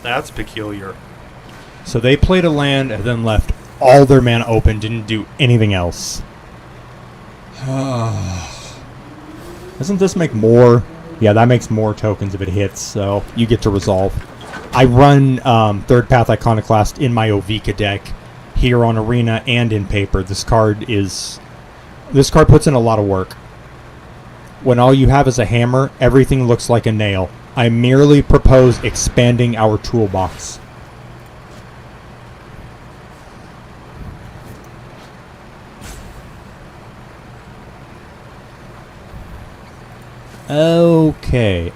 That's peculiar. So they played a land and then left all their mana open, didn't do anything else. Doesn't this make more? Yeah, that makes more tokens if it hits, so you get to resolve. I run Third Path Iconoclast in my Ovika deck here on Arena and in paper. This card puts in a lot of work. When all you have is a hammer, everything looks like a nail. I merely propose expanding our toolbox. Okay.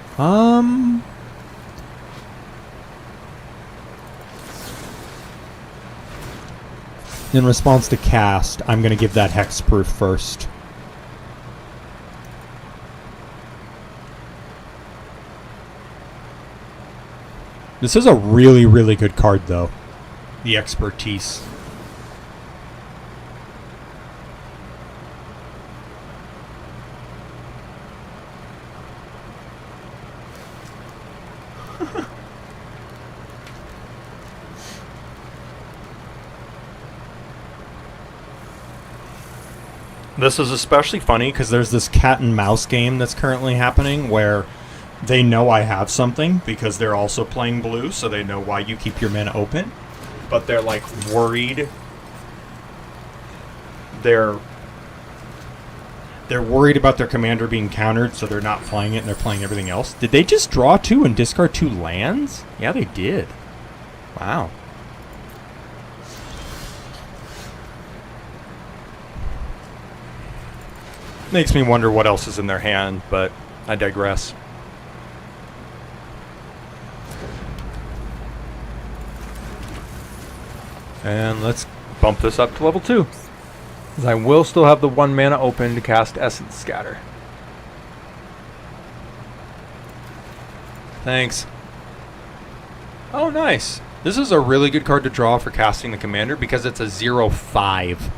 In response to cast, I'm going to give that hexproof first. This is a really, really good card, though. The expertise. This is especially funny because there's this cat and mouse game that's currently happening where they know I have something because they're also playing blue, so they know why you keep your mana open. But they're like worried. They're worried about their commander being countered, so they're not playing it and they're playing everything else. Did they just draw 2 and discard 2 lands? Yeah, they did. Wow. Makes me wonder what else is in their hand, but I digress. And let's bump this up to level 2. Because I will still have the 1 mana open to cast Essence Scatter. Thanks. Oh, nice. This is a really good card to draw for casting the commander because it's a 0/5.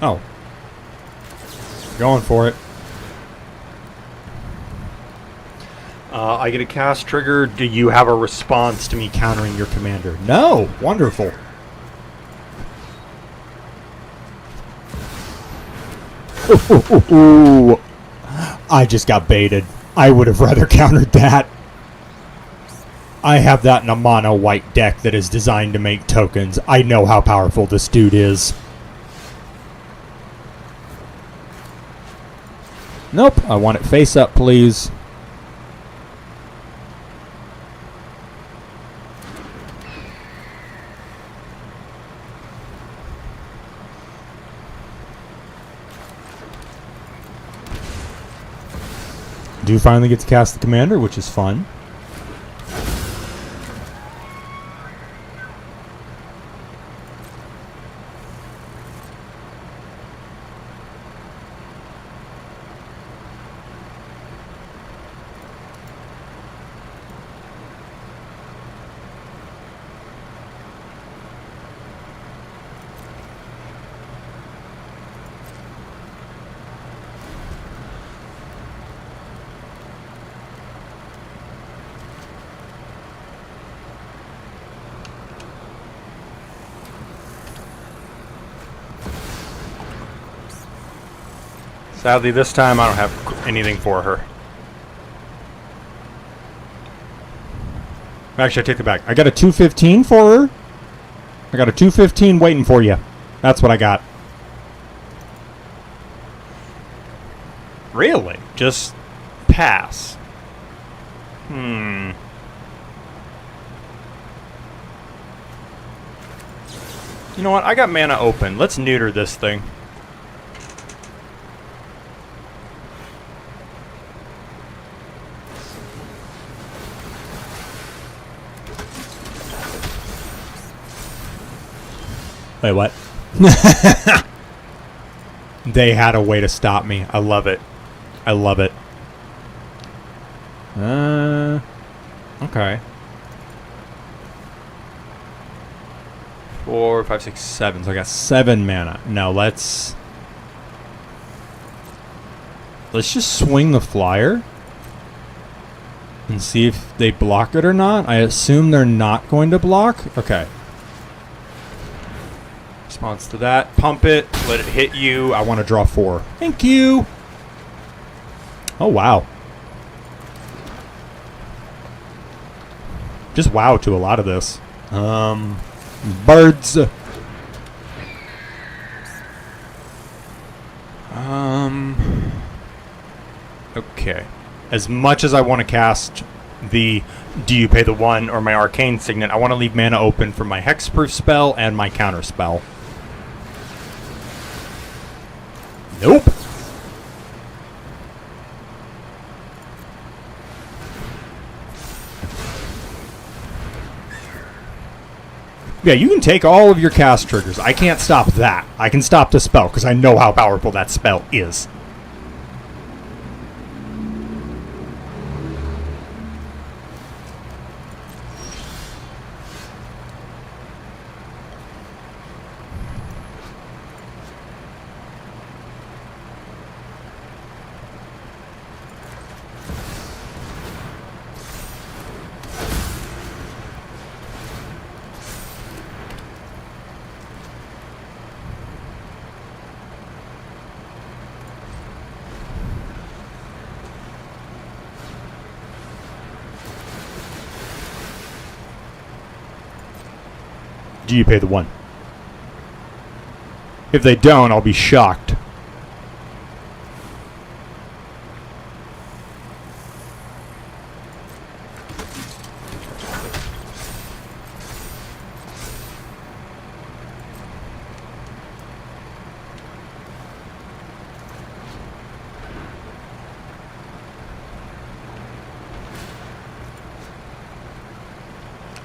Oh. Going for it. I get a cast trigger. Do you have a response to me countering your commander? No! Wonderful. Ooh. I just got baited. I would have rather countered that. I have that in a mono white deck that is designed to make tokens. I know how powerful this dude is. Nope. I want it face up, please. Do finally get to cast the commander, which is fun. Sadly, this time I don't have anything for her. Actually, I take it back. I got a 215 for her. I got a 215 waiting for you. That's what I got. Really? Just pass. You know what? I got mana open. Let's neuter this thing. Wait, what? They had a way to stop me. I love it. I love it. Okay. 4, 5, 6, 7. So I got 7 mana. No, let's just swing the flyer and see if they block it or not. I assume they're not going to block. Okay. Response to that. Pump it. Let it hit you. I want to draw 4. Thank you. Oh, wow. Just wow to a lot of this. Birds. Okay. As much as I want to cast the Do You Pay the 1 or my Arcane Signet, I want to leave mana open for my Hexproof spell and my counter spell. Nope. Yeah, you can take all of your cast triggers. I can't stop that. I can stop the spell because I know how powerful that spell is. Do you pay the 1? If they don't, I'll be shocked.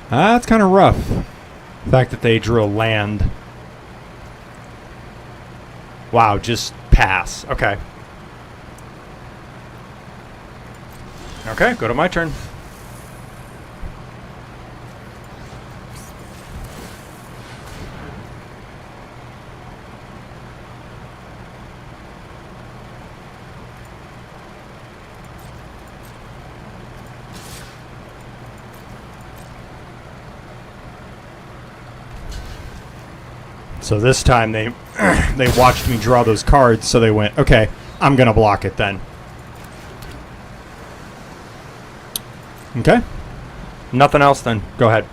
That's kind of rough. The fact that they drew a land. Wow, just pass. Okay. Okay, go to my turn. So this time they they watched me draw those cards, so they went, okay, I'm going to block it then. Okay. Nothing else then. Go ahead.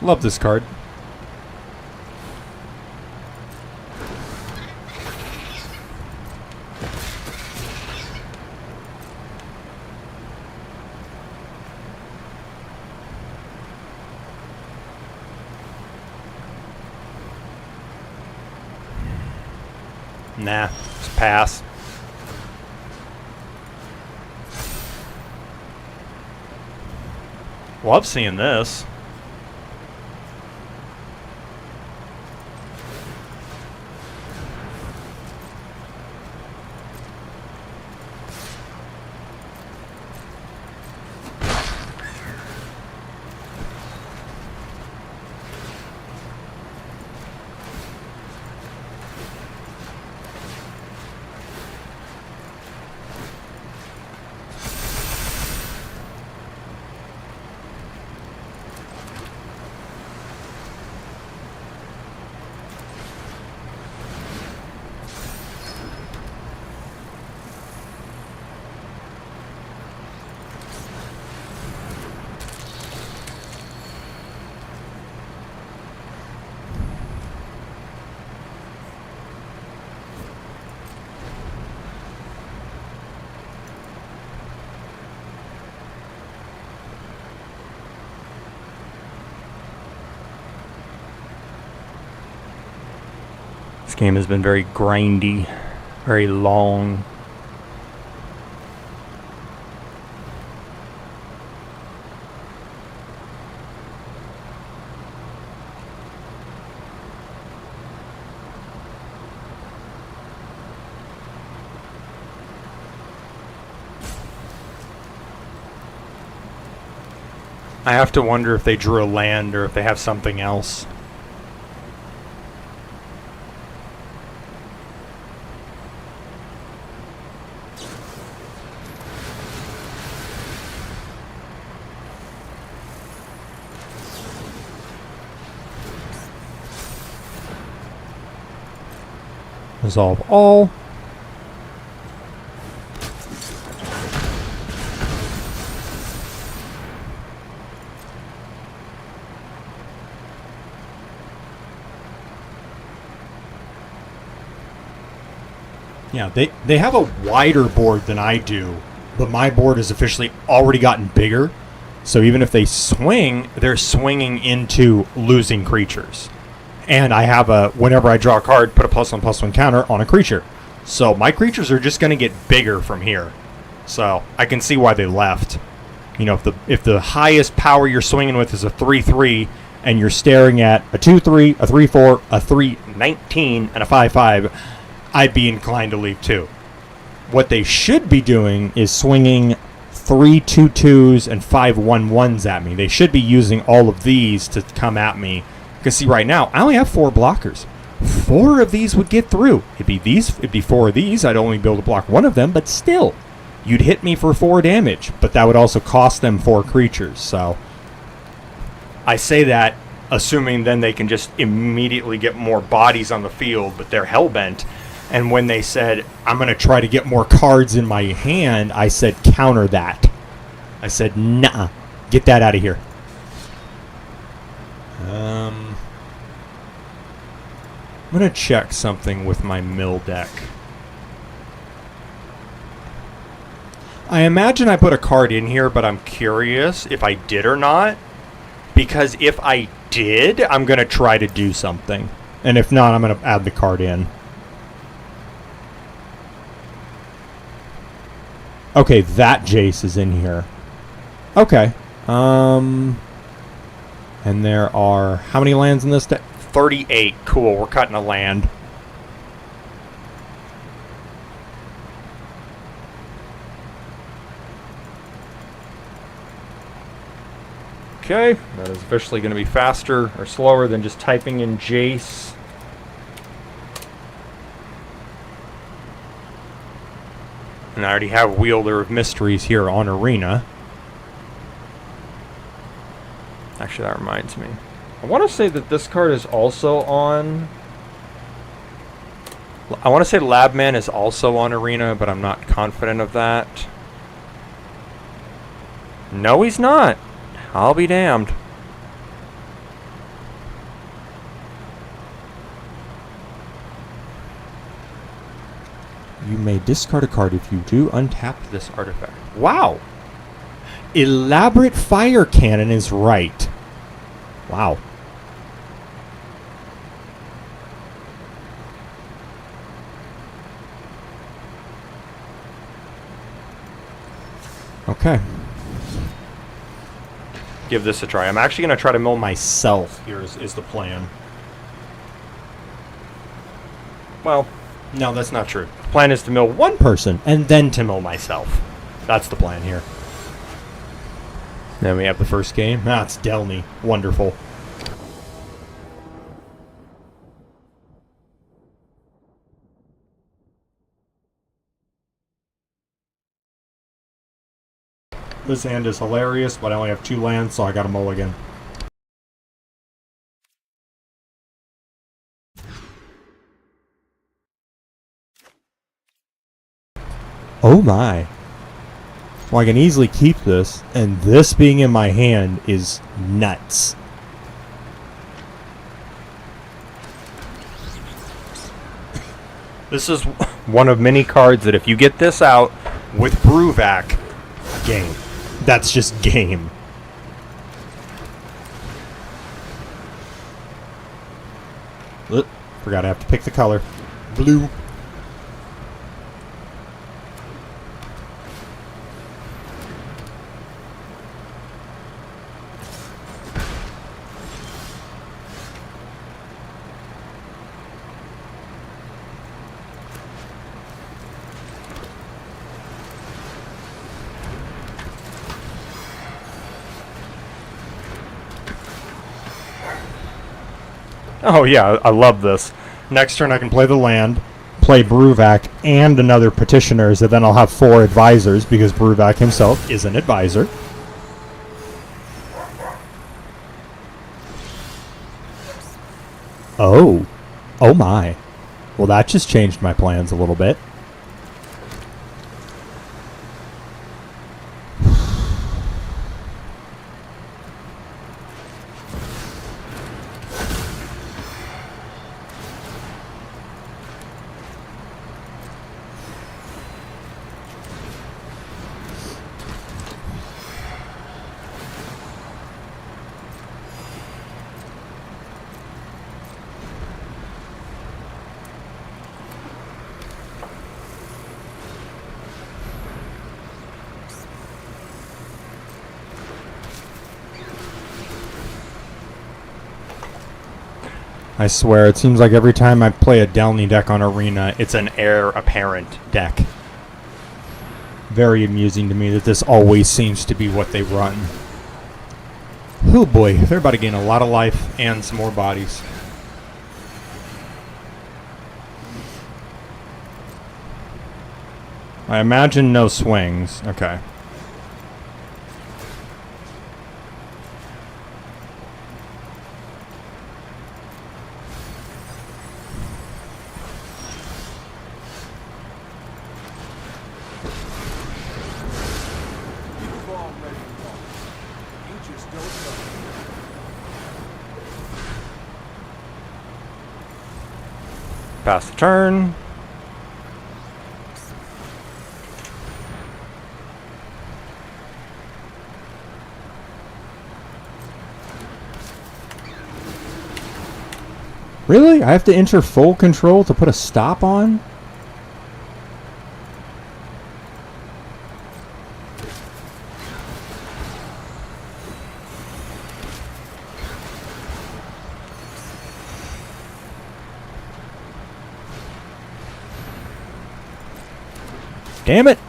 Love this card. Nah, just pass. Love seeing this. This game has been very grindy, very long. I have to wonder if they drew a land or if they have something else. Resolve all. Yeah, they have a wider board than I do, but my board has officially already gotten bigger. So even if they swing, they're swinging into losing creatures. And I have a, whenever I draw a card, put a +1/+1 counter on a creature. So my creatures are just going to get bigger from here. So I can see why they left. You know, if the highest power you're swinging with is a 3/3, and you're staring at a 2/3, a 3/4, a 3/19, and a 5/5, I'd be inclined to leave too. What they should be doing is swinging 3 2/2s and 5 1/1s at me. They should be using all of these to come at me. Because see, right now, I only have 4 blockers. 4 of these would get through. It'd be 4 of these. I'd only be able to block 1 of them, but still, you'd hit me for 4 damage. But that would also cost them 4 creatures. So I say that assuming then they can just immediately get more bodies on the field, but they're hellbent. And when they said, I'm going to try to get more cards in my hand, I said, counter that. I said, nah, get that out of here. I'm going to check something with my mill deck. I imagine I put a card in here, but I'm curious if I did or not. Because if I did, I'm going to try to do something. And if not, I'm going to add the card in. Okay, that Jace is in here. Okay. And there are... How many lands in this deck? 38. Cool, we're cutting a land. Okay, that is officially going to be faster or slower than just typing in Jace. And I already have Wielder of Mysteries here on Arena. Actually, that reminds me. I want to say that this card is also on... I want to say Labman is also on Arena, but I'm not confident of that. No, he's not. I'll be damned. You may discard a card if you do untap this artifact. Wow! Elaborate Fire Cannon is right. Wow. Okay. Give this a try. I'm actually going to try to mill myself here is the plan. Well, no, that's not true. The plan is to mill one person and then to mill myself. That's the plan here. Then we have the first game. That's Delny. Wonderful. This hand is hilarious, but I only have 2 lands, so I got a mulligan. Oh my. Well, I can easily keep this, and this being in my hand is nuts. This is one of many cards that if you get this out with Bruvac, game. That's just game. Oop, forgot I have to pick the color. Blue. Oh yeah, I love this. Next turn I can play the land, play Bruvac and another Petitioners, and then I'll have 4 advisors because Bruvac himself is an advisor. Oh. Oh my. Well, that just changed my plans a little bit. I swear, it seems like every time I play a Delny deck on Arena, it's an heir apparent deck. Very amusing to me that this always seems to be what they run. Oh boy, they're about to gain a lot of life and some more bodies. I imagine no swings. Okay. Pass the turn. Really? I have to enter full control to put a stop on? Damn it!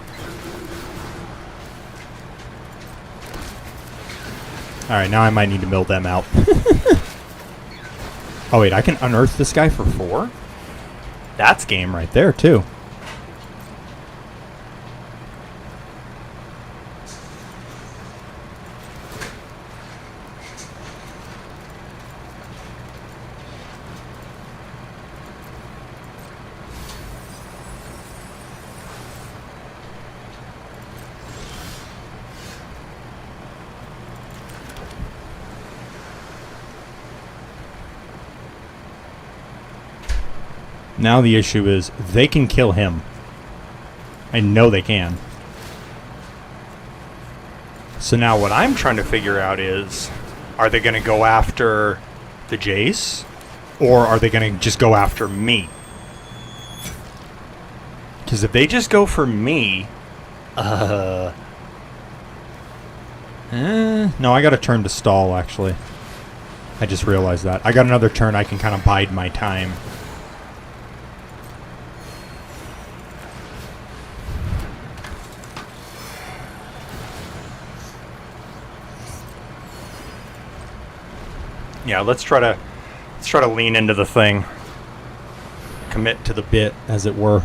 Alright, now I might need to mill them out. Oh wait, I can unearth this guy for 4? That's game right there, too. Now the issue is they can kill him. I know they can. So now what I'm trying to figure out is, are they going to go after the Jace? Or are they going to just go after me? Because if they just go for me... No, I got a turn to stall, actually. I just realized that. I got another turn I can kind of bide my time. Yeah, let's try to lean into the thing. Commit to the Bit, as it were.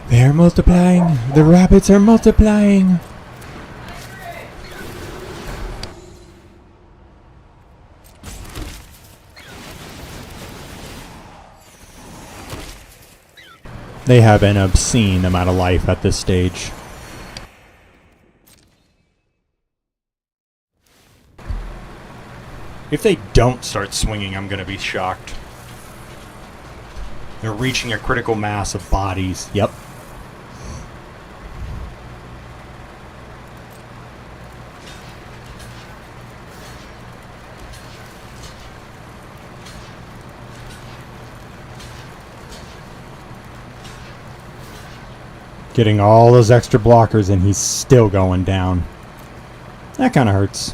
They're multiplying. The rabbits are multiplying. They have an obscene amount of life at this stage. If they don't start swinging, I'm going to be shocked. They're reaching a critical mass of bodies. Yep. Getting all those extra blockers and he's still going down. That kind of hurts.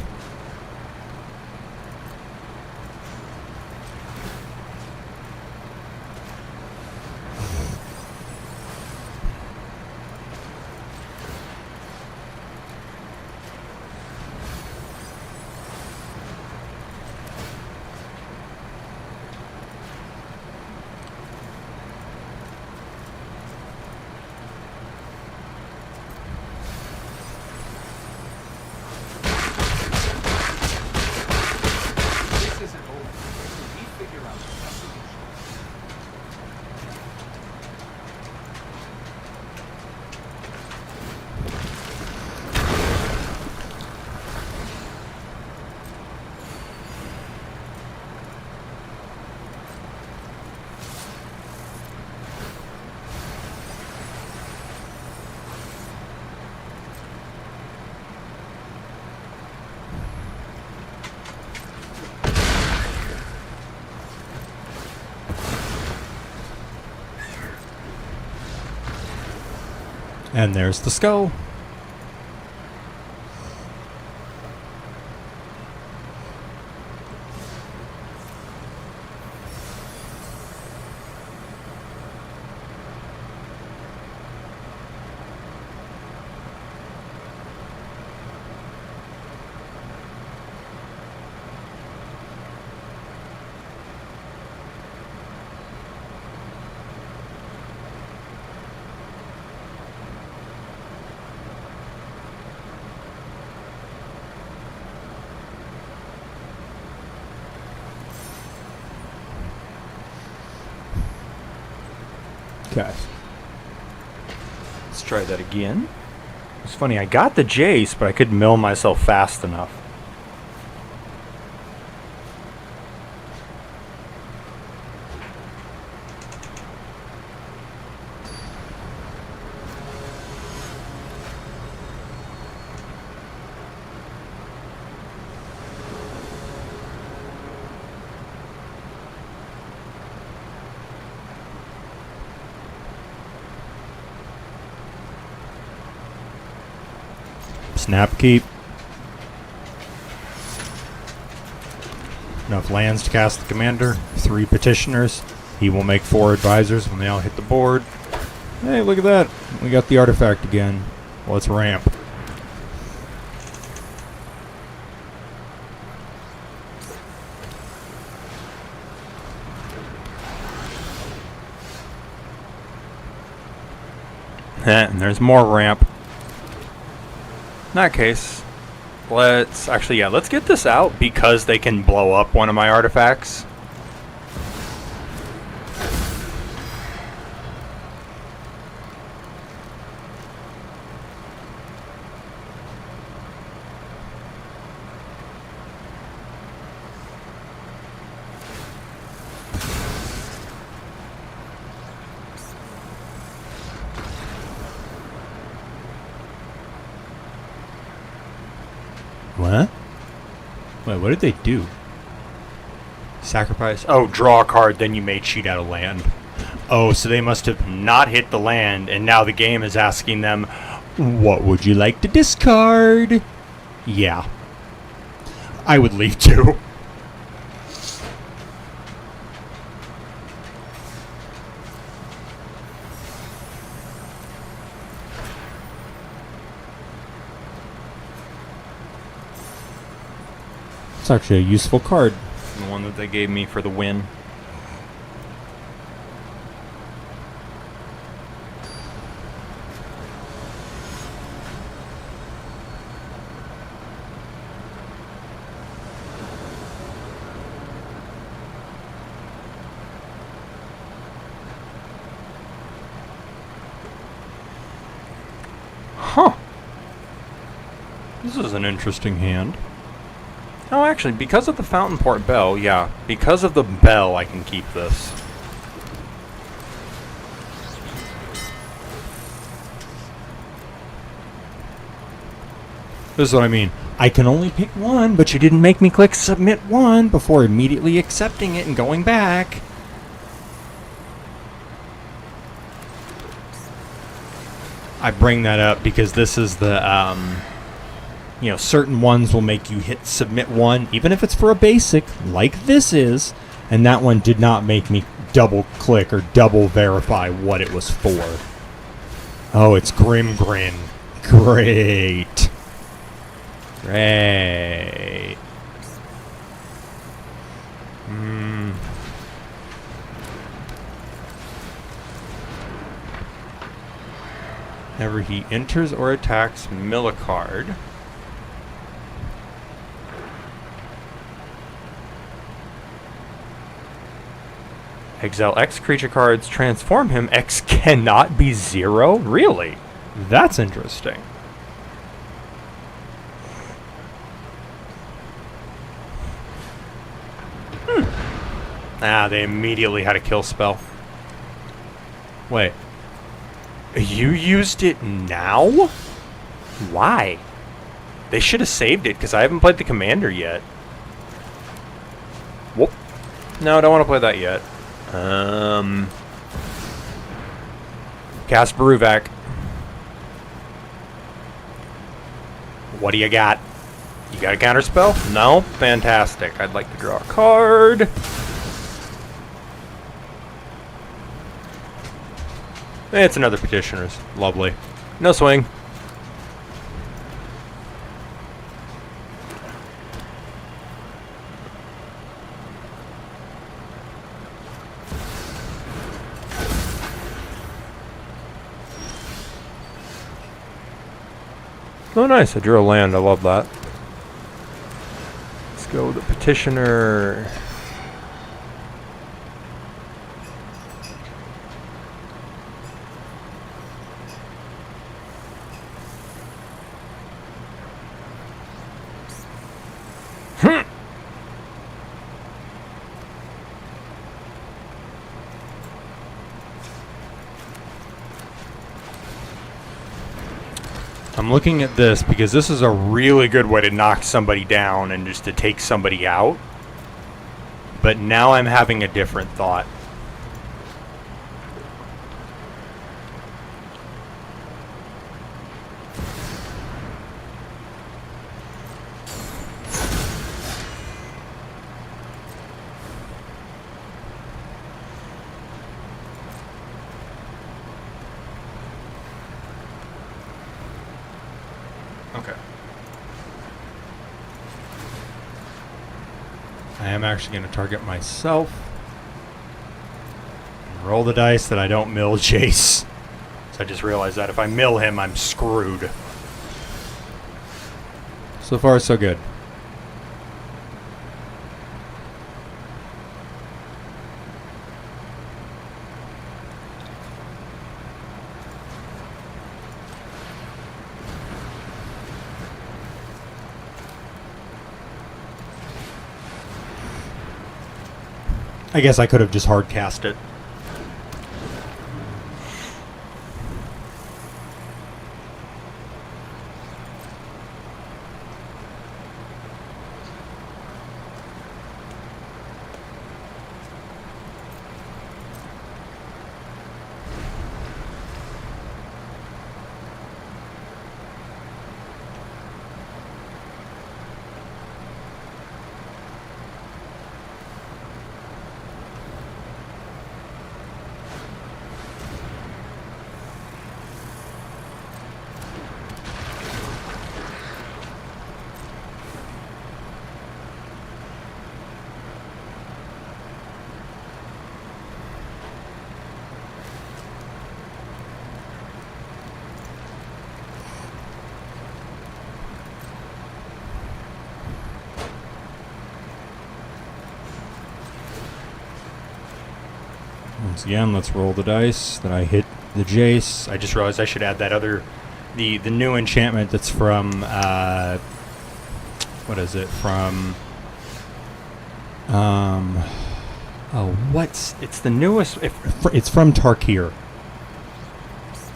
And there's the skull. Okay. Let's try that again. It's funny, I got the Jace, but I couldn't mill myself fast enough. Snap keep. Enough lands to cast the commander. 3 petitioners. He will make 4 advisors when they all hit the board. Hey, look at that. We got the artifact again. Let's ramp. And there's more ramp. In that case, let's get this out because they can blow up one of my artifacts. What? Wait, what did they do? Sacrifice. Oh, draw a card, then you may cheat out of land. Oh, so they must have not hit the land, and now the game is asking them, What would you like to discard? yeah. I would leave too. It's actually a useful card. The one that they gave me for the win. Huh. This is an interesting hand. Oh, actually, because of the Fountain Port Bell, yeah. Because of the bell, I can keep this. This is what I mean. I can only pick one, but you didn't make me click submit one before immediately accepting it and going back. I bring that up because this is the, certain ones will make you hit submit one, even if it's for a basic, like this is, and that one did not make me double click or double verify what it was for. Oh, it's Grim Grin. Great. Great. Whenever he enters or attacks, mill a card. Exile X creature cards, transform him. X cannot be 0? Really? That's interesting. Ah, they immediately had a kill spell. Wait. You used it now? Why? They should have saved it, because I haven't played the commander yet. Whoop. No, I don't want to play that yet. Cast Baruvak. What do you got? You got a counter spell? No? Fantastic. I'd like to draw a card. It's another Petitioner's. Lovely. No swing. Oh, nice. I drew a land. I love that. Let's go with the Petitioner. I'm looking at this because this is a really good way to knock somebody down and just to take somebody out. But now I'm having a different thought. Okay. I am actually going to target myself. Roll the dice that I don't mill Jace. So I just realized that if I mill him, I'm screwed. So far, so good. I guess I could have just hard cast it. Once again, let's roll the dice that I hit the Jace. I just realized I should add that other, The new enchantment that's from, what is it? From, it's the newest. it's from Tarkir.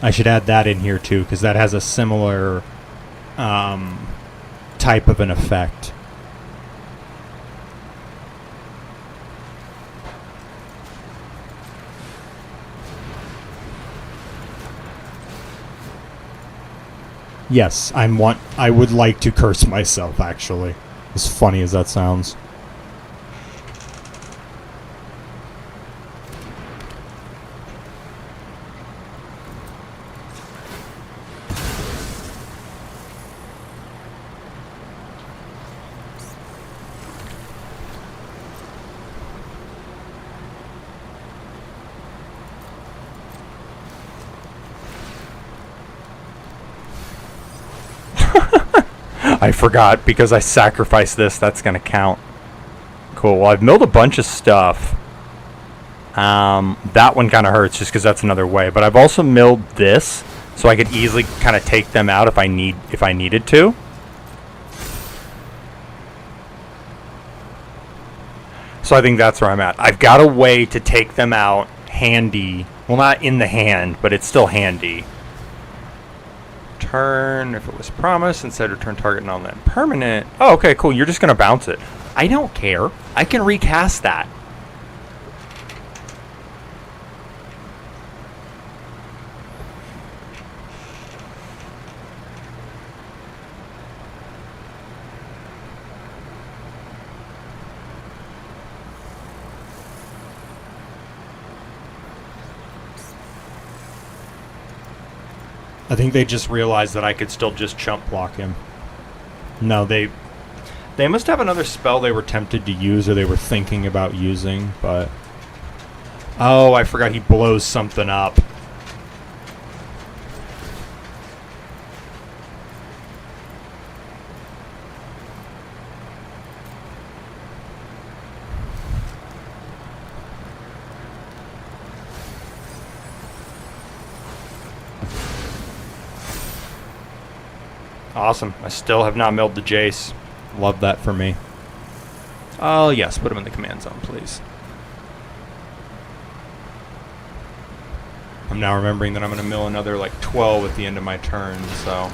I should add that in here too, because that has a similar type of an effect. Yes, I would like to curse myself, actually. As funny as that sounds. I forgot because I sacrificed this. That's gonna count. Cool. Well, I've milled a bunch of stuff. That one kind of hurts just because that's another way. But I've also milled this, so I could easily kind of take them out if I needed to. So I think that's where I'm at. I've got a way to take them out handy. Well, not in the hand, but it's still handy. Turn, if it was promised, instead return target non-land permanent. Oh, okay, cool. You're just going to bounce it. I don't care. I can recast that. I think they just realized that I could still just chump block him. No, they must have another spell they were tempted to use or they were thinking about using, but... Oh, I forgot he blows something up. Awesome. I still have not milled the Jace. Love that for me. Oh, yes. Put him in the command zone, please. I'm now remembering that I'm going to mill another, like, 12 at the end of my turn, so...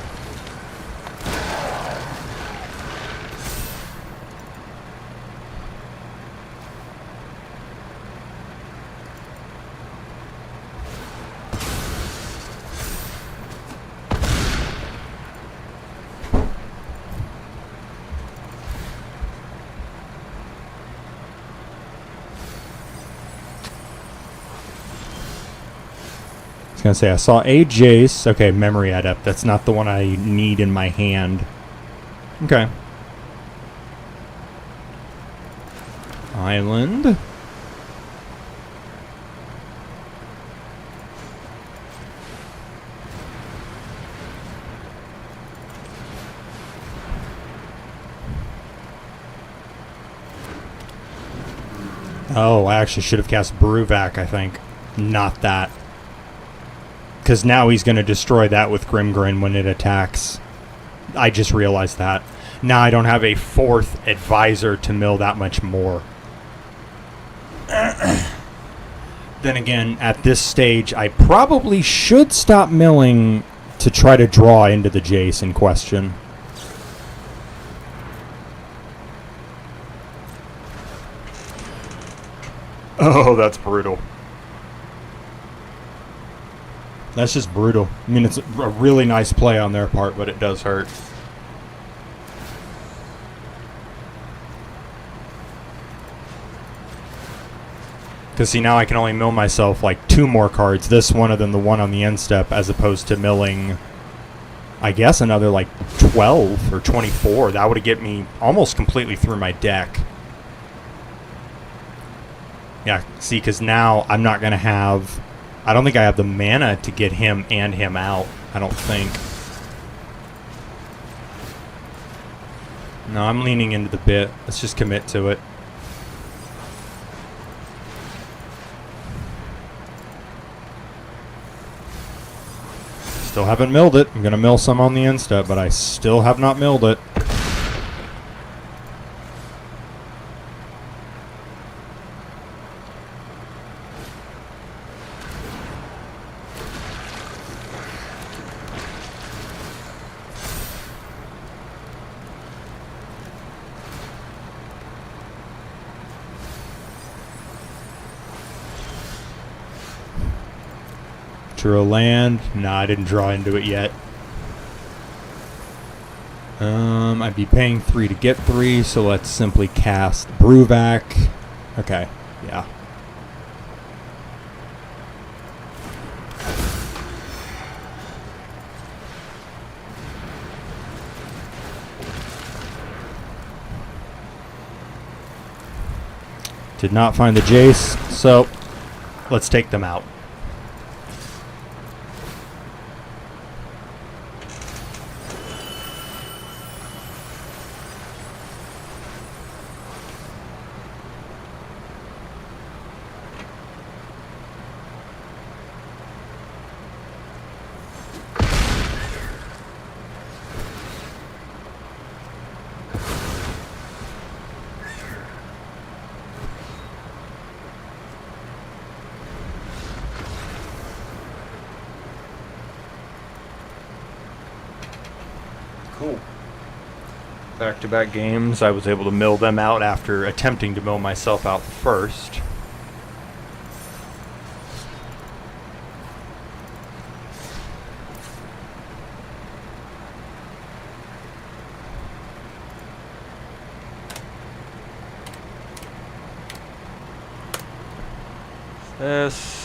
Gonna say I saw a Jace. Okay, Memory Adept. That's not the one I need in my hand. Okay. Island. Oh, I actually should have cast Brewvac, I think. Not that. Because now he's going to destroy that with Grimgrin when it attacks. I just realized that. Now I don't have a 4th advisor to mill that much more. Then again, at this stage, I probably should stop milling to try to draw into the Jace in question. Oh, that's brutal. That's just brutal. I mean, it's a really nice play on their part, but it does hurt. Because see, now I can only mill myself like 2 more cards. This one and then the one on the end step, as opposed to milling, I guess, another like 12 or 24. That would get me almost completely through my deck. Yeah, see, because now I'm not going to have... I don't think I have the mana to get him and him out. I don't think. No, I'm leaning into the bit. Let's just commit to it. Still haven't milled it. I'm going to mill some on the end step, but I still have not milled it. Drew a land. Nah, I didn't draw into it yet. I'd be paying 3 to get 3, so let's simply cast Brewvac. Okay, yeah. Did not find the Jace, so let's take them out. Cool. Back-to-back games, I was able to mill them out after attempting to mill myself out first. This...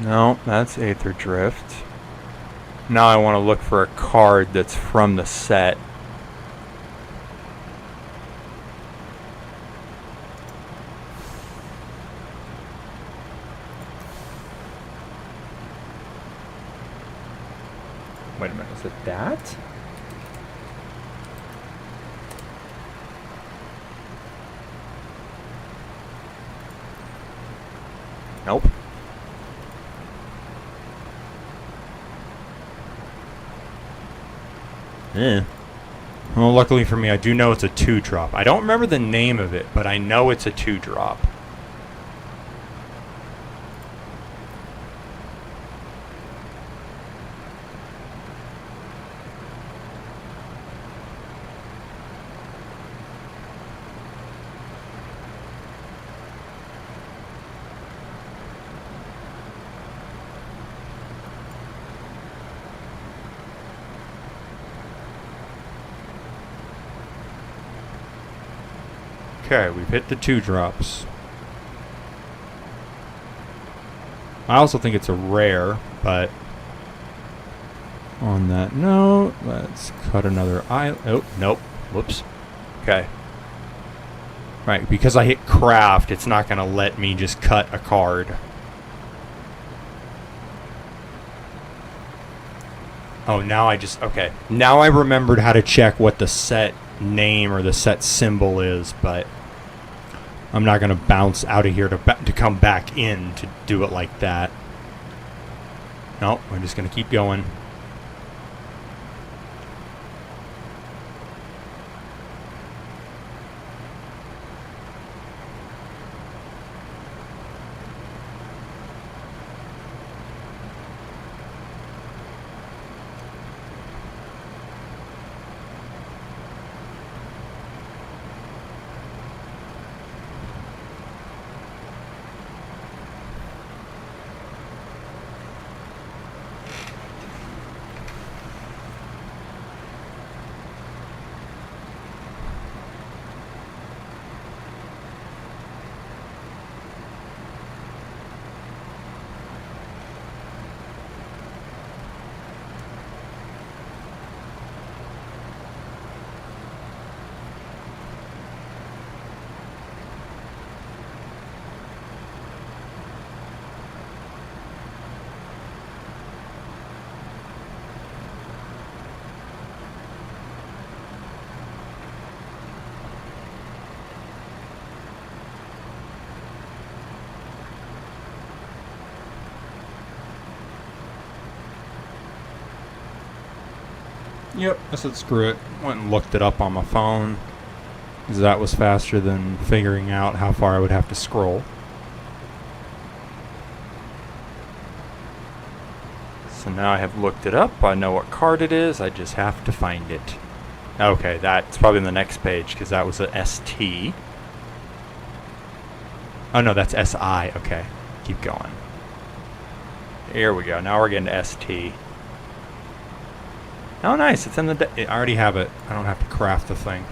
No, that's Aether Drift. Now I want to look for a card that's from the set. Wait a minute, is it that? Nope. Well, luckily for me, I do know it's a 2-drop. I don't remember the name of it, but I know it's a 2-drop. Okay, we've hit the 2-drops. I also think it's a rare, but... On that note, let's cut another eye. Oh, nope. Whoops. Okay. Right, because I hit craft, it's not going to let me just cut a card. Oh, now I just... Okay. Now I remembered how to check what the set name or the set symbol is, but I'm not going to bounce out of here to come back in to do it like that. No, we're just going to keep going. Yep, I said screw it. Went and looked it up on my phone, because that was faster than figuring out how far I would have to scroll. So now I have looked it up. I know what card it is. I just have to find it. Okay, that's probably in the next page, because that was a ST. Oh no, that's SI. Okay, keep going. Here we go. Now we're getting to ST. Oh, nice. It's in the... I already have it. I don't have to craft the thing.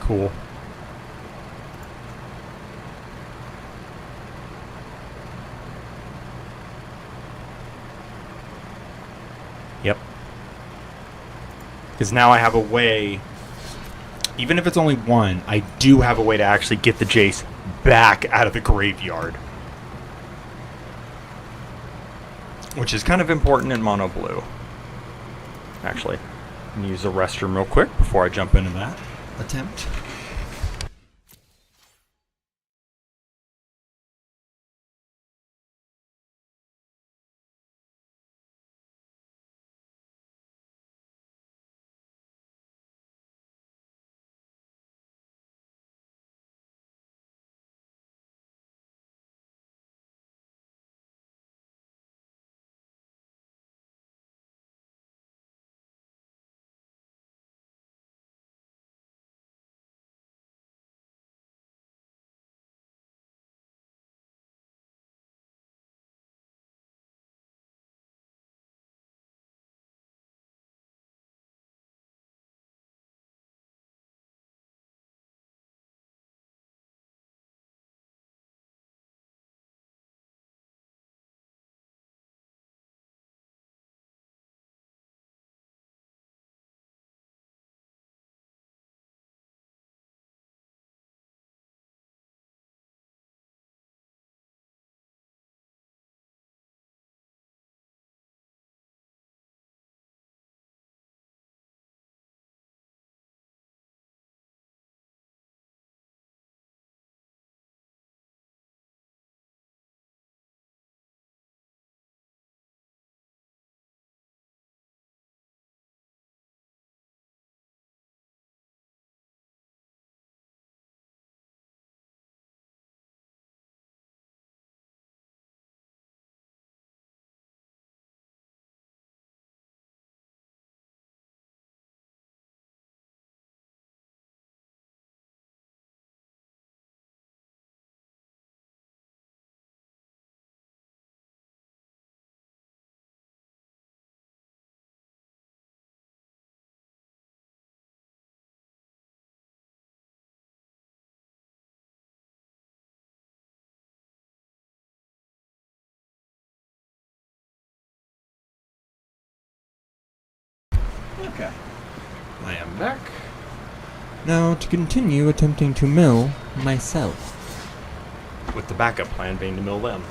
Cool. Yep. Because now I have a way... Even if it's only one, I do have a way to actually get the Jace back out of the graveyard. Which is kind of important in mono blue. Actually, I'm going to use the restroom real quick before I jump into that attempt. Okay. I am back. Now to continue attempting to mill myself. With the backup plan being to mill them.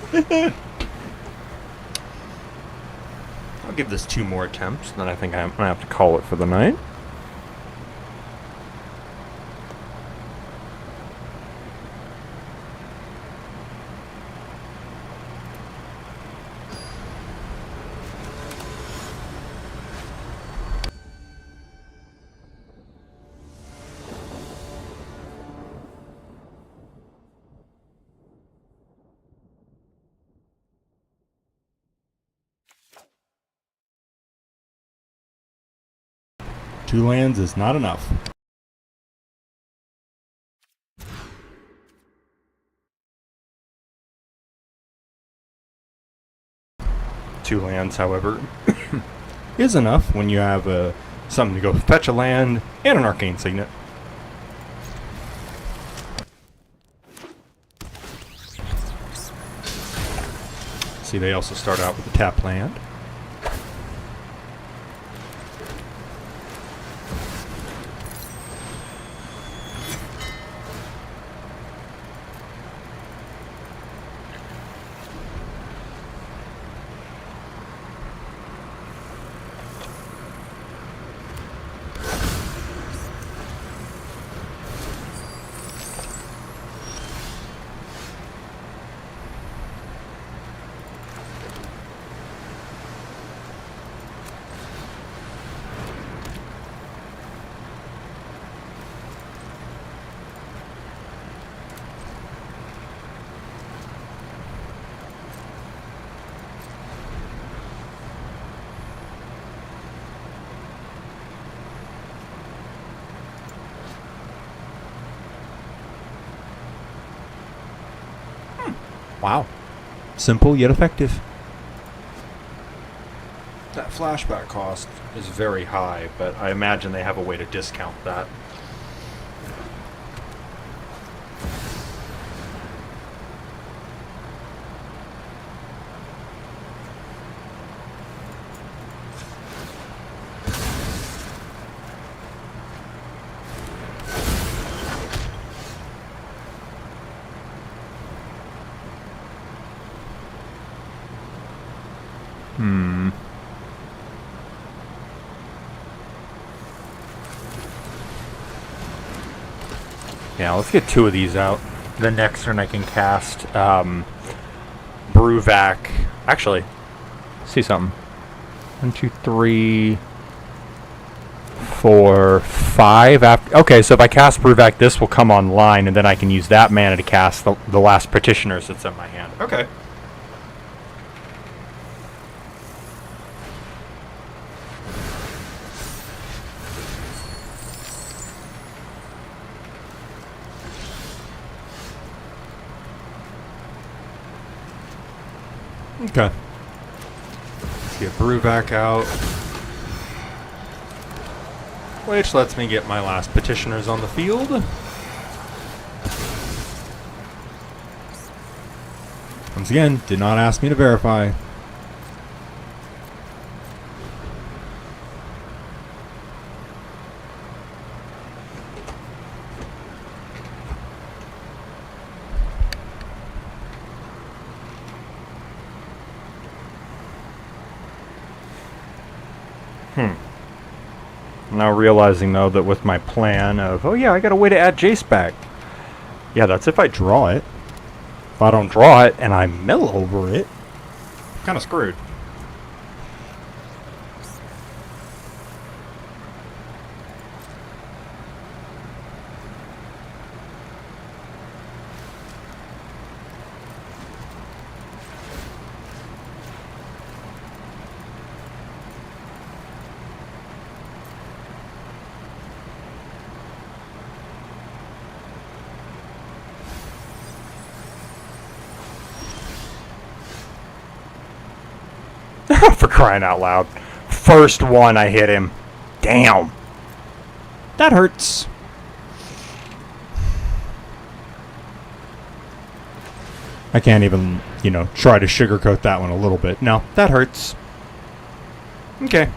I'll give this 2 more attempts, Then I think I'm going to have to call it for the night. Two lands is not enough. Two lands, however, is enough when you have something to go fetch a land and an arcane signet. See, they also start out with a tap land. Wow. Simple yet effective. That flashback cost is very high, but I imagine they have a way to discount that. Yeah, let's get 2 of these out. The next turn I can cast Brewvac. Actually, see something. 1, 2, 3, 4, 5. Okay, so if I cast Brewvac, this will come online, and then I can use that mana to cast the last Petitioners that's in my hand. Okay. Okay. Let's get Brewvac out. Which lets me get my last Petitioners on the field. Once again, did not ask me to verify. Now realizing, though, that with my plan of, oh yeah, I got a way to add Jace back. Yeah, that's if I draw it. If I don't draw it and I mill over it, I'm kind of screwed. For crying out loud. First one I hit him. Damn. That hurts. I can't even, try to sugarcoat that one a little bit. No, that hurts. Okay.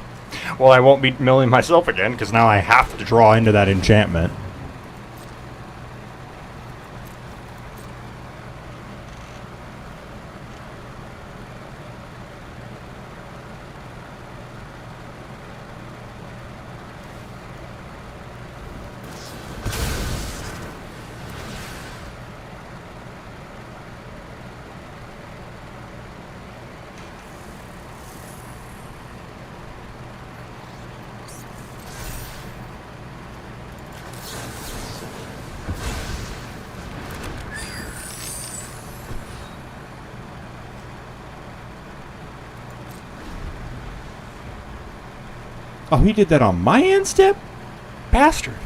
Well, I won't be milling myself again, because now I have to draw into that enchantment. Oh, he did that on my end step? Bastard.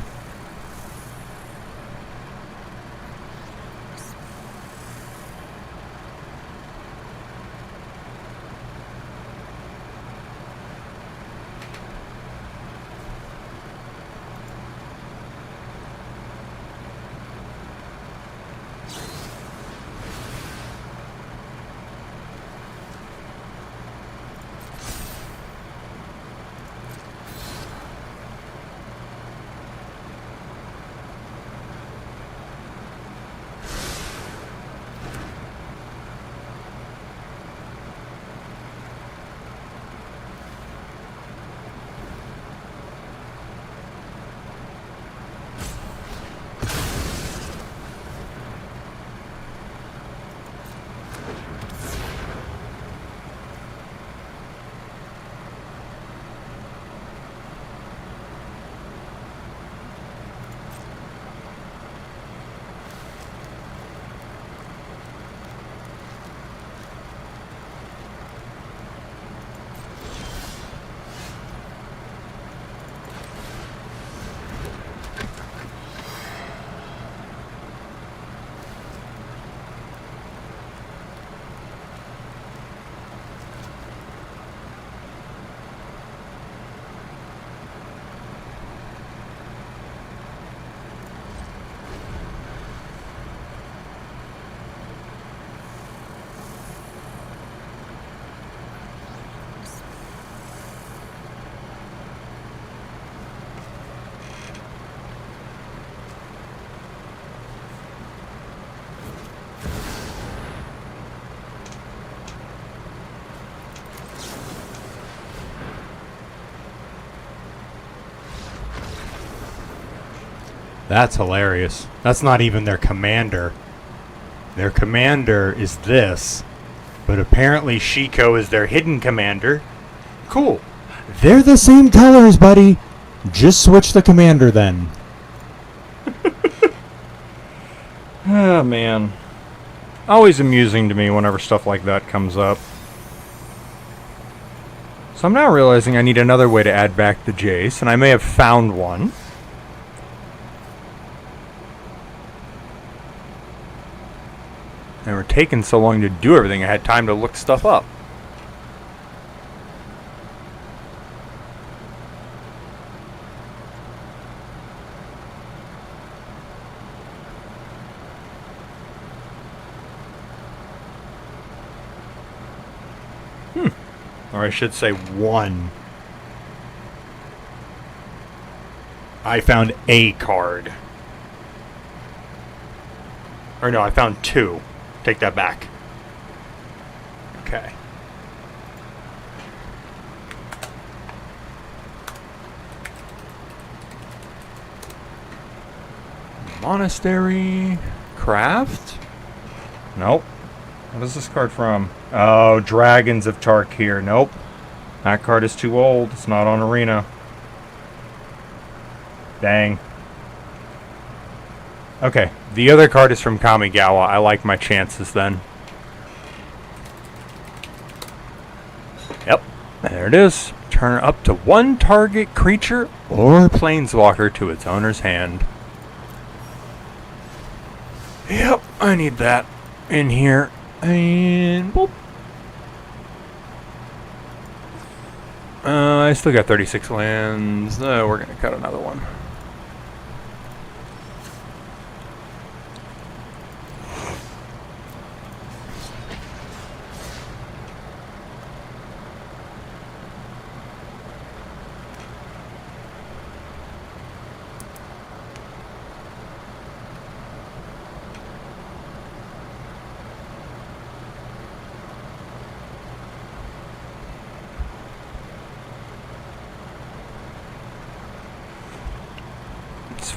That's hilarious. That's not even their commander. Their commander is this. But apparently Shiko is their hidden commander. Cool. They're the same colors, buddy. Just switch the commander then. Oh, man. Always amusing to me whenever stuff like that comes up. So I'm now realizing I need another way to add back the Jace, and I may have found one. And we're taking so long to do everything, I had time to look stuff up. Or I should say one. I found a card. Or no, I found two. Take that back. Okay. Monastery. Craft? Nope. What is this card from? Oh, Dragons of Tarkir. Nope. That card is too old. It's not on Arena. Dang. Okay, the other card is from Kamigawa. I like my chances then. Yep, there it is. Turn up to one target creature or planeswalker to its owner's hand. Yep, I need that in here. And boop. I still got 36 lands. We're going to cut another one.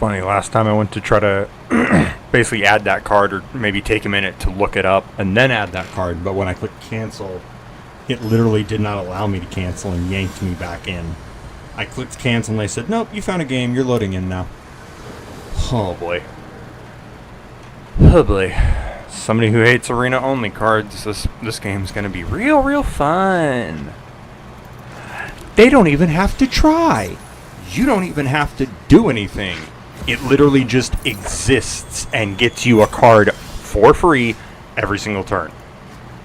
funny. Last time I went to try to basically add that card, or maybe take a minute to look it up and then add that card, But when I clicked cancel, it literally did not allow me to cancel and yanked me back in. I clicked cancel and they said, nope, you found a game. You're loading in now. oh boy. Oh boy. Somebody who hates arena only cards, this game's gonna be real fun. They don't even have to try. You don't even have to do anything. It literally just exists and gets you a card for free every single turn.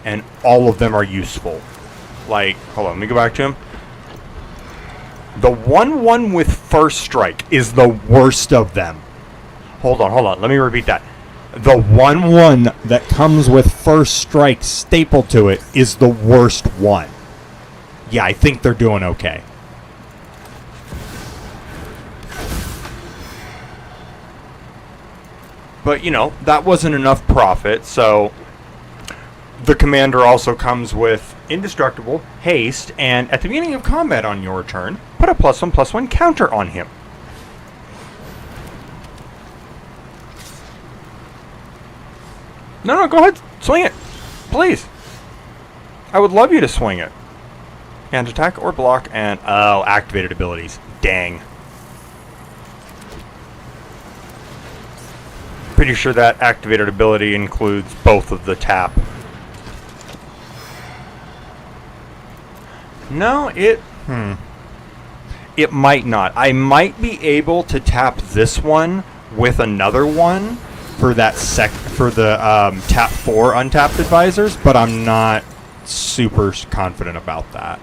And all of them are useful. Like, hold on, let me go back to him. The 1/1 with first strike is the worst of them. Hold on, let me repeat that. The 1/1 that comes with first strike stapled to it is the worst one. yeah, I think they're doing okay. But, you know, that wasn't enough profit, so the commander also comes with indestructible, haste, and at the beginning of combat on your turn, put a +1/+1 counter on him. No, go ahead, swing it, please. I would love you to swing it. And attack or block, and oh, activated abilities. Dang. Pretty sure that activated ability includes both of the tap. No, it might not. I might be able to tap this one with another one for that for the tap 4 untapped advisors, but I'm not super confident about that.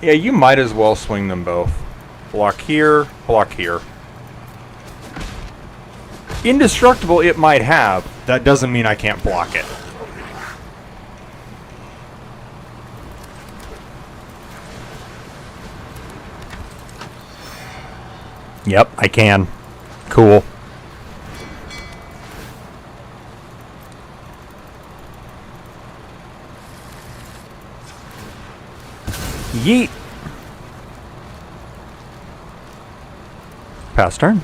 Yeah, you might as well swing them both. Block here, block here. Indestructible it might have. That doesn't mean I can't block it. Yep, I can. Cool. Yeet. Pass turn.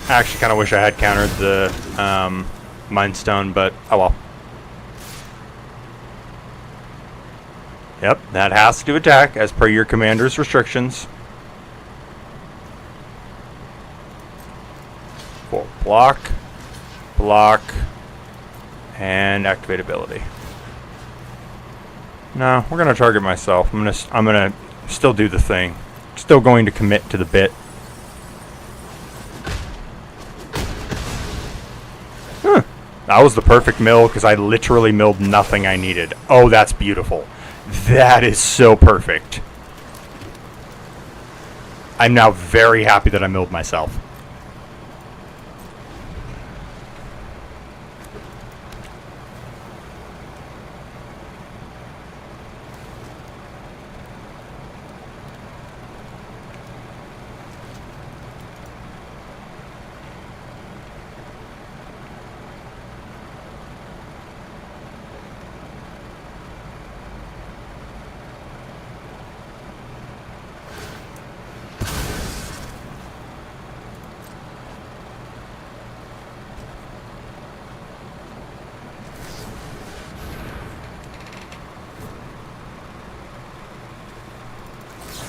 I actually kind of wish I had countered the Mind Stone, but oh well. Yep, that has to attack as per your commander's restrictions. Cool. Block, block, and activate ability. No, we're gonna target myself. I'm gonna still do the thing. Still going to commit to the bit. That was the perfect mill because I literally milled nothing I needed. Oh, that's beautiful. That is so perfect. I'm now very happy that I milled myself.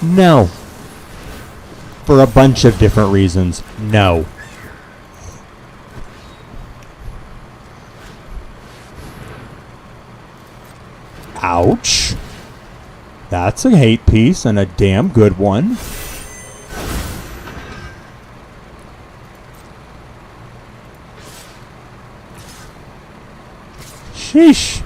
No. For a bunch of different reasons, no. Ouch. That's a hate piece and a damn good one. Sheesh.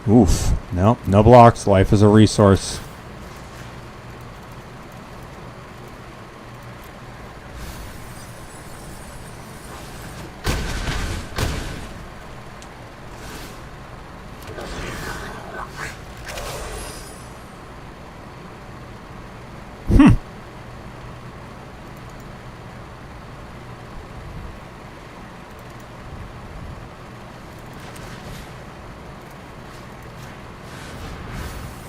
Oof. Nope. No blocks. Life is a resource.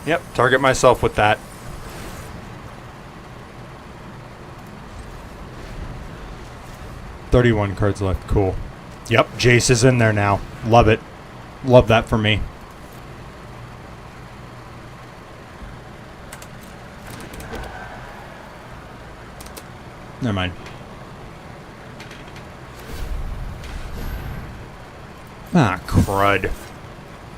Yep, target myself with that. $31 cards left. Cool. Yep, Jace is in there now. Love it. Love that for me. Never mind. Ah, crud.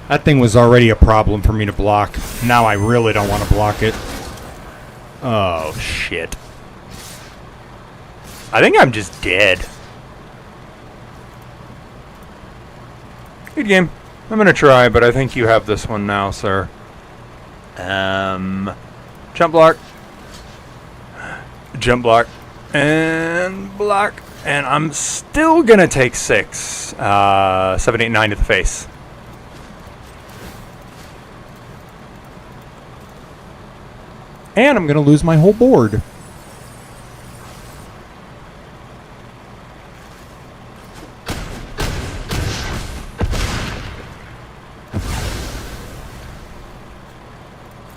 That thing was already a problem for me to block. Now I really don't want to block it. Oh, shit. I think I'm just dead. Good game. I'm gonna try, but I think you have this one now, sir. Jump block. Jump block. And block. And I'm still gonna take 6. 7, 8, 9 to the face. And I'm going to lose my whole board.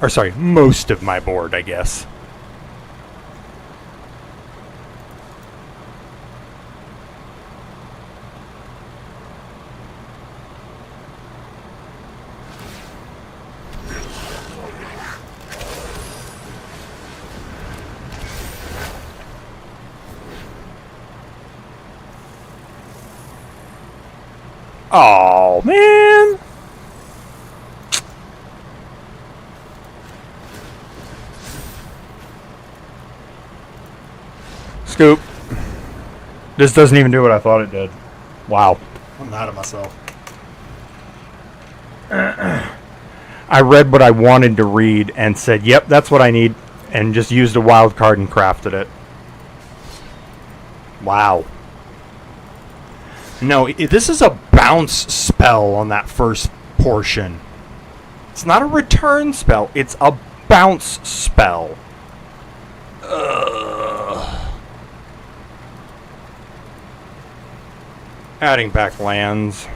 Or sorry, most of my board, I guess. Oh, man. Scoop. This doesn't even do what I thought it did. Wow. I'm mad at myself. I read what I wanted to read and said, yep, that's what I need, and just used a wild card and crafted it. Wow. No, this is a bounce spell on that first portion. It's not a return spell. It's a bounce spell. Ugh. Adding back lands.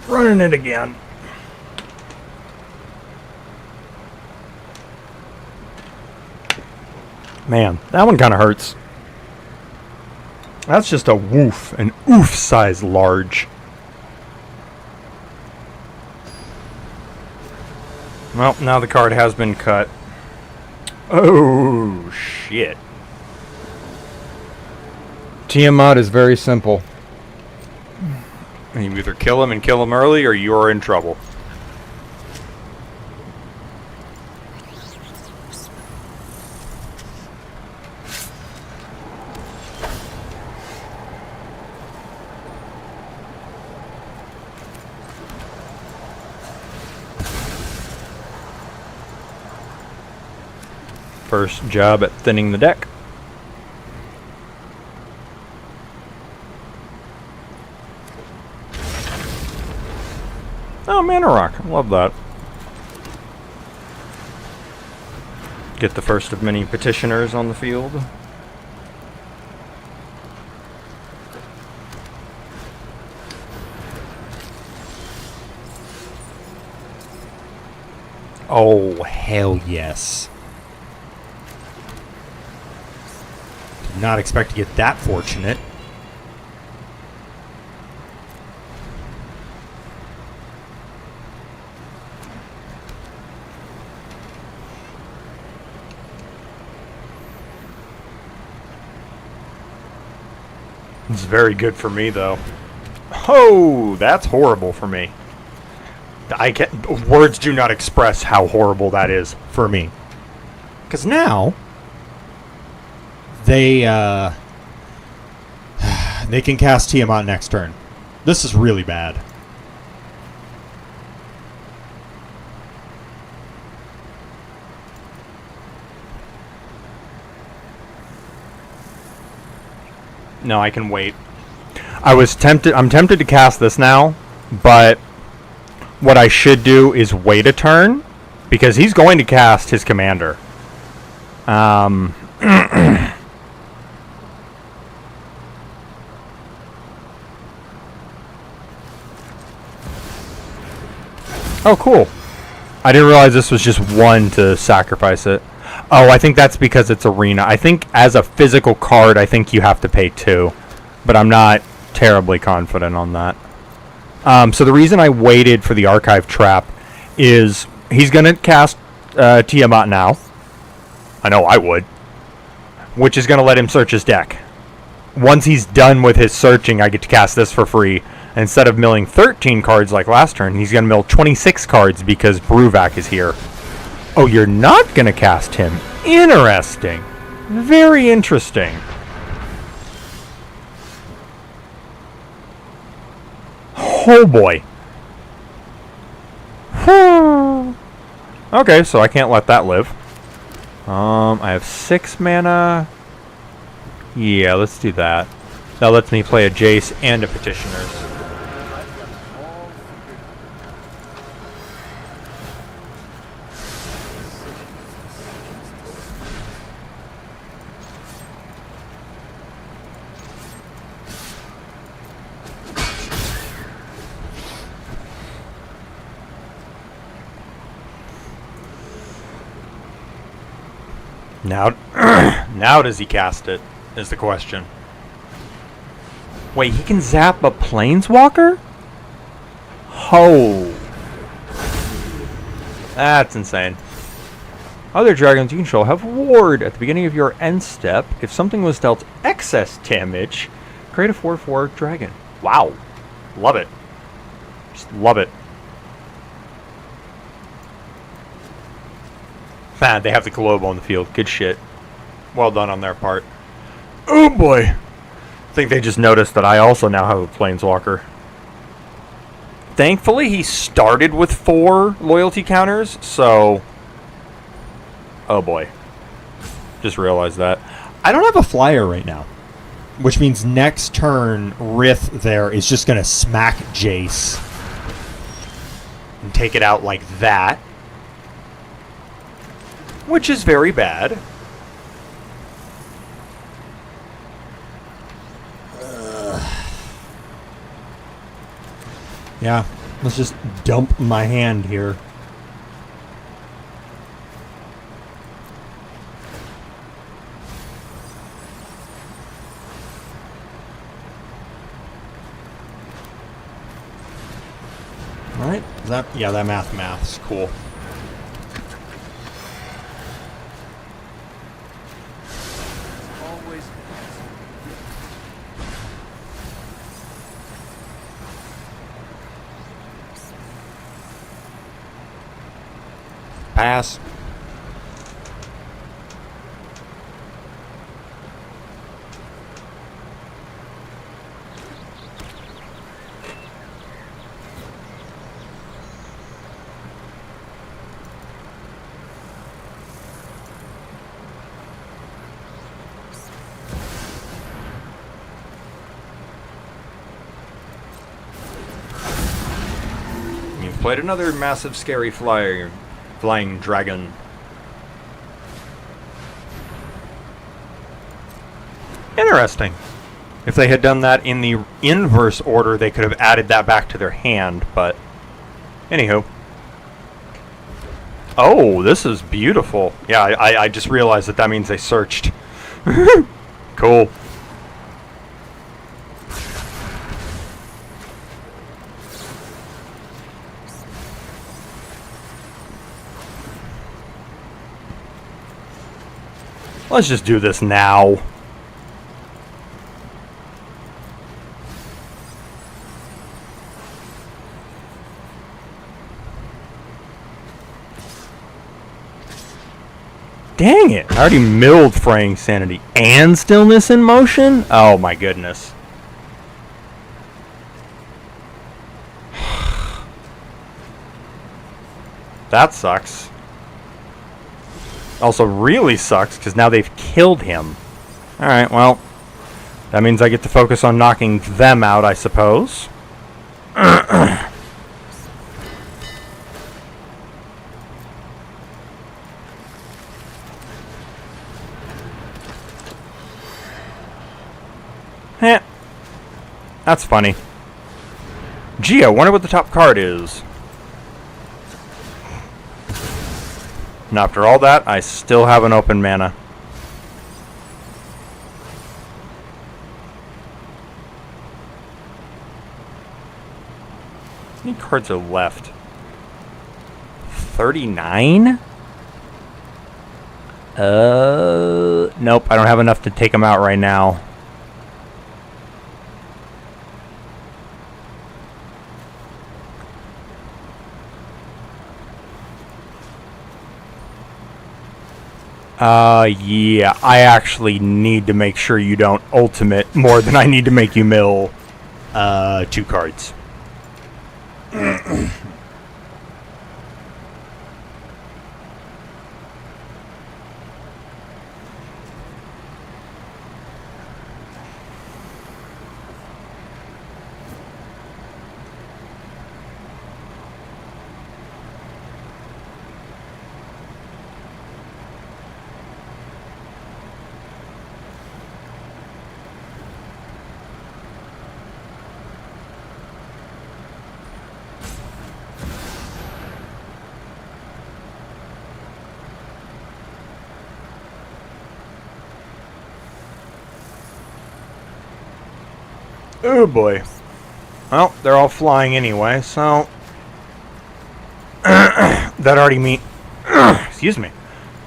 Running it again. Man, that one kind of hurts. That's just a woof, an oof size large. Well, now the card has been cut. Oh, shit. Tiamat is very simple. You either kill him and kill him early, or you're in trouble. First job at thinning the deck. Oh, Mana Rock. I love that. Get the first of many petitioners on the field. Oh, hell yes. Did not expect to get that fortunate. It's very good for me, though. Oh, that's horrible for me. I can't, words do not express how horrible that is for me. Because now they can cast Tiamat next turn. This is really bad. No, I can wait. I'm tempted to cast this now, but what I should do is wait a turn, because he's going to cast his commander. Oh, cool. I didn't realize this was just one to sacrifice it. Oh, I think that's because it's Arena. I think as a physical card, I think you have to pay 2. But I'm not terribly confident on that. So the reason I waited for the Archive Trap is he's going to cast Tiamat now. I know I would. Which is going to let him search his deck. Once he's done with his searching, I get to cast this for free. Instead of milling 13 cards like last turn, he's going to mill 26 cards because Bruvac is here. Oh, you're not going to cast him. Interesting. Very interesting. Oh, boy. Okay, so I can't let that live. I have 6 mana. Yeah, let's do that. That lets me play a Jace and a Petitioners. Now, now does he cast it, is the question. Wait, he can zap a Planeswalker? Oh. That's insane. Other dragons you control have Ward. At the beginning of your end step, if something was dealt excess damage, create a 4/4 dragon. Wow. Love it. Just love it. Man, they have the globe on the field. Good shit. Well done on their part. Oh boy. I think they just noticed that I also now have a Planeswalker. Thankfully, he started with 4 loyalty counters, so... Oh boy. Just realized that. I don't have a flyer right now, which means next turn, Rith there is just going to smack Jace. And take it out like that. Which is very bad. Yeah, let's just dump my hand here. All right, that math's cool. Pass. You've played another massive scary flying dragon. Interesting. If they had done that in the inverse order, they could have added that back to their hand, but... Anywho. Oh, this is beautiful. Yeah, I just realized that means they searched. Cool. Let's just do this now. Dang it. I already milled Fraying Sanity and Stillness in Motion? Oh my goodness. That sucks. Also really sucks because now they've killed him. Alright, well. That means I get to focus on knocking them out, I suppose. Heh. That's funny. Gee, I wonder what the top card is. And after all that, I still have an open mana. How many cards are left? 39? Nope, I don't have enough to take them out right now. Yeah, I actually need to make sure you don't ultimate more than I need to make you mill 2 cards. Oh boy. Well, they're all flying anyway, so that already means excuse me.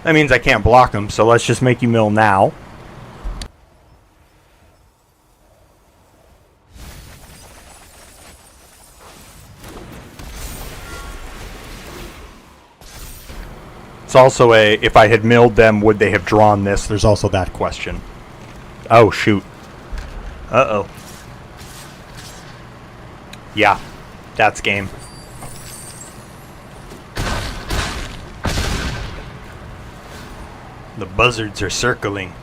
That means I can't block them, so let's just make you mill now. It's also a, if I had milled them, would they have drawn this? There's also that question. Oh, shoot. Uh-oh. Yeah, that's game. The buzzards are circling.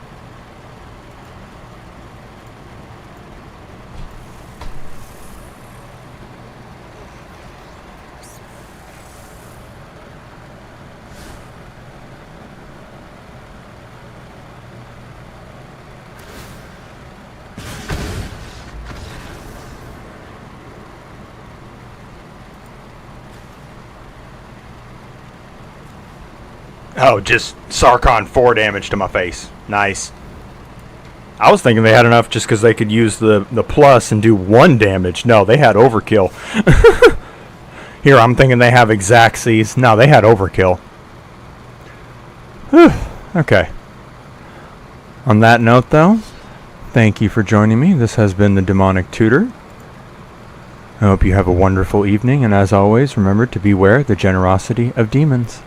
Oh, just Sarkon 4 damage to my face. Nice. I was thinking they had enough just because they could use the plus and do 1 damage. No, they had overkill. Here, I'm thinking they have Exactsies. No, they had overkill. Whew. Okay. On that note, though, thank you for joining me. This has been the Demonic Tutor. I hope you have a wonderful evening, and as always, remember to beware the generosity of demons.